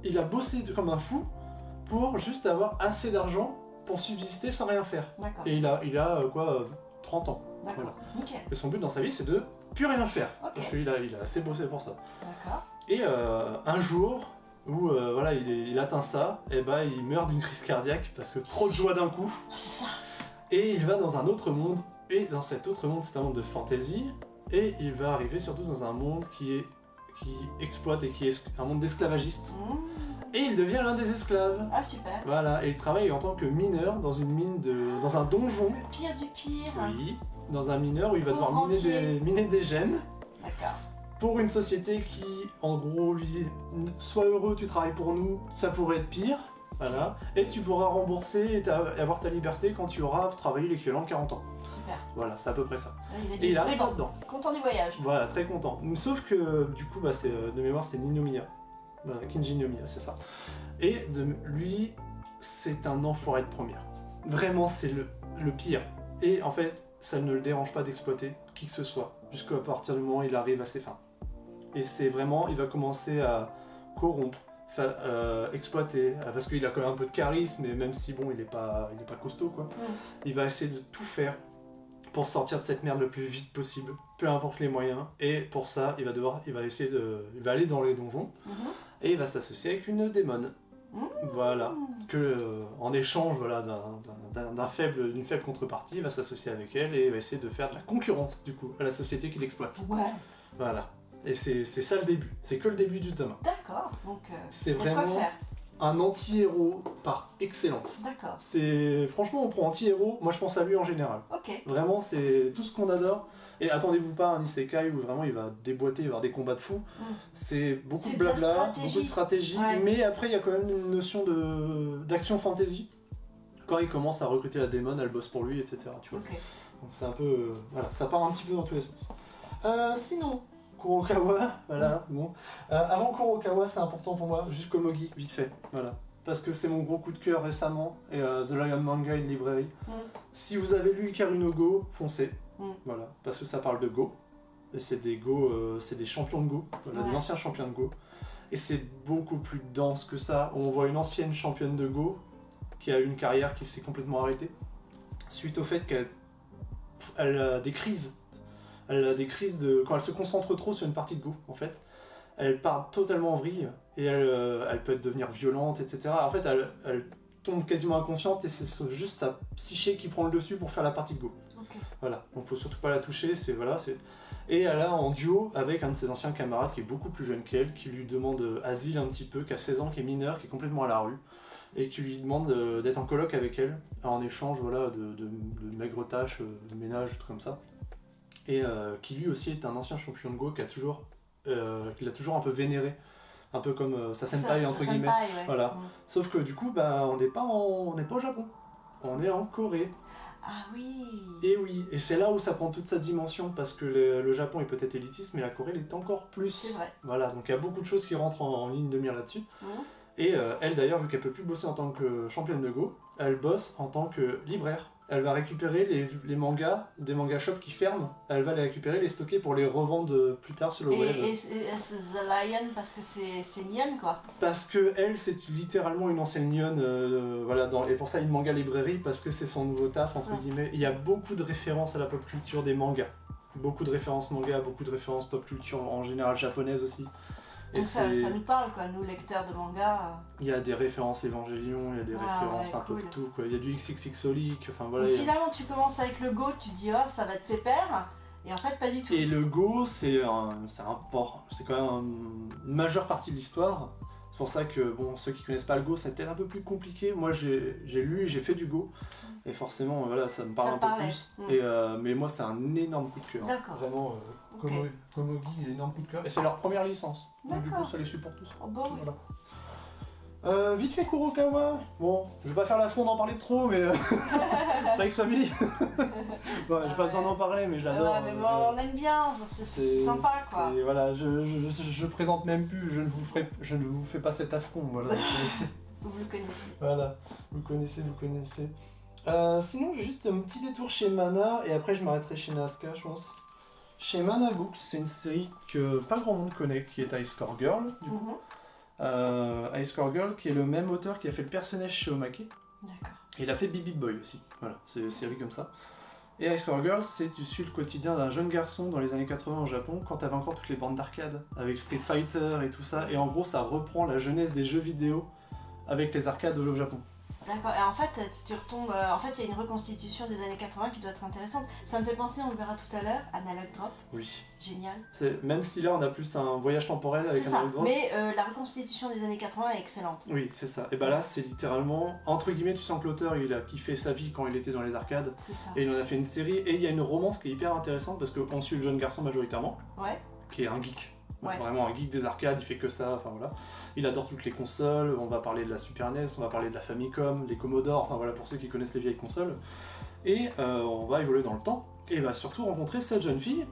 il a bossé comme un fou pour juste avoir assez d'argent pour subsister sans rien faire. D'accord. Et il a quoi, 30 ans. D'accord, Voilà. nickel. Et son but dans sa vie, c'est de plus rien faire, Ok. parce qu'il a assez bossé pour ça. D'accord. Et un jour où voilà, il atteint ça, et bah il meurt d'une crise cardiaque parce que trop de joie d'un coup. C'est ça. Et il va dans un autre monde, et dans cet autre monde, c'est un monde de fantasy. Et il va arriver surtout dans un monde qui exploite et qui est un monde d'esclavagistes. Et il devient l'un des esclaves. Ah super. Voilà, et il travaille en tant que mineur dans une mine dans un donjon. Le pire du pire. Oui, dans un mineur où il va Pauvre devoir rentier. miner des gemmes. D'accord. Pour une société qui, en gros, lui dit sois heureux, tu travailles pour nous, ça pourrait être pire. Voilà. Et tu pourras rembourser et avoir ta liberté quand tu auras travaillé l'équivalent de 40 ans. Super. Voilà, c'est à peu près ça. Et il arrive là-dedans. Content du voyage. Voilà, très content. Sauf que du coup, bah, de mémoire, c'est Ninomiya. Kinji Ninomiya, c'est ça. Et lui, c'est un enfoiré de première. Vraiment, c'est le pire. Et en fait, ça ne le dérange pas d'exploiter qui que ce soit, jusqu'à partir du moment où il arrive à ses fins. Et c'est vraiment, il va commencer à corrompre, exploiter, parce qu'il a quand même un peu de charisme, et même si bon, il est pas costaud, quoi. Il va essayer de tout faire pour sortir de cette merde le plus vite possible, peu importe les moyens. Et pour ça, il va aller dans les donjons et il va s'associer avec une démone. Voilà, en échange voilà, d'une faible contrepartie, il va s'associer avec elle et il va essayer de faire de la concurrence du coup à la société qu'il exploite. Ouais. Voilà. Et c'est ça le début. C'est que le début du tome. D'accord. Donc c'est y a de quoi vraiment faire. un anti-héros par excellence. D'accord. Franchement, on prend anti-héros, moi je pense à lui en général. Ok. Vraiment, c'est tout ce qu'on adore. Et attendez-vous pas à un isekai où vraiment il va déboîter, il va y avoir des combats de fous. C'est beaucoup de C'est de la blabla, stratégie. beaucoup de stratégie, Ouais. mais après il y a quand même une notion d'action fantasy. Quand il commence à recruter la démon, elle bosse pour lui, etc. Tu vois. Ok. Donc c'est un peu... voilà, ça part un petit peu dans tous les sens. Sinon, Kurokawa, voilà, bon. Avant Kurokawa, c'est important pour moi, juste Komogi, vite fait, voilà. Parce que c'est mon gros coup de cœur récemment, et The Lion Manga in Library. Si vous avez lu Hikaru no Go, foncez, voilà, parce que ça parle de Go. Et c'est des Go, c'est des champions de Go, voilà, des anciens champions de Go. Et c'est beaucoup plus dense que ça. On voit une ancienne championne de Go qui a eu une carrière qui s'est complètement arrêtée suite au fait qu'elle a des crises. Elle a des crises quand elle se concentre trop sur une partie de Go, en fait. Elle part totalement en vrille et elle peut devenir violente, etc. En fait, elle tombe quasiment inconsciente et c'est juste sa psyché qui prend le dessus pour faire la partie de Go. Okay. Voilà, donc faut surtout pas la toucher, Et elle a en duo avec un de ses anciens camarades qui est beaucoup plus jeune qu'elle, qui lui demande asile un petit peu, qui a 16 ans, qui est mineur, qui est complètement à la rue, et qui lui demande d'être en coloc avec elle, en échange voilà, de maigres tâches, de ménage, tout comme ça. Et qui lui aussi est un ancien champion de Go qui l'a toujours un peu vénéré, un peu comme sa senpai entre guillemets. Ouais. Voilà. Sauf que du coup, bah, on n'est pas au Japon, on est en Corée. Ah oui. Et oui, et c'est là où ça prend toute sa dimension parce que le Japon est peut-être élitiste, mais la Corée l'est encore plus. C'est vrai. Voilà, donc il y a beaucoup de choses qui rentrent en ligne de mire là-dessus. Et elle d'ailleurs, vu qu'elle peut plus bosser en tant que championne de Go, elle bosse en tant que libraire. Elle va récupérer les mangas, des manga shops qui ferment, elle va les récupérer, les stocker pour les revendre plus tard sur le web. Et c'est The Lion parce que c'est Nyon quoi. Parce que elle, c'est littéralement une ancienne lionne, voilà, et pour ça une manga librairie parce que c'est son nouveau taf entre guillemets. Il y a beaucoup de références à la pop culture des mangas, beaucoup de références manga, beaucoup de références pop culture en général japonaise aussi. Donc ça nous parle quoi, nous lecteurs de manga. Il y a des références Évangélion, il y a des références un peu de tout quoi. Il y a du XXXolic, enfin voilà. Donc, finalement tu commences avec le Go, tu te dis oh ça va être pépère. Et en fait, pas du tout. Et le Go, c'est un port. C'est quand même une majeure partie de l'histoire. C'est pour ça que bon, ceux qui connaissent pas le Go, c'est peut-être un peu plus compliqué. Moi j'ai lu, j'ai fait du Go, et forcément voilà, ça me parle Ça un parlait. peu plus. Et, mais moi c'est un énorme coup de cœur. D'accord. Vraiment, Ok. Komogi, énorme coup de cœur. Et c'est leur première licence. Donc du coup D'accord. ça les supporte tous. Oh, bah oui. Voilà. Vite fait Kurokawa, bon, je vais pas faire l'affront d'en parler trop, mais Spike Family. Bon, j'ai pas besoin d'en parler, mais j'adore. Ouais, mais moi, on aime bien, c'est sympa quoi. Voilà, je présente même plus, je ne vous fais pas cet affront, voilà. Vous le connaissez. Voilà, vous connaissez. Sinon, juste un petit détour chez Mana, et après je m'arrêterai chez Nazca, je pense. Chez Mana Books, c'est une série que pas grand monde connaît, qui est High Score Girl, du coup. High Score Girl, qui est le même auteur qui a fait le personnage chez Omake. D'accord. Et il a fait Bibi Boy aussi, voilà, c'est une série comme ça. Et High Score Girl, c'est tu suis le quotidien d'un jeune garçon dans les années 80 au Japon, quand t'avais encore toutes les bandes d'arcade, avec Street Fighter et tout ça, et en gros ça reprend la jeunesse des jeux vidéo avec les arcades au Japon. D'accord, et en fait, tu retombes. En fait, il y a une reconstitution des années 80 qui doit être intéressante. Ça me fait penser, on le verra tout à l'heure, Analog Drop. Oui. Génial. Même si là on a plus un voyage temporel avec C'est un ça, Analog Drop. mais la reconstitution des années 80 est excellente. Oui, c'est ça. Et bah là, c'est littéralement, entre guillemets, tu sens que l'auteur, il a kiffé sa vie quand il était dans les arcades. C'est ça. Et il en a fait une série, et il y a une romance qui est hyper intéressante, parce qu'on suit le jeune garçon majoritairement, Ouais. qui est un geek. Ouais. Vraiment un geek des arcades, il fait que ça, enfin voilà. Il adore toutes les consoles, on va parler de la Super NES, on va parler de la Famicom, les Commodore, enfin voilà, pour ceux qui connaissent les vieilles consoles. Et on va évoluer dans le temps, et va surtout rencontrer cette jeune fille,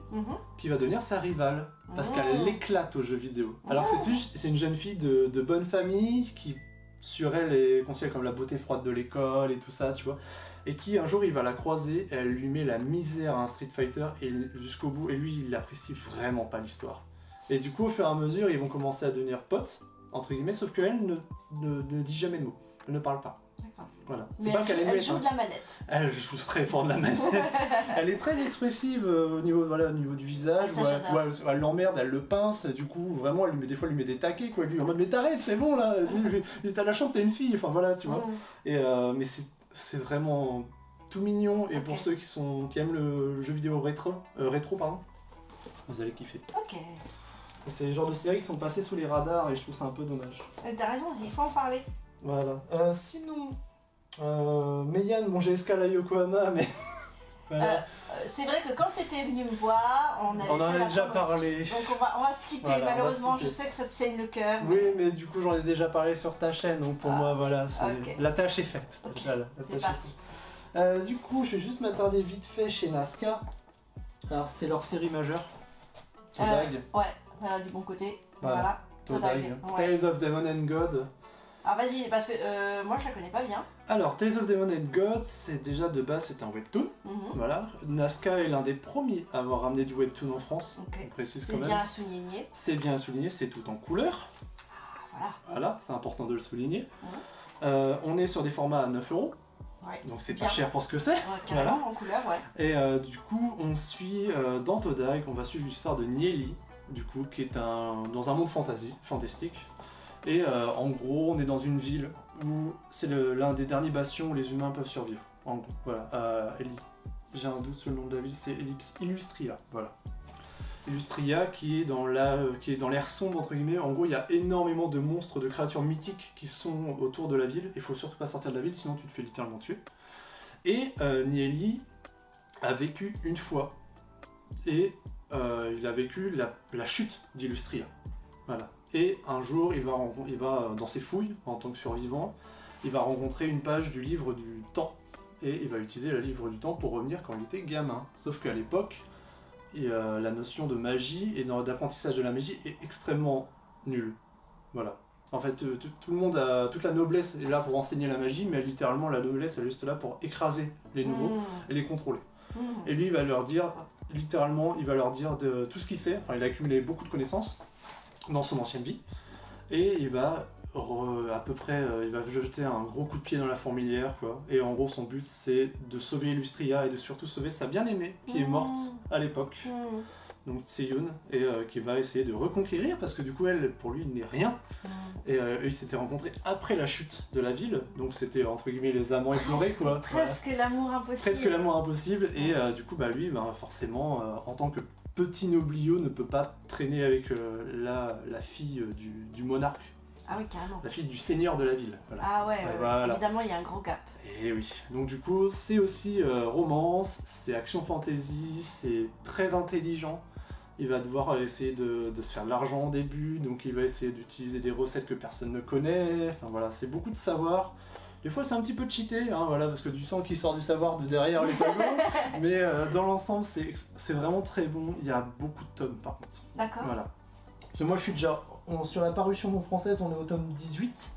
qui va devenir sa rivale, parce qu'elle l'éclate aux jeux vidéo. Alors que c'est une jeune fille de bonne famille, qui sur elle est considérée comme la beauté froide de l'école et tout ça, tu vois. Et qui un jour il va la croiser, et elle lui met la misère à un Street Fighter, et jusqu'au bout, et lui il apprécie vraiment pas l'histoire. Et du coup, au fur et à mesure, ils vont commencer à devenir potes, entre guillemets, sauf qu'elle ne dit jamais de mots. Elle ne parle pas. D'accord. Voilà. Mais elle joue de la manette. Elle joue très fort de la manette. Elle est très expressive au niveau du visage. Elle l'emmerde, elle le pince. Du coup, vraiment, des fois, elle lui met des taquets. Quoi. Lui, en mode, mais t'arrêtes, c'est bon là. T'as la chance, t'es une fille. Enfin voilà, tu vois. Et, mais c'est vraiment tout mignon. Et pour ceux qui aiment le jeu vidéo rétro, vous allez kiffer. Ok. C'est les genres de séries qui sont passées sous les radars et je trouve ça un peu dommage. T'as raison, il faut en parler. Voilà. Sinon, Meian, bon j'ai escalé Yokohama, mais... voilà. C'est vrai que quand t'étais venu me voir, on en avait a déjà parlé. Donc on va skipper, Voilà, malheureusement, on va skipper. je sais que ça te saigne le cœur. Oui, mais du coup j'en ai déjà parlé sur ta chaîne, donc pour moi voilà, ok. la tâche est faite. Ok, Voilà, la c'est tâche est faite. Du coup, je vais juste m'attarder vite fait chez Nazca. Alors c'est leur série majeure. Todag. Ouais, voilà du bon côté. Voilà. Todag. Ouais. Tales of Demon and God. Alors vas-y, parce que moi je la connais pas bien. Alors, Tales of Demon and God, c'est déjà de base, c'est un webtoon. Voilà. Nazca est l'un des premiers à avoir ramené du webtoon en France. On précise quand C'est même. bien à souligner. C'est bien à souligner, c'est tout en couleur. Voilà. Voilà, c'est important de le souligner. On est sur des formats à 9 €. Ouais. Donc c'est Bien. pas cher pour ce que c'est. Ouais, carrément en couleur, ouais. Et du coup, on suit dans Todag, on va suivre l'histoire de Nieli, du coup, qui est dans un monde fantastique. Et en gros, on est dans une ville où c'est l'un des derniers bastions où les humains peuvent survivre. En gros, voilà. J'ai un doute sur le nom de la ville, c'est Illustria. Voilà. Illustria qui est dans l'air sombre entre guillemets. En gros, il y a énormément de monstres, de créatures mythiques qui sont autour de la ville. Il faut surtout pas sortir de la ville, sinon tu te fais littéralement tuer. Et Nieli a vécu une fois. Et il a vécu la chute d'Illustria. Voilà. Et un jour, il va dans ses fouilles, en tant que survivant, il va rencontrer une page du livre du temps. Et il va utiliser le livre du temps pour revenir quand il était gamin. Sauf qu'à l'époque, la notion de magie et d'apprentissage de la magie est extrêmement nulle. Voilà. En fait, tout le monde toute la noblesse est là pour enseigner la magie, mais littéralement la noblesse est juste là pour écraser les nouveaux et les contrôler. Et lui, il va leur dire, littéralement, de tout ce qu'il sait. Enfin, il a accumulé beaucoup de connaissances dans son ancienne vie, et il va il va jeter un gros coup de pied dans la fourmilière, quoi. Et en gros, son but, c'est de sauver Illustria et de surtout sauver sa bien-aimée qui est morte à l'époque. Donc Tseyun, et qui va essayer de reconquérir parce que du coup elle, pour lui, il n'est rien. Et ils s'étaient rencontrés après la chute de la ville, donc c'était entre guillemets les amants éplorés, quoi. Presque l'amour impossible. Presque l'amour impossible, et du coup lui, forcément, en tant que petit noblio, ne peut pas traîner avec la fille du monarque. Ah oui, carrément. La fille du seigneur de la ville. Voilà. Ah ouais, voilà. évidemment, il y a un gros gap. Et oui, donc du coup, c'est aussi romance, c'est action fantasy, c'est très intelligent. Il va devoir essayer de se faire de l'argent au début, donc il va essayer d'utiliser des recettes que personne ne connaît. Enfin voilà, c'est beaucoup de savoir. Des fois, c'est un petit peu cheaté, hein, voilà, parce que tu sens qu'il sort du savoir de derrière les tableaux. Mais dans l'ensemble, c'est vraiment très bon. Il y a beaucoup de tomes par contre. D'accord. Voilà. Parce que moi, je suis déjà sur la parution française, on est au tome 18.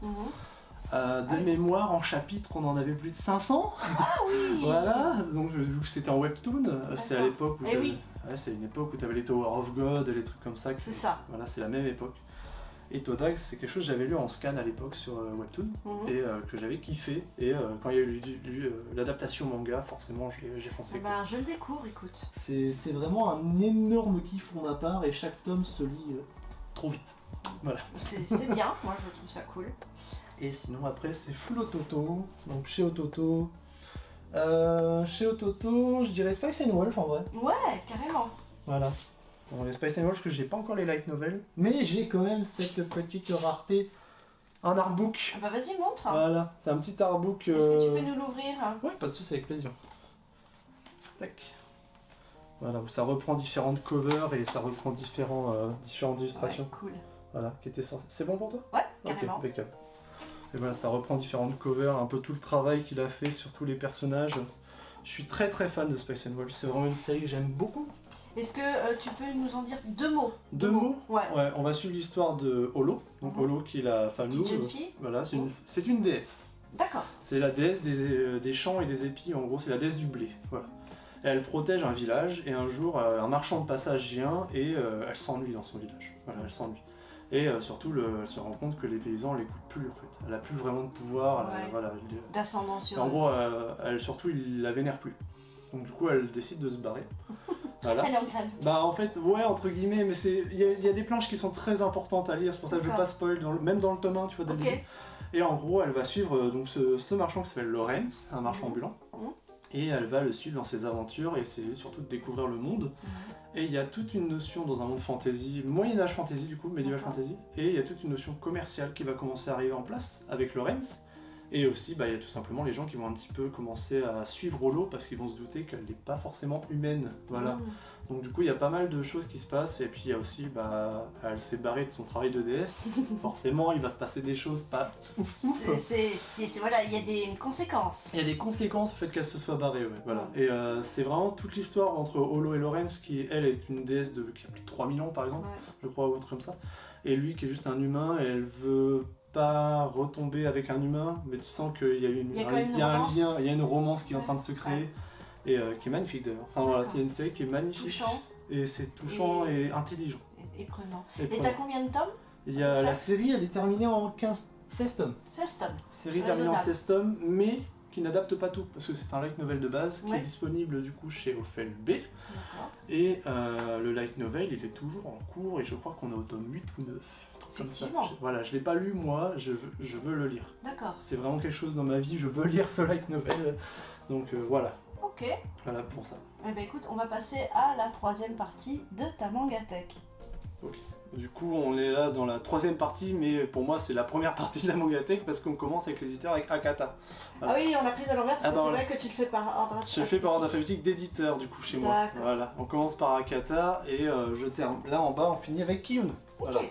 De mémoire, en chapitre, on en avait plus de 500. Ah oui. Voilà, donc c'était en webtoon. C'est à l'époque où oui. Ouais, c'est une époque où tu avais les Tower of God, les trucs comme ça. C'est ça. Voilà, c'est la même époque. Et Todax, c'est quelque chose que j'avais lu en scan à l'époque sur webtoon et que j'avais kiffé. Et quand il y a eu l'adaptation manga, forcément, j'ai foncé. Ben, je le découvre, écoute. C'est vraiment un énorme kiff pour ma part et chaque tome se lit trop vite. Voilà. C'est bien, moi je trouve ça cool. Et sinon après c'est Full Ototo, donc chez Ototo. Je dirais Spice and Wolf en vrai. Ouais, carrément. Voilà. Bon, les Spice and Wolf, que j'ai pas encore les light novels, mais j'ai quand même cette petite rareté, un artbook. Ah bah vas-y, montre. Voilà, c'est un petit artbook. Est-ce que tu peux nous l'ouvrir? Ouais, pas de soucis, avec plaisir. Tac. Voilà, où ça reprend différentes covers et ça reprend différentes illustrations. Ouais, cool. Voilà, qui étaient sorties. C'est bon pour toi? Ouais, carrément. Ok, impeccable. Et voilà, ça reprend différentes covers, un peu tout le travail qu'il a fait sur tous les personnages. Je suis très très fan de Spice and Wolf, c'est vraiment une série que j'aime beaucoup. Est-ce que tu peux nous en dire deux mots? Deux mots? Ouais. On va suivre l'histoire de Holo, donc Holo qui est la femme louve. Jeune fille. Voilà, c'est une déesse. D'accord. C'est la déesse des champs et des épis, en gros, c'est la déesse du blé. Voilà. Et elle protège un village, et un jour, un marchand de passage vient, et elle s'ennuie dans son village. Voilà, elle s'ennuie. Et surtout, elle se rend compte que les paysans l'écoutent plus, en fait. Elle a plus vraiment de pouvoir, d'ascendant sur en gros, elle, surtout, il la vénère plus. Donc du coup, elle décide de se barrer. Voilà. Elle est en grève. Bah en fait, ouais, entre guillemets, mais il y a des planches qui sont très importantes à lire, c'est pour ça que je vais pas spoil, même dans le tome 1, tu vois, dès le début. Et en gros, elle va suivre donc ce marchand qui s'appelle Lorenz, un marchand ambulant. Et elle va le suivre dans ses aventures et essayer surtout de découvrir le monde. Et il y a toute une notion dans un monde fantasy, Moyen-Âge fantasy du coup, médiéval fantasy, et il y a toute une notion commerciale qui va commencer à arriver en place avec Lorenz. Et aussi, bah, il y a tout simplement les gens qui vont un petit peu commencer à suivre Holo parce qu'ils vont se douter qu'elle n'est pas forcément humaine. Voilà. Donc du coup, il y a pas mal de choses qui se passent. Et puis il y a aussi, bah, elle s'est barrée de son travail de déesse. Forcément, il va se passer des choses pas ouf. Voilà, il y a des conséquences. Il y a des conséquences au fait qu'elle se soit barrée, ouais. Voilà. Et c'est vraiment toute l'histoire entre Holo et Lorenz, qui elle est une déesse qui a plus de 3000 ans par exemple, je crois, ou un truc comme ça. Et lui qui est juste un humain, et elle veut pas retomber avec un humain, mais tu sens qu'il y a, un lien, il y a une romance qui est en train de se créer, et qui est magnifique d'ailleurs. Enfin voilà, c'est une série qui est magnifique. Touchant. Et c'est touchant et intelligent. Et prenant. Et t'as combien de tomes? La série, elle est terminée en 16 tomes. 16 tomes. Série terminée en 16 tomes, mais qui n'adapte pas tout, parce que c'est un light novel de base qui est disponible du coup chez Ophel B. Et le light novel, il est toujours en cours, et je crois qu'on est au tome 8 ou 9. Comme ça. Voilà, je l'ai pas lu moi, je veux le lire. D'accord. C'est vraiment quelque chose dans ma vie, je veux lire ce light novel. Donc voilà. Ok. Voilà pour ça. Eh ben écoute, on va passer à la troisième partie de ta mangatech. Ok. Du coup, on est là dans la troisième partie, mais pour moi, c'est la première partie de la mangatech parce qu'on commence avec les éditeurs avec Akata. Voilà. Ah oui, on l'a prise à l'envers parce que c'est vrai que tu le fais par ordre alphabétique. Je le fais par ordre alphabétique d'éditeur du coup chez moi. Voilà. On commence par Akata et je termine. Là en bas, on finit avec Kiyun. Voilà.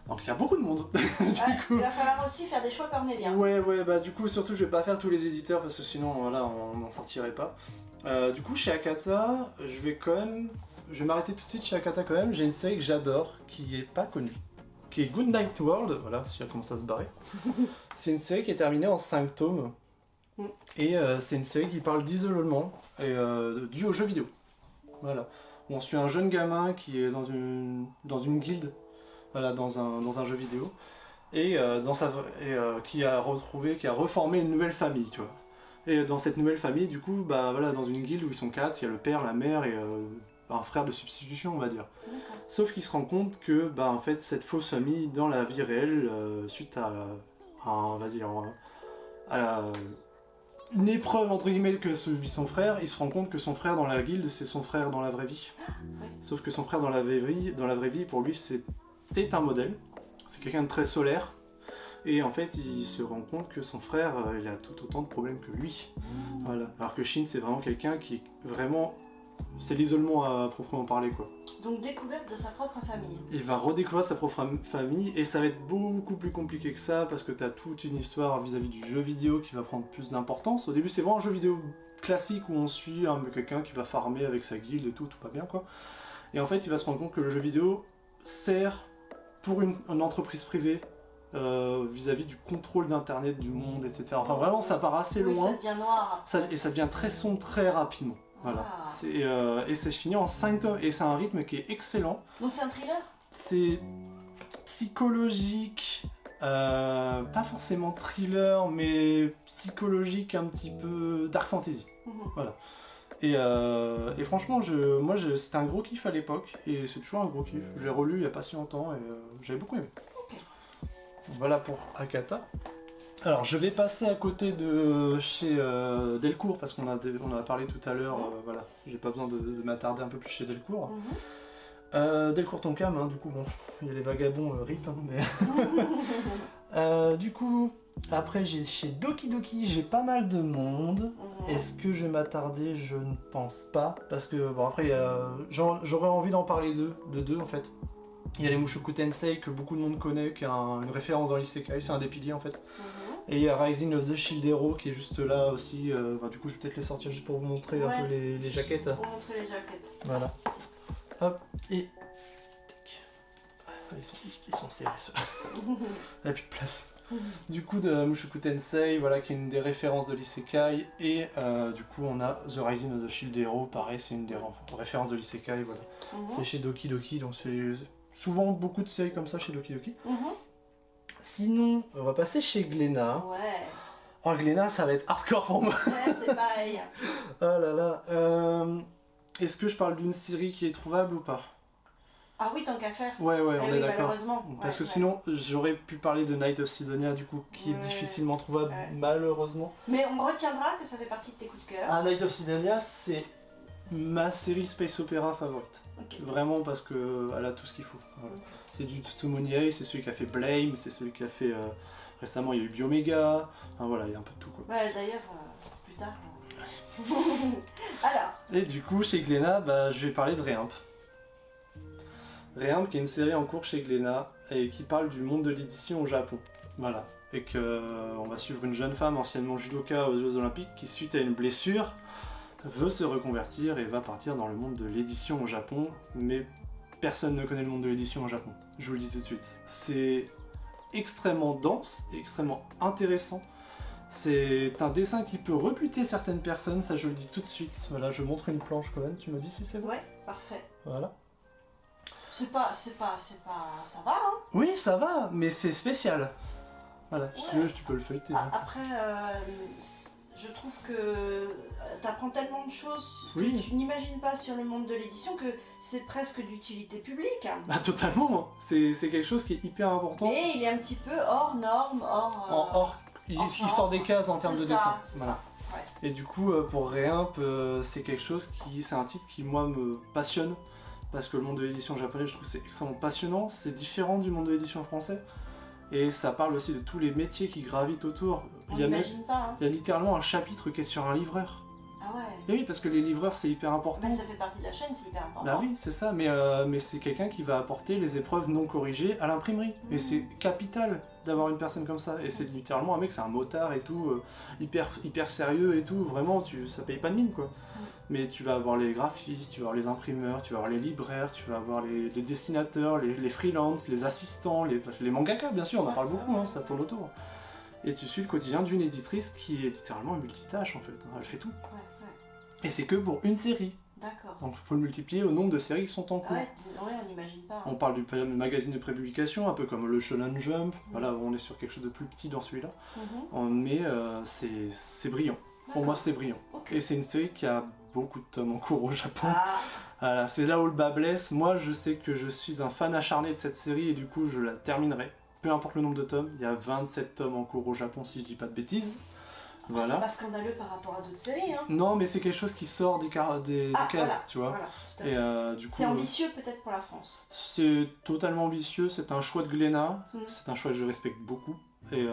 Donc il y a beaucoup de monde. Il va falloir aussi faire des choix cornéliens. Ouais, bah du coup, surtout, je vais pas faire tous les éditeurs parce que sinon, voilà, on n'en sortirait pas. Du coup, chez Akata, je vais m'arrêter tout de suite chez Akata quand même. J'ai une série que j'adore, qui est pas connue, qui est Good Night World. Voilà, si elle commence à se barrer. C'est une série qui est terminée en 5 tomes. Et c'est une série qui parle d'isolement et dû aux jeux vidéo. Voilà. On suit un jeune gamin qui est dans une guilde. Voilà, dans un jeu vidéo, et qui a reformé une nouvelle famille, tu vois. Et dans cette nouvelle famille, du coup, bah voilà, dans une guilde où ils sont 4, il y a le père, la mère et un frère de substitution, on va dire. Sauf qu'il se rend compte que, bah en fait, cette fausse famille, dans la vie réelle, suite à une épreuve entre guillemets que subit son frère, il se rend compte que son frère dans la guilde, c'est son frère dans la vraie vie. Sauf que son frère dans la vraie vie, pour lui, c'était un modèle. C'est quelqu'un de très solaire. Et en fait, il se rend compte que son frère, il a tout autant de problèmes que lui. Voilà. Alors que Shin, c'est vraiment quelqu'un qui est vraiment... C'est l'isolement à proprement parler, quoi. Donc découverte de sa propre famille. Il va redécouvrir sa propre famille et ça va être beaucoup plus compliqué que ça parce que t'as toute une histoire vis-à-vis du jeu vidéo qui va prendre plus d'importance. Au début, c'est vraiment un jeu vidéo classique où on suit quelqu'un qui va farmer avec sa guilde et tout va bien, quoi. Et en fait, il va se rendre compte que le jeu vidéo sert pour une entreprise privée vis-à-vis du contrôle d'internet, du monde, etc. Enfin vraiment ça part assez loin. Ça devient noir. Et ça devient très sombre très rapidement. Voilà. Et c'est fini en 5 tomes et c'est un rythme qui est excellent. Donc c'est un thriller? C'est psychologique, pas forcément thriller, mais psychologique un petit peu dark fantasy. Voilà. Et franchement, c'était un gros kiff à l'époque et c'est toujours un gros kiff. Je l'ai relu il n'y a pas si longtemps et j'avais beaucoup aimé. Voilà pour Akata. Alors je vais passer à côté de chez Delcourt parce qu'on a parlé tout à l'heure, voilà, j'ai pas besoin de m'attarder un peu plus chez Delcourt. Delcourt Tonkam, hein, du coup bon, il y a les vagabonds RIP, hein, mais... du coup, après chez Doki Doki, j'ai pas mal de monde. Est-ce que je vais m'attarder? Je ne pense pas, parce que bon après j'aurais envie d'en parler de deux en fait. Il y a les Mushoku Tensei que beaucoup de monde connaît, qui est une référence dans l'Isekai, c'est un des piliers en fait. Et il y a Rising of the Shield Hero qui est juste là aussi. Du coup, je vais peut-être les sortir juste pour vous montrer un peu les jaquettes. Pour montrer les jaquettes. Voilà. Hop, et. Ils sont serrés ceux. Il n'y a plus de place. Du coup, de Mushoku Tensei, voilà, qui est une des références de l'Isekai. Et du coup, on a The Rising of the Shield Hero, pareil, c'est une des références de l'Isekai. Voilà. C'est chez Doki Doki, donc c'est souvent beaucoup de séries comme ça chez Doki Doki. Sinon, on va passer chez Glénat. Ouais. Oh, Glénat, ça va être hardcore pour moi. Ouais, c'est pareil. Oh là là. Est-ce que je parle d'une série qui est trouvable ou pas? Ah oui, tant qu'à faire. Ouais, on est d'accord. Malheureusement. Parce que sinon, j'aurais pu parler de Night of Sidonia, du coup, qui est difficilement trouvable, malheureusement. Mais on retiendra que ça fait partie de tes coups de cœur. Ah, Night of Sidonia, c'est ma série space opéra favorite. Vraiment parce que elle a tout ce qu'il faut. Voilà. C'est du Tsutsumoniei, c'est celui qui a fait Blame, c'est celui qui a fait récemment il y a eu Biomega. Enfin voilà, il y a un peu de tout quoi. Ouais, d'ailleurs plus tard. Alors. Et du coup chez Glénat, je vais parler de Réimp. Réimp qui est une série en cours chez Glénat et qui parle du monde de l'édition au Japon. Voilà. Et on va suivre une jeune femme anciennement judoka aux Jeux Olympiques qui suite à une blessure veut se reconvertir et va partir dans le monde de l'édition au Japon, mais personne ne connaît le monde de l'édition au Japon, je vous le dis tout de suite. C'est extrêmement dense et extrêmement intéressant. C'est un dessin qui peut rebuter certaines personnes, ça je le dis tout de suite. Voilà, je montre une planche quand même, tu me dis si c'est bon? Ouais, parfait. Voilà. Ça va, hein? Oui, ça va, mais c'est spécial. Voilà, si tu peux le feuilleter. Après, je trouve que t'apprends tellement de choses que tu n'imagines pas sur le monde de l'édition que c'est presque d'utilité publique. Bah totalement, c'est quelque chose qui est hyper important. Mais il est un petit peu hors norme, il sort des cases en termes de dessin. Voilà. Ouais. Et du coup, pour Réimp, c'est quelque chose c'est un titre qui moi me passionne. Parce que le monde de l'édition japonais, je trouve c'est extrêmement passionnant. C'est différent du monde de l'édition français. Et ça parle aussi de tous les métiers qui gravitent autour. Il y a littéralement un chapitre qui est sur un livreur. Ah ouais. Et oui, parce que les livreurs c'est hyper important. Mais ça fait partie de la chaîne, c'est hyper important. Bah oui, c'est ça, mais c'est quelqu'un qui va apporter les épreuves non corrigées à l'imprimerie. Et c'est capital d'avoir une personne comme ça. Et c'est littéralement un mec, c'est un motard et tout, hyper sérieux et tout. Vraiment, ça paye pas de mine quoi. Mais tu vas avoir les graphistes, tu vas avoir les imprimeurs, tu vas avoir les libraires, tu vas avoir les dessinateurs, les freelances, les assistants, les mangaka bien sûr, on en parle beaucoup, hein, ça tourne autour. Et tu suis le quotidien d'une éditrice qui est littéralement multitâche en fait, elle fait tout. Et c'est que pour une série. D'accord. Donc il faut le multiplier au nombre de séries qui sont en cours. Ouais, on n'imagine pas. On parle du magazine de prépublication, un peu comme le Shonen Jump, voilà, on est sur quelque chose de plus petit dans celui-là. Mais c'est brillant. Pour moi c'est brillant. Et c'est une série qui a beaucoup de tomes en cours au Japon. Voilà, c'est là où le bas blesse. Moi je sais que je suis un fan acharné de cette série et du coup je la terminerai. Peu importe le nombre de tomes, il y a 27 tomes en cours au Japon si je dis pas de bêtises. Voilà. C'est pas scandaleux par rapport à d'autres séries, hein. Non, mais c'est quelque chose qui sort des cases, voilà, tu vois. Voilà, et du coup, c'est ambitieux peut-être pour la France. C'est totalement ambitieux, c'est un choix de Glénat, c'est un choix que je respecte beaucoup. Et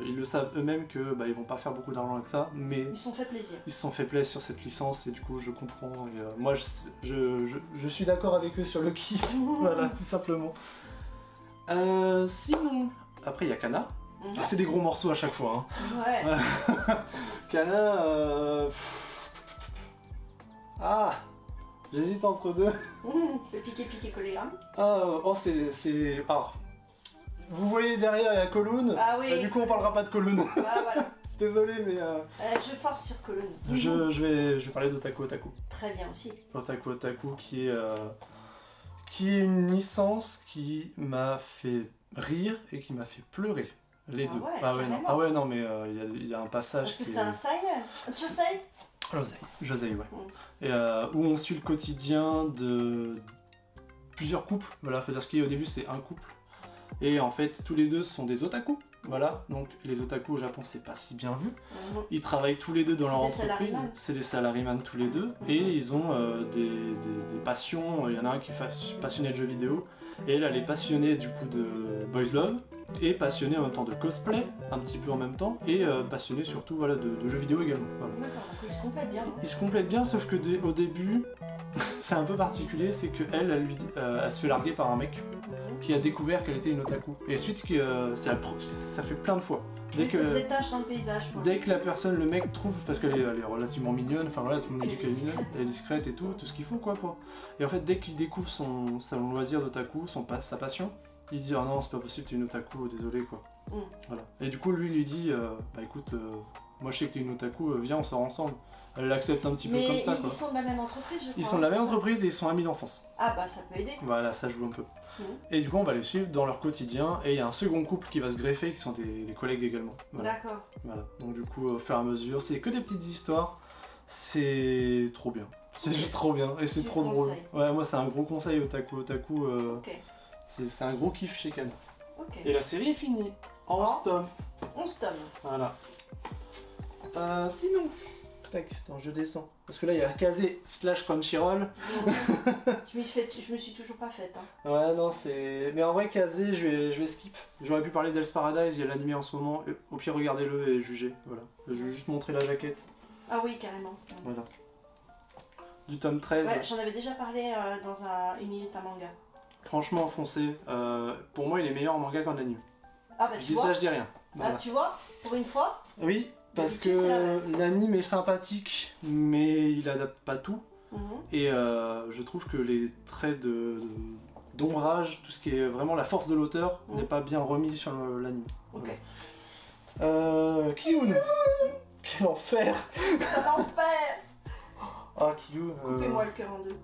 ils le savent eux-mêmes que ils vont pas faire beaucoup d'argent avec ça, mais Ils se sont fait plaisir. ils se sont fait plaisir sur cette licence et du coup je comprends. Et moi je suis d'accord avec eux sur le kiff, voilà, tout simplement. Sinon, après il y a Kana. Ah, c'est des gros morceaux à chaque fois. Hein. Ouais. Kana. Ah, j'hésite entre deux. Le piqué collégramme. C'est. Alors, vous voyez derrière il y a Kowloon. Ah oui. Du coup on parlera pas de Kowloon. Ah voilà. Désolé mais. Je force sur Kowloon. Je vais parler d'Otaku Otaku. Très bien aussi. Otaku Otaku qui est une licence qui m'a fait rire et qui m'a fait pleurer. Les deux. Ouais, non. Ah ouais non mais il y a un passage. Parce que c'est un seinen. Josei, ouais. Et, où on suit le quotidien de plusieurs couples. Voilà, faut dire ce qu'il y a au début, c'est un couple. Et en fait, tous les deux sont des otaku. Voilà, donc les otaku au Japon, c'est pas si bien vu. Ils travaillent tous les deux dans leur entreprise. C'est des salaryman tous les deux. Et ils ont des passions. Il y en a un qui est passionné de jeux vidéo. Et elle est passionnée du coup de Boys Love. Et passionnée en même temps de cosplay, un petit peu en même temps. Et passionnée surtout voilà, de jeux vidéo également. Voilà. D'accord, donc ils se complètent bien. Ils se complètent bien, sauf que au début, c'est un peu particulier, c'est qu'elle, elle se fait larguer par un mec qui a découvert qu'elle était une otaku. Et ensuite, ça fait plein de fois. Dès que se détache dans le paysage. Quoi. Dès que la personne, le mec trouve, parce qu'elle est relativement mignonne, enfin voilà, tout le monde dit qu'elle est mignonne, elle est discrète et tout ce qu'il faut quoi. Et en fait, dès qu'il découvre son loisir d'otaku, sa passion, il dit ah non c'est pas possible, t'es une otaku, désolé quoi. Voilà. Et du coup lui dit bah écoute, moi je sais que t'es une otaku, viens on sort ensemble. Elle l'accepte un petit peu comme ça quoi. Ils sont de la même entreprise je crois. Ils sont de la même entreprise et ils sont amis d'enfance. Ah bah ça peut aider. Voilà, ça joue un peu. Et du coup on va les suivre dans leur quotidien et il y a un second couple qui va se greffer qui sont des collègues également. Voilà. D'accord. Voilà. Donc du coup au fur et à mesure, c'est que des petites histoires, c'est trop bien. C'est juste trop bien et c'est trop drôle. Ouais moi c'est un gros conseil Otaku. Ok. C'est un gros kiff chez Kana. Okay. Et la série est finie. 11 tomes. 11 tomes. Voilà. Sinon. Tac, attends, je descends. Parce que là, il y a Kazé / Crunchyroll. Je me suis toujours pas faite. Hein. Ouais, non, c'est. Mais en vrai, Kazé, je vais skip. J'aurais pu parler d'Hell's Paradise, il y a l'animé en ce moment. Au pire, regardez-le et jugez. Voilà. Je vais juste montrer la jaquette. Ah oui, carrément. Voilà. Du tome 13. Ouais, j'en avais déjà parlé dans une minute à manga. Franchement, foncez. Pour moi, il est meilleur en manga qu'en anime. Ah bah je tu dis vois. ça, je dis rien. Voilà. Ah, tu vois, pour une fois. Oui, parce que l'anime est sympathique, mais il adapte pas tout. Et je trouve que les traits d'ombrage, tout ce qui est vraiment la force de l'auteur, n'est pas bien remis sur l'anime. Ok. Kiyun. Quel enfer. Quel enfer. Ah, Kiyun. Coupez-moi le cœur en deux.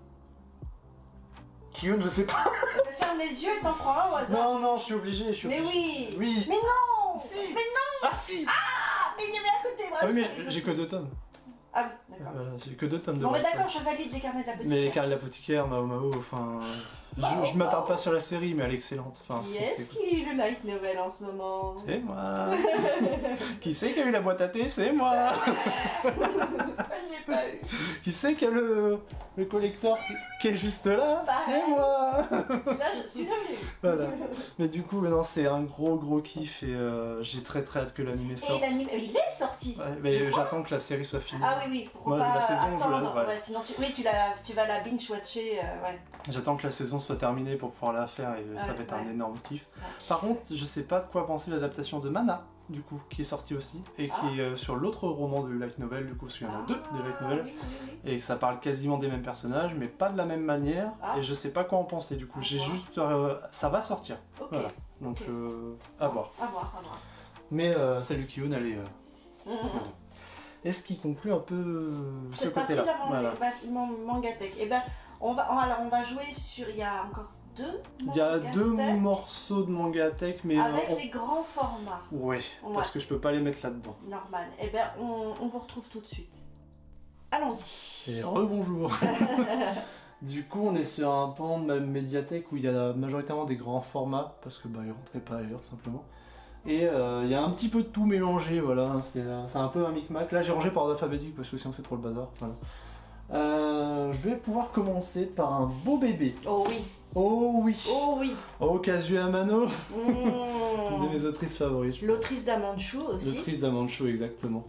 Kiyun, je sais pas. Ferme les yeux et t'en prends un au hasard. Non, je suis obligé. Mais oui. Oui. Mais non. Si. Mais non. Ah si. Ah, mais il y avait à côté. Bref, ah oui, mais j'ai que 2 tomes. Ah oui, d'accord. Voilà, j'ai que 2 tomes de Bon, mais Brest. d'accord, je valide les carnets de l'apothicaire. Mais les carnets de l'apothicaire, Mao, enfin... je m'attarde pas sur la série, mais elle est excellente. Enfin, Qui est-ce qui lit le light novel en ce moment? C'est moi. Qui c'est qui a eu la boîte à thé? C'est moi. Je l'ai pas eu. Qui c'est qui a le collector qui est juste là? C'est moi. Là, je suis là, je l'ai eu. Voilà. Mais du coup, non, c'est un gros kiff et j'ai très hâte que l'animé sorte. Et l'anime, il est sorti. Ouais, mais j'attends que la série soit finie. Ah oui, pour Moi, pas la saison, attendre. ouais. Ouais, sinon tu vas la binge-watcher, ouais. J'attends que la saison soit terminée pour pouvoir la faire et ça va être un énorme kiff. Par contre, je sais pas de quoi penser l'adaptation de Mana, du coup, qui est sortie aussi, et qui est sur l'autre roman de light novel, du coup, parce qu'il y en a 2 de light novel, et que ça parle quasiment des mêmes personnages, mais pas de la même manière, et je sais pas quoi en penser, du coup, j'ai juste... ça va sortir, voilà, donc à voir. À voir. Mais salut Kiyun, allez... Est-ce qui conclut un peu ce côté-là? C'est parti la Mangatech. Et ben, on va jouer sur... Il y a encore 2 Il y a 2 morceaux de Mangatech, mais... Avec les grands formats. Ouais, parce que je peux pas les mettre là-dedans. Normal. Et ben, on vous retrouve tout de suite. Allons-y. Et rebonjour. Du coup, on est sur un pan de médiathèque où il y a majoritairement des grands formats, parce que ils rentraient pas ailleurs, tout simplement. Et il y a un petit peu de tout mélangé, voilà, c'est un peu un micmac. Là, j'ai rangé par ordre alphabétique, parce que sinon c'est trop le bazar, voilà. Je vais pouvoir commencer par un beau bébé. Oh oui. Oh oui. Oh oui. Oh, Kazuya Amano. Une de mes autrices favorites. L'autrice d'Amanchu aussi. L'autrice d'Amanchu, exactement.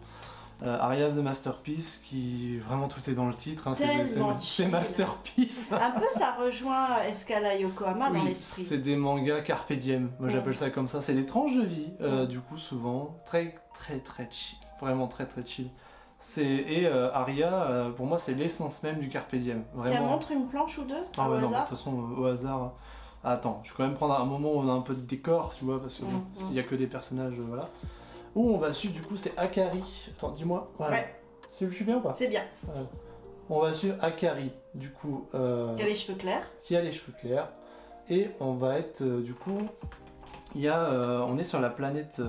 Arya the Masterpiece, qui vraiment tout est dans le titre, hein, c'est Masterpiece. Un peu ça rejoint Escala Yokohama dans Oui, l'esprit. c'est des mangas carpe diem, moi j'appelle ça comme ça, c'est des tranches de vie, du coup souvent très chill, vraiment très chill. Et Arya, pour moi c'est l'essence même du carpe diem, vraiment. Tiens, montre une planche ou deux Ah au ouais, non, de hasard. toute façon au hasard. Attends, je vais quand même prendre un moment où on a un peu de décor, tu vois, parce que bon, s'il y a que des personnages, voilà. Où on va suivre, du coup, c'est Akari. Attends, dis-moi. Voilà. Ouais. Je suis bien ou pas? C'est bien. Voilà. On va suivre Akari, du coup. Qui a les cheveux clairs. Qui a les cheveux clairs. Et on va être, du coup. On est sur la planète.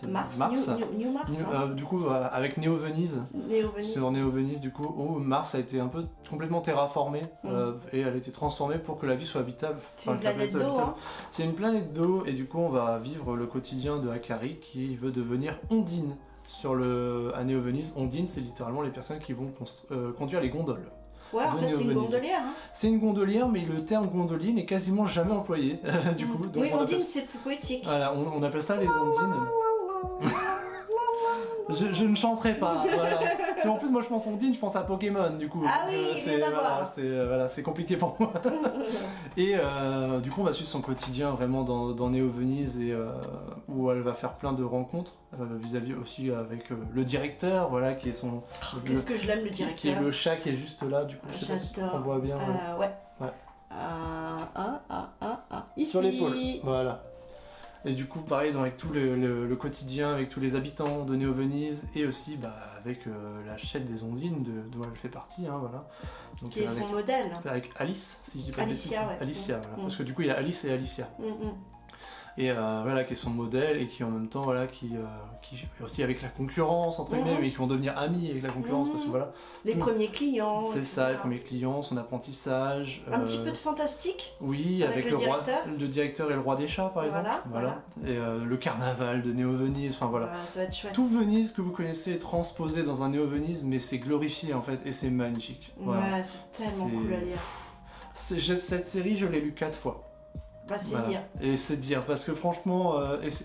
Mars. Mars. New Mars. Hein. Du coup, avec Neo Venise. Neo Venise. Sur Neo Venise, du coup, où Mars a été un peu complètement terraformée et elle a été transformée pour que la vie soit habitable. C'est une planète d'eau, hein. C'est une planète d'eau et du coup, on va vivre le quotidien de Akari qui veut devenir Ondine à Neo Venise. Ondine, c'est littéralement les personnes qui vont conduire les gondoles. Ouais, en fait, c'est une gondolière. Hein. C'est une gondolière, mais le terme gondolier n'est quasiment jamais employé. Du coup, donc oui, Ondine, c'est plus poétique. Voilà, on appelle ça les ondines. Je ne chanterai pas, voilà. En plus, moi je pense Ondine, je pense à Pokémon, du coup. Ah oui, c'est compliqué pour moi. Et du coup, on va suivre son quotidien vraiment dans Neo Venise et où elle va faire plein de rencontres vis-à-vis aussi avec le directeur, voilà, qui est son. Qu'est-ce que je l'aime, le directeur. Qui est le chat qui est juste là, du coup. Je sais pas si on voit bien. Ouais. Ici. Sur l'épaule, voilà. Et du coup, pareil, avec tout le quotidien, avec tous les habitants de Neo Venise, et aussi avec la chef des ondines dont elle fait partie, hein, voilà. Donc, qui est son modèle. Avec Alice, si je dis pas de bêtises. Ouais. Alicia, voilà. Parce que du coup, il y a Alice et Alicia. Et voilà, qui est son modèle, et qui en même temps, voilà, qui aussi avec la concurrence, entre guillemets, mais qui vont devenir amis avec la concurrence, parce que voilà. Les premiers clients. C'est ça, les premiers clients, son apprentissage. Un petit peu de fantastique. Oui, avec le directeur et le roi des chats, par exemple. Voilà. Et le carnaval de Neo Venise, enfin voilà. Ça va être chouette. Tout Venise que vous connaissez est transposé dans un Neo Venise, mais c'est glorifié en fait, et c'est magnifique. Ouais, c'est tellement cool à lire. Cette série, je l'ai lue 4 fois. Bah, c'est dire. Et c'est dire, parce que franchement,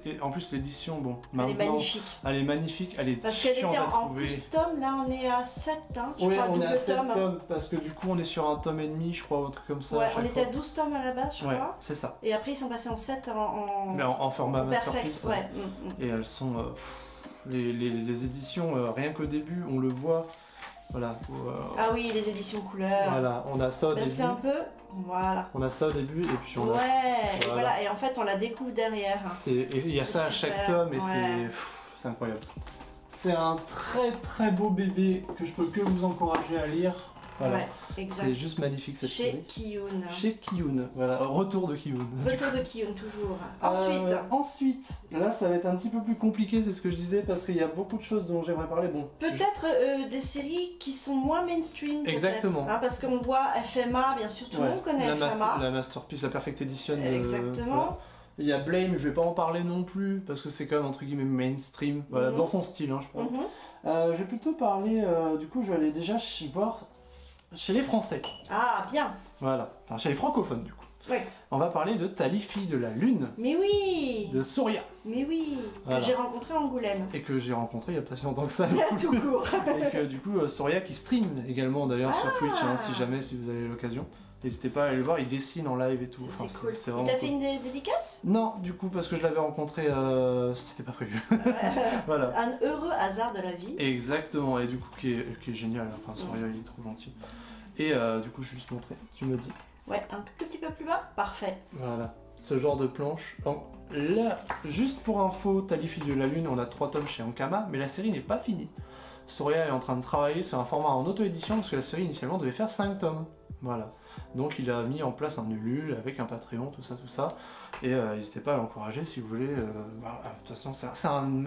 et en plus l'édition, bon, elle est magnifique. Elle est magnifique, elle est parce qu'elle était en plus tome, là on est à 7, hein, je crois, on est à 7 tomes. tomes, parce que du coup on est sur un tome et demi, je crois, ou un truc comme ça. Ouais, on était à 12 tomes à la base, je crois. C'est ça. Et après ils sont passés en 7 en format Masterpiece. Ouais. Et elles sont, les éditions, rien qu'au début, on le voit. Voilà. Ah oui, les éditions couleurs. Voilà, on a ça au début. Baisse-le un peu. Voilà. On a ça au début et puis on a. Ouais, voilà. Et en fait on la découvre derrière. Et il y a ça à chaque tome et c'est incroyable. C'est un très beau bébé que je peux que vous encourager à lire. Voilà. Ouais, exact. C'est juste magnifique cette série. Chez Kiyun, voilà, retour de Kiyun. Retour de Kiyun, toujours. Ensuite, là ça va être un petit peu plus compliqué, c'est ce que je disais, parce qu'il y a beaucoup de choses dont j'aimerais parler. Bon, peut-être des séries qui sont moins mainstream. Exactement. Hein, parce qu'on voit FMA, bien sûr, tout le monde connaît FMA. La Masterpiece, la Perfect Edition. Exactement. Voilà. Il y a Blame, je vais pas en parler non plus, parce que c'est quand même entre guillemets mainstream, voilà, dans son style, hein, je crois. Je vais plutôt parler, du coup, je vais aller déjà voir chez les Français. Ah, bien. Voilà, enfin, chez les francophones, du coup. Oui. On va parler de Tali, fille de la Lune. Mais oui. De Surya. Mais oui. Voilà. Que j'ai rencontré à Angoulême. Et que j'ai rencontré il y a pas si longtemps que ça. Tout court. Et que du coup, Surya qui stream également d'ailleurs sur Twitch, hein, si vous avez l'occasion. N'hésitez pas à aller le voir, il dessine en live et tout. Enfin, c'est cool. Il t'a fait une dédicace? Non, du coup, parce que je l'avais rencontré, c'était pas prévu. Voilà. Un heureux hasard de la vie. Exactement, et du coup, qui est génial. Enfin, Surya, il est trop gentil. Et du coup, je vais juste montrer, tu me dis. Ouais, un tout petit peu plus bas, parfait. Voilà, ce genre de planche. Donc, là, juste pour info, Tali, fille de la Lune, on a 3 tomes chez Ankama, mais la série n'est pas finie. Surya est en train de travailler sur un format en auto-édition, parce que la série initialement devait faire 5 tomes. Voilà. Donc il a mis en place un Ulule avec un Patreon, tout ça. Et n'hésitez pas à l'encourager si vous voulez. De toute façon,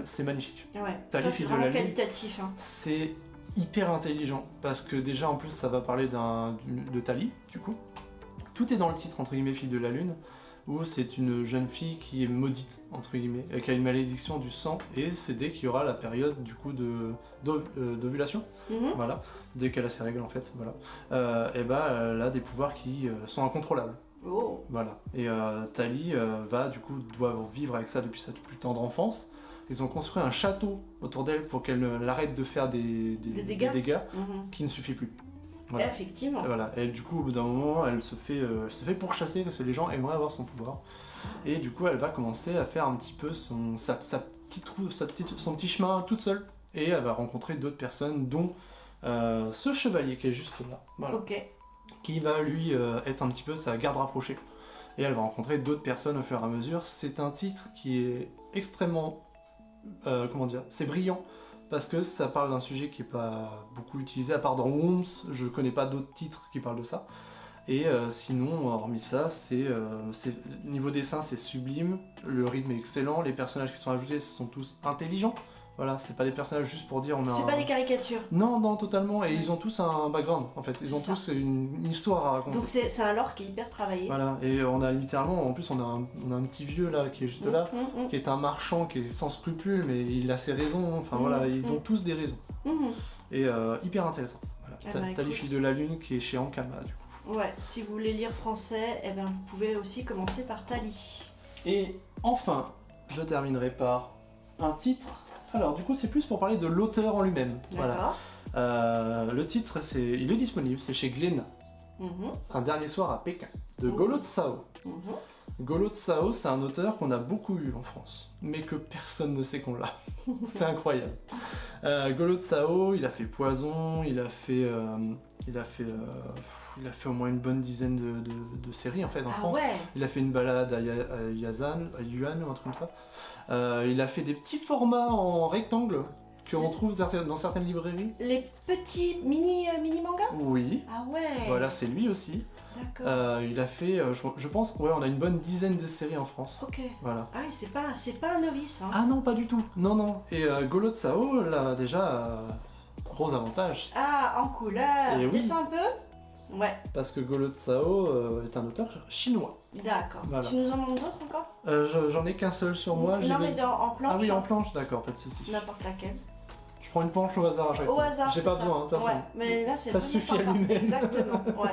c'est magnifique. Ouais, Tali, ça c'est vraiment qualitatif. Hein. C'est hyper intelligent, parce que déjà en plus ça va parler de Tali, du coup. Tout est dans le titre, entre guillemets, fille de la Lune, où c'est une jeune fille qui est maudite, entre guillemets, qui a une malédiction du sang, et c'est dès qu'il y aura la période, du coup, d'ovulation, voilà, dès qu'elle a ses règles, en fait, voilà, elle a des pouvoirs qui sont incontrôlables. Oh. Voilà. Et Tali doit vivre avec ça depuis sa plus tendre enfance. Ils ont construit un château autour d'elle pour qu'elle arrête de faire des dégâts Mhm. qui ne suffit plus. Voilà. Effectivement. Et voilà. Et du coup, au bout d'un moment, elle se fait pourchasser parce que les gens aimeraient avoir son pouvoir. Et du coup, elle va commencer à faire un petit peu son petit chemin toute seule. Et elle va rencontrer d'autres personnes, dont ce chevalier qui est juste là. Voilà. Ok. Qui va lui être un petit peu sa garde rapprochée. Et elle va rencontrer d'autres personnes au fur et à mesure. C'est un titre qui est extrêmement... c'est brillant. Parce que ça parle d'un sujet qui n'est pas beaucoup utilisé, à part dans Worms, je connais pas d'autres titres qui parlent de ça. Et sinon, hormis ça, niveau dessin, c'est sublime, le rythme est excellent, les personnages qui sont ajoutés sont tous intelligents. Voilà, c'est pas des personnages juste pour dire on a C'est pas des caricatures. Non, non, totalement, et ils ont tous un background, en fait. Ils ont tous une histoire à raconter. Donc c'est un lore qui est hyper travaillé. Voilà, et on a littéralement, en plus on a un petit vieux là, qui est juste là, qui est un marchand, qui est sans scrupules, mais il a ses raisons, enfin voilà, ils ont tous des raisons. Et hyper intéressant. Voilà. T'as les filles de la lune qui est chez Ankama, du coup. Ouais, si vous voulez lire français, eh ben, vous pouvez aussi commencer par Tali. Et enfin, je terminerai par un titre. Alors du coup c'est plus pour parler de l'auteur en lui-même. Voilà. Le titre il est disponible, c'est chez Glénat. Un dernier soir à Pékin, de Golo Tsao. Golo Tsao, c'est un auteur qu'on a beaucoup eu en France, mais que personne ne sait qu'on l'a. C'est incroyable. Golo Tsao, il a fait Poison, il a fait au moins une bonne dizaine de séries en fait en France. Ouais. Il a fait une balade à Yuan ou un truc comme ça. Il a fait des petits formats en rectangle qu'on trouve dans certaines librairies. Les petits mini mangas. Oui. Ah ouais. Voilà, c'est lui aussi. D'accord. Il a fait, je pense qu'on a une bonne dizaine de séries en France. Ok. Voilà. Ah, c'est pas un novice. Hein. Ah non, pas du tout. Non, non. Et Golo Tsao, là, déjà, gros avantage. Ah, en couleur. Et oui. Descends un peu. Ouais. Parce que Golo Tsao est un auteur chinois. D'accord. Voilà. Tu nous en montres d'autres encore? J'en ai qu'un seul sur moi. Non, mais en planche. Ah oui, en planche, d'accord, pas de soucis. N'importe laquelle. Je prends une planche au hasard à chaque fois. Au hasard. J'ai pas besoin, personne. Ouais, mais là, c'est ça suffit à lui-même. Exactement, ouais.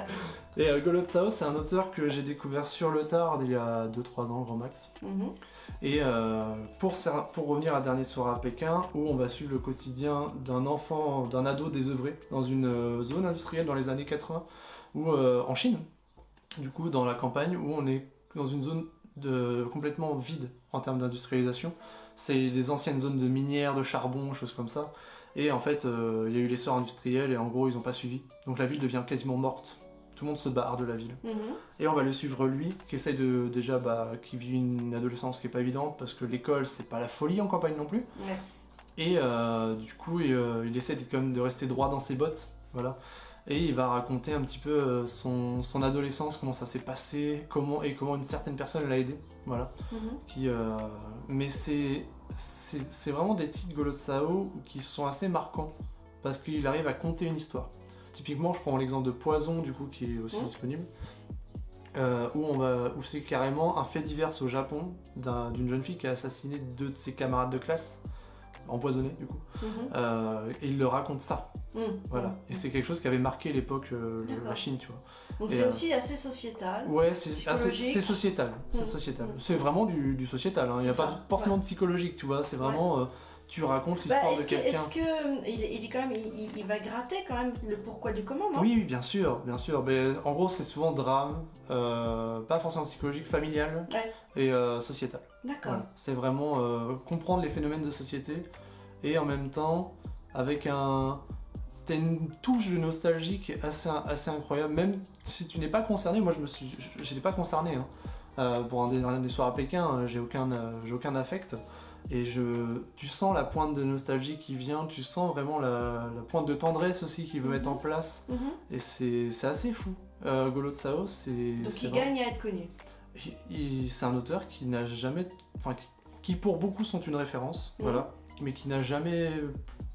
Et Golo Tsao, c'est un auteur que j'ai découvert sur le tard il y a 2-3 ans, grand max. Et pour revenir à Dernier soir à Pékin, où on va suivre le quotidien d'un ado désœuvré dans une zone industrielle dans les années 80, en Chine, du coup dans la campagne, où on est dans une zone complètement vide en termes d'industrialisation. C'est des anciennes zones de minières, de charbon, choses comme ça. Et en fait, il y a eu l'essor industriel et en gros, ils n'ont pas suivi. Donc la ville devient quasiment morte. Tout le monde se barre de la ville. Et on va le suivre lui, qui essaye qui vit une adolescence qui est pas évidente, parce que l'école, c'est pas la folie en campagne non plus. Ouais. Et du coup, il essaie quand même de rester droit dans ses bottes. Voilà. Et il va raconter un petit peu son adolescence, comment ça s'est passé, comment une certaine personne l'a aidé. Voilà. Mais c'est vraiment des titres Golo Tsao qui sont assez marquants, parce qu'il arrive à conter une histoire. Typiquement, je prends l'exemple de Poison, du coup, qui est aussi disponible, où c'est carrément un fait divers au Japon d'une jeune fille qui a assassiné 2 de ses camarades de classe, empoisonné du coup, et il le raconte ça. Voilà. Et c'est quelque chose qui avait marqué l'époque, la Chine, tu vois. Donc c'est aussi assez sociétal. Ouais, c'est sociétal. C'est sociétal. C'est vraiment du sociétal. Il n'y a pas forcément de psychologique, tu vois. C'est vraiment, tu racontes l'histoire de quelqu'un. Est-ce que il est quand même, il va gratter quand même le pourquoi du comment, non? Oui, bien sûr, bien sûr. Mais en gros, c'est souvent drame, pas forcément psychologique, familial et sociétal. D'accord. Voilà. C'est vraiment comprendre les phénomènes de société et en même temps avec t'as une touche de nostalgie qui est assez incroyable, même si tu n'es pas concerné. Moi, j'étais pas concerné. Pour un des soirs à Pékin, j'ai aucun affect. Et tu sens la pointe de nostalgie qui vient, tu sens vraiment la pointe de tendresse aussi qu'il veut mettre en place. Et c'est assez fou. Golo Tsao, donc il gagne à être connu. C'est un auteur qui n'a jamais... qui pour beaucoup sont une référence, voilà, mais qui n'a jamais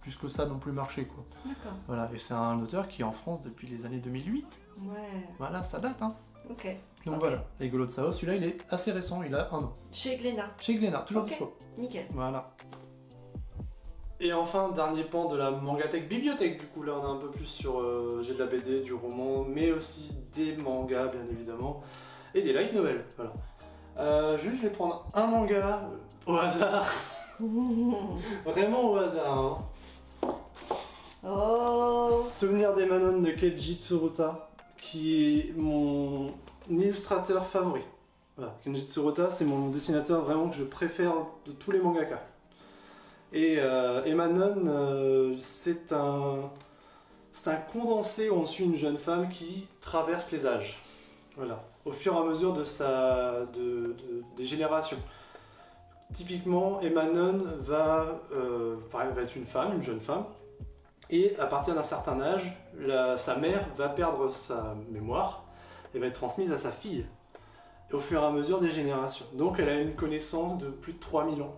plus que ça non plus marché, quoi. D'accord. Voilà, et c'est un auteur qui est en France depuis les années 2008. Ouais. Voilà, ça date, hein. Ok. Donc voilà, et Golo Tsao, celui-là il est assez récent, il a 1 an. Chez Glénat. Chez Glénat, toujours dispo. Nickel. Voilà. Et enfin, dernier pan de la Mangatech bibliothèque, du coup là on est un peu plus sur... j'ai de la BD, du roman, mais aussi des mangas bien évidemment. et des light novels. Voilà. Juste, je vais prendre un manga au hasard. Vraiment au hasard. Hein. Oh. Souvenir des Manon de Keiji Tsuruta, qui est mon illustrateur favori. Voilà. Keiji Tsuruta, c'est mon dessinateur vraiment que je préfère de tous les mangaka. Et Manon, c'est un condensé où on suit une jeune femme qui traverse les âges. Voilà, au fur et à mesure des générations. Typiquement, Manon va être une jeune femme, et à partir d'un certain âge, sa mère va perdre sa mémoire et va être transmise à sa fille, au fur et à mesure des générations. Donc elle a une connaissance de plus de 3000 ans.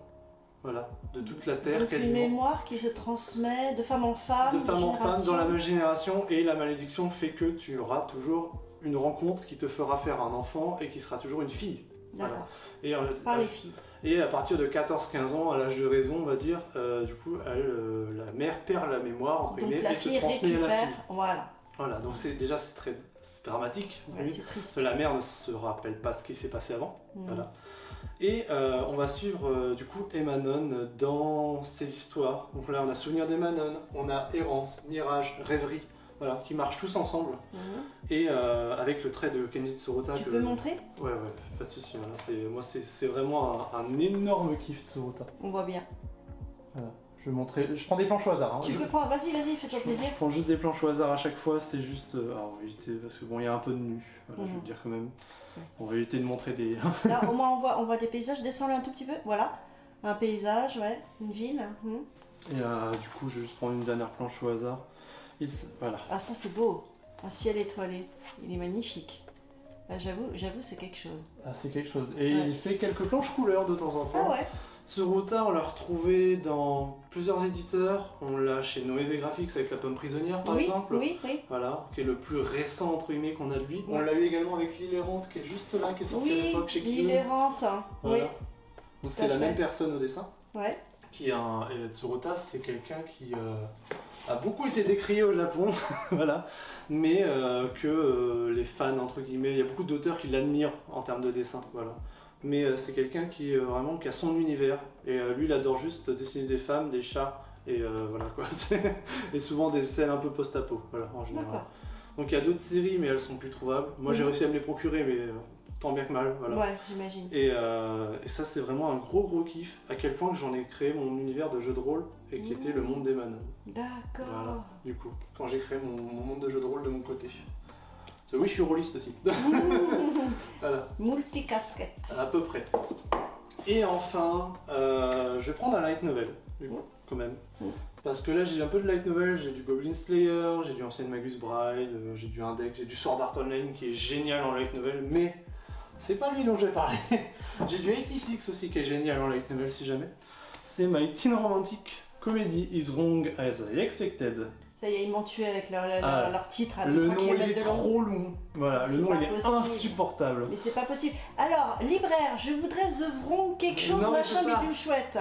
Voilà, de toute la Terre Donc quasiment. une mémoire qui se transmet de femme en femme, De femme en femme génération. dans la même génération, et la malédiction fait que tu auras toujours une rencontre qui te fera faire un enfant et qui sera toujours une fille. D'accord. Voilà. Par les filles. Et à partir de 14-15 ans, à l'âge de raison, on va dire, du coup, la mère perd la mémoire entre Donc guillemets la et se fille transmet à la récupère, fille. voilà. Voilà, donc c'est très dramatique. Ouais, Oui. c'est triste. La mère ne se rappelle pas ce qui s'est passé avant. Mhm. Voilà. Et on va suivre du coup Manon dans ses histoires. Donc là, on a Souvenir Manon, on a Errance, Mirage, Rêverie, voilà, qui marchent tous ensemble. Mhm. Et avec le trait de Kenji Tsuruta. Tu peux montrer? Ouais, pas de souci. Voilà. Moi, c'est vraiment un énorme kiff Tsuruta. On voit bien. Voilà. Je prends des planches au hasard. Hein. Tu peux prendre, vas-y, fais-toi plaisir. Je prends juste des planches au hasard à chaque fois, c'est juste. Alors, on va éviter, parce que bon, il y a un peu de nu, voilà, je vais le dire quand même. On va éviter de montrer des. Là, au moins, on voit des paysages. Descends-le un tout petit peu, voilà. Un paysage, ouais, une ville. Et du coup, je vais juste prendre une dernière planche au hasard. Voilà. Ah, ça, c'est beau. Un ciel étoilé. Il est magnifique. Ah, j'avoue, c'est quelque chose. Ah, c'est quelque chose. Et Ouais. il fait quelques planches couleurs de temps en temps. Ah ouais. Tsuruta, on l'a retrouvé dans plusieurs éditeurs. On l'a chez Noévé Graphics avec La Pomme Prisonnière, par Oui, exemple. oui. Voilà, qui est le plus récent entre guillemets qu'on a de lui. Ouais. On l'a eu également avec L'Île Errante, qui est juste là, qui est sorti à Oui, l'époque chez Kiyun. l'île errante. Voilà. Oui. Donc Tout c'est à la fait. même personne au dessin. Ouais. Et Tsuruta, c'est quelqu'un qui a beaucoup été décrié au Japon, voilà, mais que les fans, entre guillemets, il y a beaucoup d'auteurs qui l'admirent en termes de dessin, voilà. Mais c'est quelqu'un qui vraiment qui a son univers, et lui il adore juste dessiner des femmes, des chats, et voilà quoi, et souvent des scènes un peu post-apo, voilà, en général. D'accord. Donc il y a d'autres séries, mais elles sont plus trouvables. Moi j'ai réussi à me les procurer, mais tant bien que mal, voilà. Ouais, j'imagine. Et ça c'est vraiment un gros kiff, à quel point que j'en ai créé mon univers de jeu de rôle et qui était le monde des Manon. D'accord. Voilà, du coup, quand j'ai créé mon monde de jeu de rôle de mon côté. Parce que oui, je suis rôliste aussi. Voilà, Multicasquette. à peu près. Et enfin, je vais prendre un light novel, du coup, quand même. Parce que là j'ai un peu de light novel, j'ai du Goblin Slayer, j'ai du Ancienne Magus Bride, j'ai du Index, j'ai du Sword Art Online qui est génial en light novel, mais c'est pas lui dont je vais parler. J'ai du 86 aussi qui est génial en light novel si jamais. C'est My Teen Romantic Comedy is Wrong as I Expected. Ça y est, ils m'ont tué avec leur titre à Le 2-3 nom il est km de long. trop long. Voilà, le C'est nom pas il est possible. insupportable. Mais c'est pas possible. Alors, libraire, je voudrais The Wrong quelque chose, Non, mais machin, c'est ça. bidule chouette.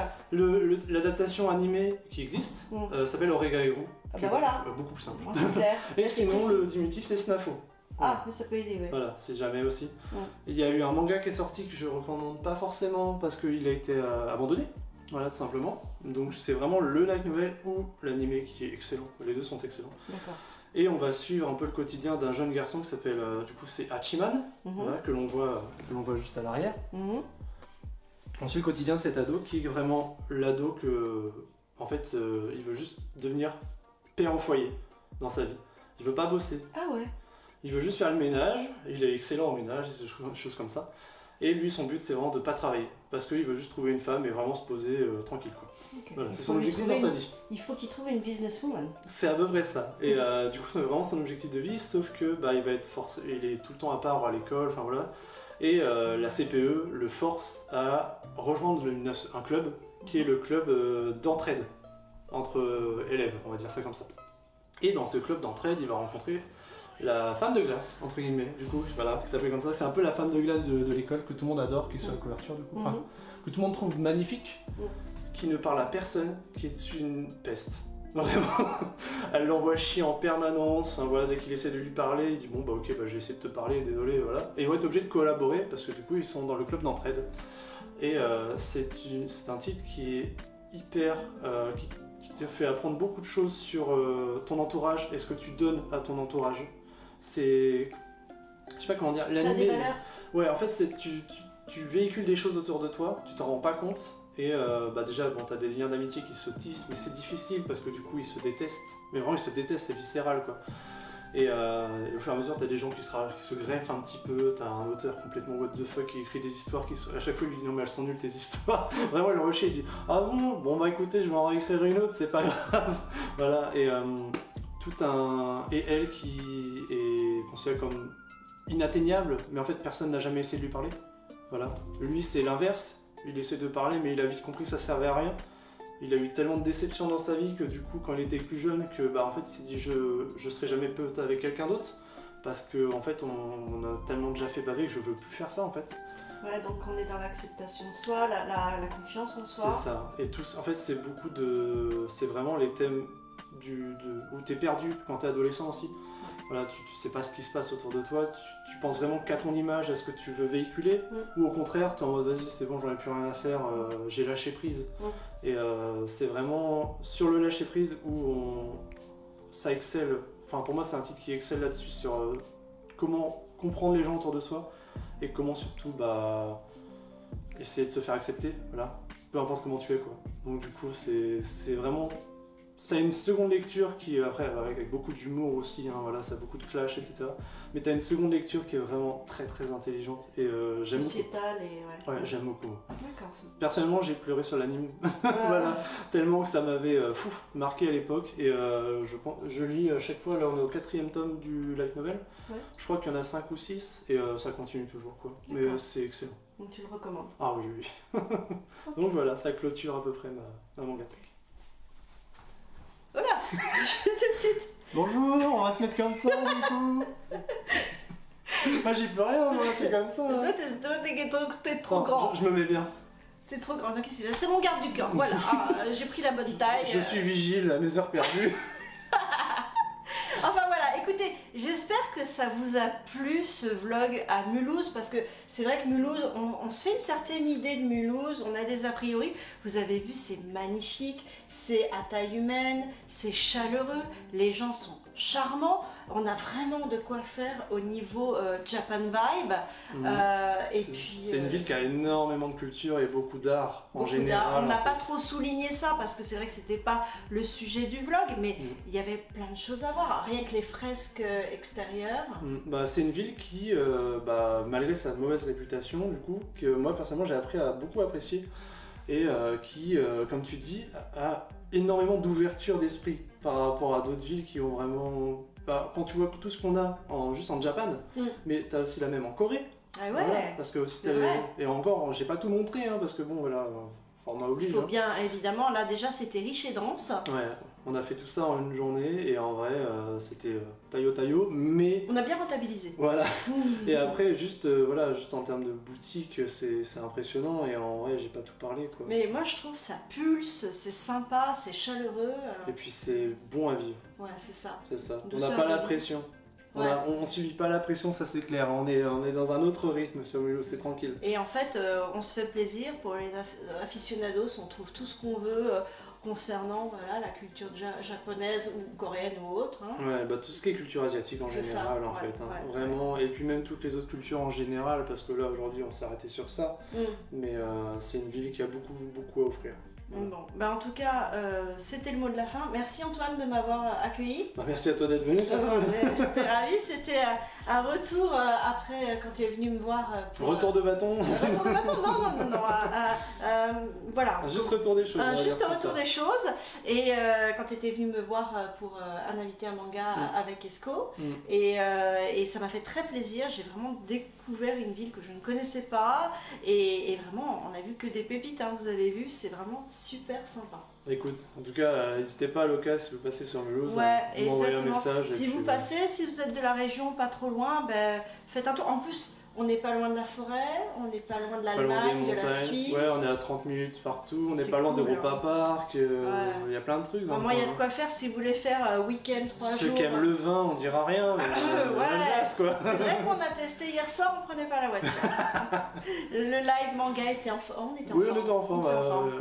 L'adaptation animée qui existe s'appelle Oregairu. Ah qui bah est voilà. beaucoup plus simple. Moi, c'est clair. Et Là, c'est sinon, précis. le diminutif c'est Snafo. Ah, mais ça peut aider, ouais. Voilà, c'est jamais aussi. Ouais. Il y a eu un manga qui est sorti que je recommande pas forcément parce qu'il a été abandonné. Voilà, tout simplement. Donc c'est vraiment le light novel ou l'animé qui est excellent. Les deux sont excellents. D'accord. Et on va suivre un peu le quotidien d'un jeune garçon qui s'appelle, du coup c'est Hachiman, voilà, que l'on voit juste à l'arrière. On suit le quotidien de cet ado qui est vraiment l'ado que, en fait, il veut juste devenir père au foyer dans sa vie. Il veut pas bosser. Ah ouais. Il veut juste faire le ménage, il est excellent en ménage, des choses comme ça. Et lui, son but, c'est vraiment de pas travailler, parce qu'il veut juste trouver une femme et vraiment se poser tranquille, quoi. Okay. Voilà, c'est Il son faut lui objectif dans trouver sa vie. Il faut qu'il trouve une businesswoman. C'est à peu près ça. Et du coup, c'est vraiment son objectif de vie, sauf que bah, il va être forcé, il est tout le temps à part à l'école, enfin voilà. Et la CPE le force à rejoindre un club qui est le club d'entraide entre élèves, on va dire ça comme ça. Et dans ce club d'entraide, il va rencontrer la femme de glace, entre guillemets, du coup, voilà, qui s'appelle comme ça. C'est un peu la femme de glace de l'école que tout le monde adore, qui est sur la couverture, du coup. Enfin, que tout le monde trouve magnifique, qui ne parle à personne, qui est une peste. Vraiment, elle l'envoie chier en permanence. Enfin voilà, dès qu'il essaie de lui parler, il dit bon bah ok, bah, je vais essayer de te parler, désolé, voilà. Et ils vont être obligés de collaborer parce que du coup ils sont dans le club d'entraide. Et c'est un titre qui est hyper, qui te fait apprendre beaucoup de choses sur ton entourage et ce que tu donnes à ton entourage. C'est, je sais pas comment dire, T'as des l'animé. valeurs. Ouais, en fait c'est tu véhicules des choses autour de toi, tu t'en rends pas compte. Et bah déjà, bon, t'as des liens d'amitié qui se tissent, mais c'est difficile parce que du coup ils se détestent. Mais vraiment ils se détestent, c'est viscéral quoi. Et au fur et à mesure, t'as des gens qui se greffent un petit peu, t'as un auteur complètement what the fuck qui écrit des histoires qui sont... À chaque fois il lui dit non mais elles sont nulles tes histoires. Vraiment il le rushait, il dit ah bon bah écoutez je vais en réécrire une autre, c'est pas grave. Voilà, et et elle qui est considérée comme inatteignable, mais en fait personne n'a jamais essayé de lui parler. Voilà, lui c'est l'inverse. Il essaie de parler, mais il a vite compris que ça servait à rien. Il a eu tellement de déceptions dans sa vie que du coup, quand il était plus jeune, que bah en fait, il s'est dit je serai jamais pote avec quelqu'un d'autre parce que en fait, on a tellement déjà fait baver que je veux plus faire ça en fait. Ouais, donc on est dans l'acceptation de soi, la confiance en soi. C'est ça. Et tout, en fait, c'est beaucoup de, c'est vraiment les thèmes où t'es perdu quand t'es adolescent aussi. Voilà, tu sais pas ce qui se passe autour de toi, tu penses vraiment qu'à ton image, à ce que tu veux véhiculer, ou au contraire, t'es en mode vas-y c'est bon, j'en ai plus rien à faire, j'ai lâché prise. Et c'est vraiment sur le lâcher prise où ça excelle, enfin pour moi c'est un titre qui excelle là-dessus, sur comment comprendre les gens autour de soi, et comment surtout bah, essayer de se faire accepter, voilà, peu importe comment tu es quoi. Donc du coup c'est vraiment... Ça a une seconde lecture qui, après, avec beaucoup d'humour aussi, hein, voilà, ça a beaucoup de clash, etc. Mais t'as une seconde lecture qui est vraiment très très intelligente et j'aime beaucoup. Sociétale et ouais. Ouais, j'aime beaucoup. D'accord. Personnellement, j'ai pleuré sur l'anime, voilà, tellement que ça m'avait marqué à l'époque. Et je lis à chaque fois, là on est au 4e tome du light novel. Ouais. Je crois qu'il y en a 5 ou 6 et ça continue toujours quoi. Mais c'est excellent. Donc tu le recommandes? Ah oui, oui. Okay. Donc voilà, ça clôture à peu près ma manga tech. Voilà. Bonjour, on va se mettre comme ça du coup. Moi j'y peux rien, moi c'est comme ça. Toi t'es trop grand. Je me mets bien. T'es trop grand, donc c'est mon garde du corps, voilà. J'ai pris la bonne taille. Je suis vigile à mes heures perdues. Enfin voilà, écoutez, j'espère que ça vous a plu ce vlog à Mulhouse, parce que c'est vrai que Mulhouse, on se fait une certaine idée de Mulhouse, on a des a priori. Vous avez vu, c'est magnifique, c'est à taille humaine, c'est chaleureux, les gens sont charmants, on a vraiment de quoi faire au niveau Japan Vibe. Et puis c'est une ville qui a énormément de culture et beaucoup d'art en général. On n'a pas trop souligné ça parce que c'est vrai que c'était pas le sujet du vlog, mais il y avait plein de choses à voir, rien que les fresques extérieures. Bah, c'est une ville qui, malgré sa mauvaise réputation, du coup, que moi personnellement j'ai appris à beaucoup apprécier et qui, comme tu dis, a énormément d'ouverture d'esprit par rapport à d'autres villes qui ont vraiment... Bah, quand tu vois tout ce qu'on a juste en Japan, mais t'as aussi la même en Corée. Ah ouais, voilà, parce que aussi et encore, j'ai pas tout montré, hein, parce que bon, voilà, format oblige. Il faut bien, évidemment, là déjà c'était riche et dense. Ouais, on a fait tout ça en une journée, et en vrai, c'était taillot, mais... On a bien rentabilisé. Voilà, et après, juste en termes de boutique, c'est impressionnant, et en vrai, j'ai pas tout parlé, quoi. Mais moi, je trouve ça pulse, c'est sympa, c'est chaleureux. Et puis c'est bon à vivre. Ouais, c'est ça. C'est ça, on n'a pas la pression. On subit pas la pression, ça c'est clair, on est dans un autre rythme sur Mulhouse, c'est tranquille. Et en fait, on se fait plaisir, pour les aficionados, on trouve tout ce qu'on veut concernant voilà, la culture japonaise ou coréenne ou autre. Hein. Ouais, bah tout ce qui est culture asiatique en général en fait, hein, vraiment, et puis même toutes les autres cultures en général, parce que là aujourd'hui on s'est arrêté sur ça, mais c'est une ville qui a beaucoup à offrir. Bon, bah en tout cas, c'était le mot de la fin. Merci Antoine de m'avoir accueilli. Bah, merci à toi d'être venu, j'étais ravie, c'était un retour après quand tu es venu me voir. Retour de bâton. Retour de bâton, non. Voilà. Juste retour des choses. Juste retour des choses. Et quand tu étais venu me voir pour un invité à manga avec Esco. Et ça m'a fait très plaisir. J'ai vraiment découvert une ville que je ne connaissais pas. Et vraiment, on a vu que des pépites, hein, vous avez vu, c'est vraiment super sympa. Écoute, en tout cas, n'hésitez pas à l'occasion si vous passez sur Mulhouse, ouais, m'envoyer un message. Si vous passez, si vous êtes de la région, pas trop loin, ben, faites un tour. En plus, On n'est pas loin de la forêt, on n'est pas loin de Pas loin des l'Allemagne, de la montagnes. Suisse. Ouais, on est à 30 minutes partout, on n'est C'est pas loin cool, d'Europa hein. Park, il Ouais. y a plein de trucs. dans le Moi, il y a coin, de quoi faire si vous voulez faire un week-end, 3 Ceux jours. qui aiment le vin, on dira rien, mais Ouais, l'Alsace, quoi. c'est vrai qu'on a testé hier soir, on prenait pas la voiture. Le live manga était en forme. On était en Oui, forme. on était en forme. On était en forme.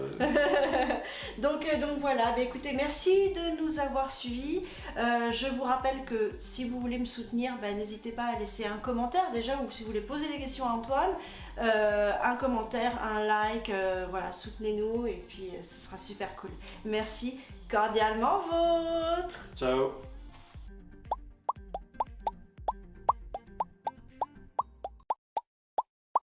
Donc voilà, bah, écoutez, merci de nous avoir suivis. Je vous rappelle que si vous voulez me soutenir, bah, n'hésitez pas à laisser un commentaire déjà, ou si vous voulez poser des questions à Antoine, un commentaire, un like, voilà, soutenez-nous et puis ce sera super cool. Merci, cordialement vôtre. Ciao.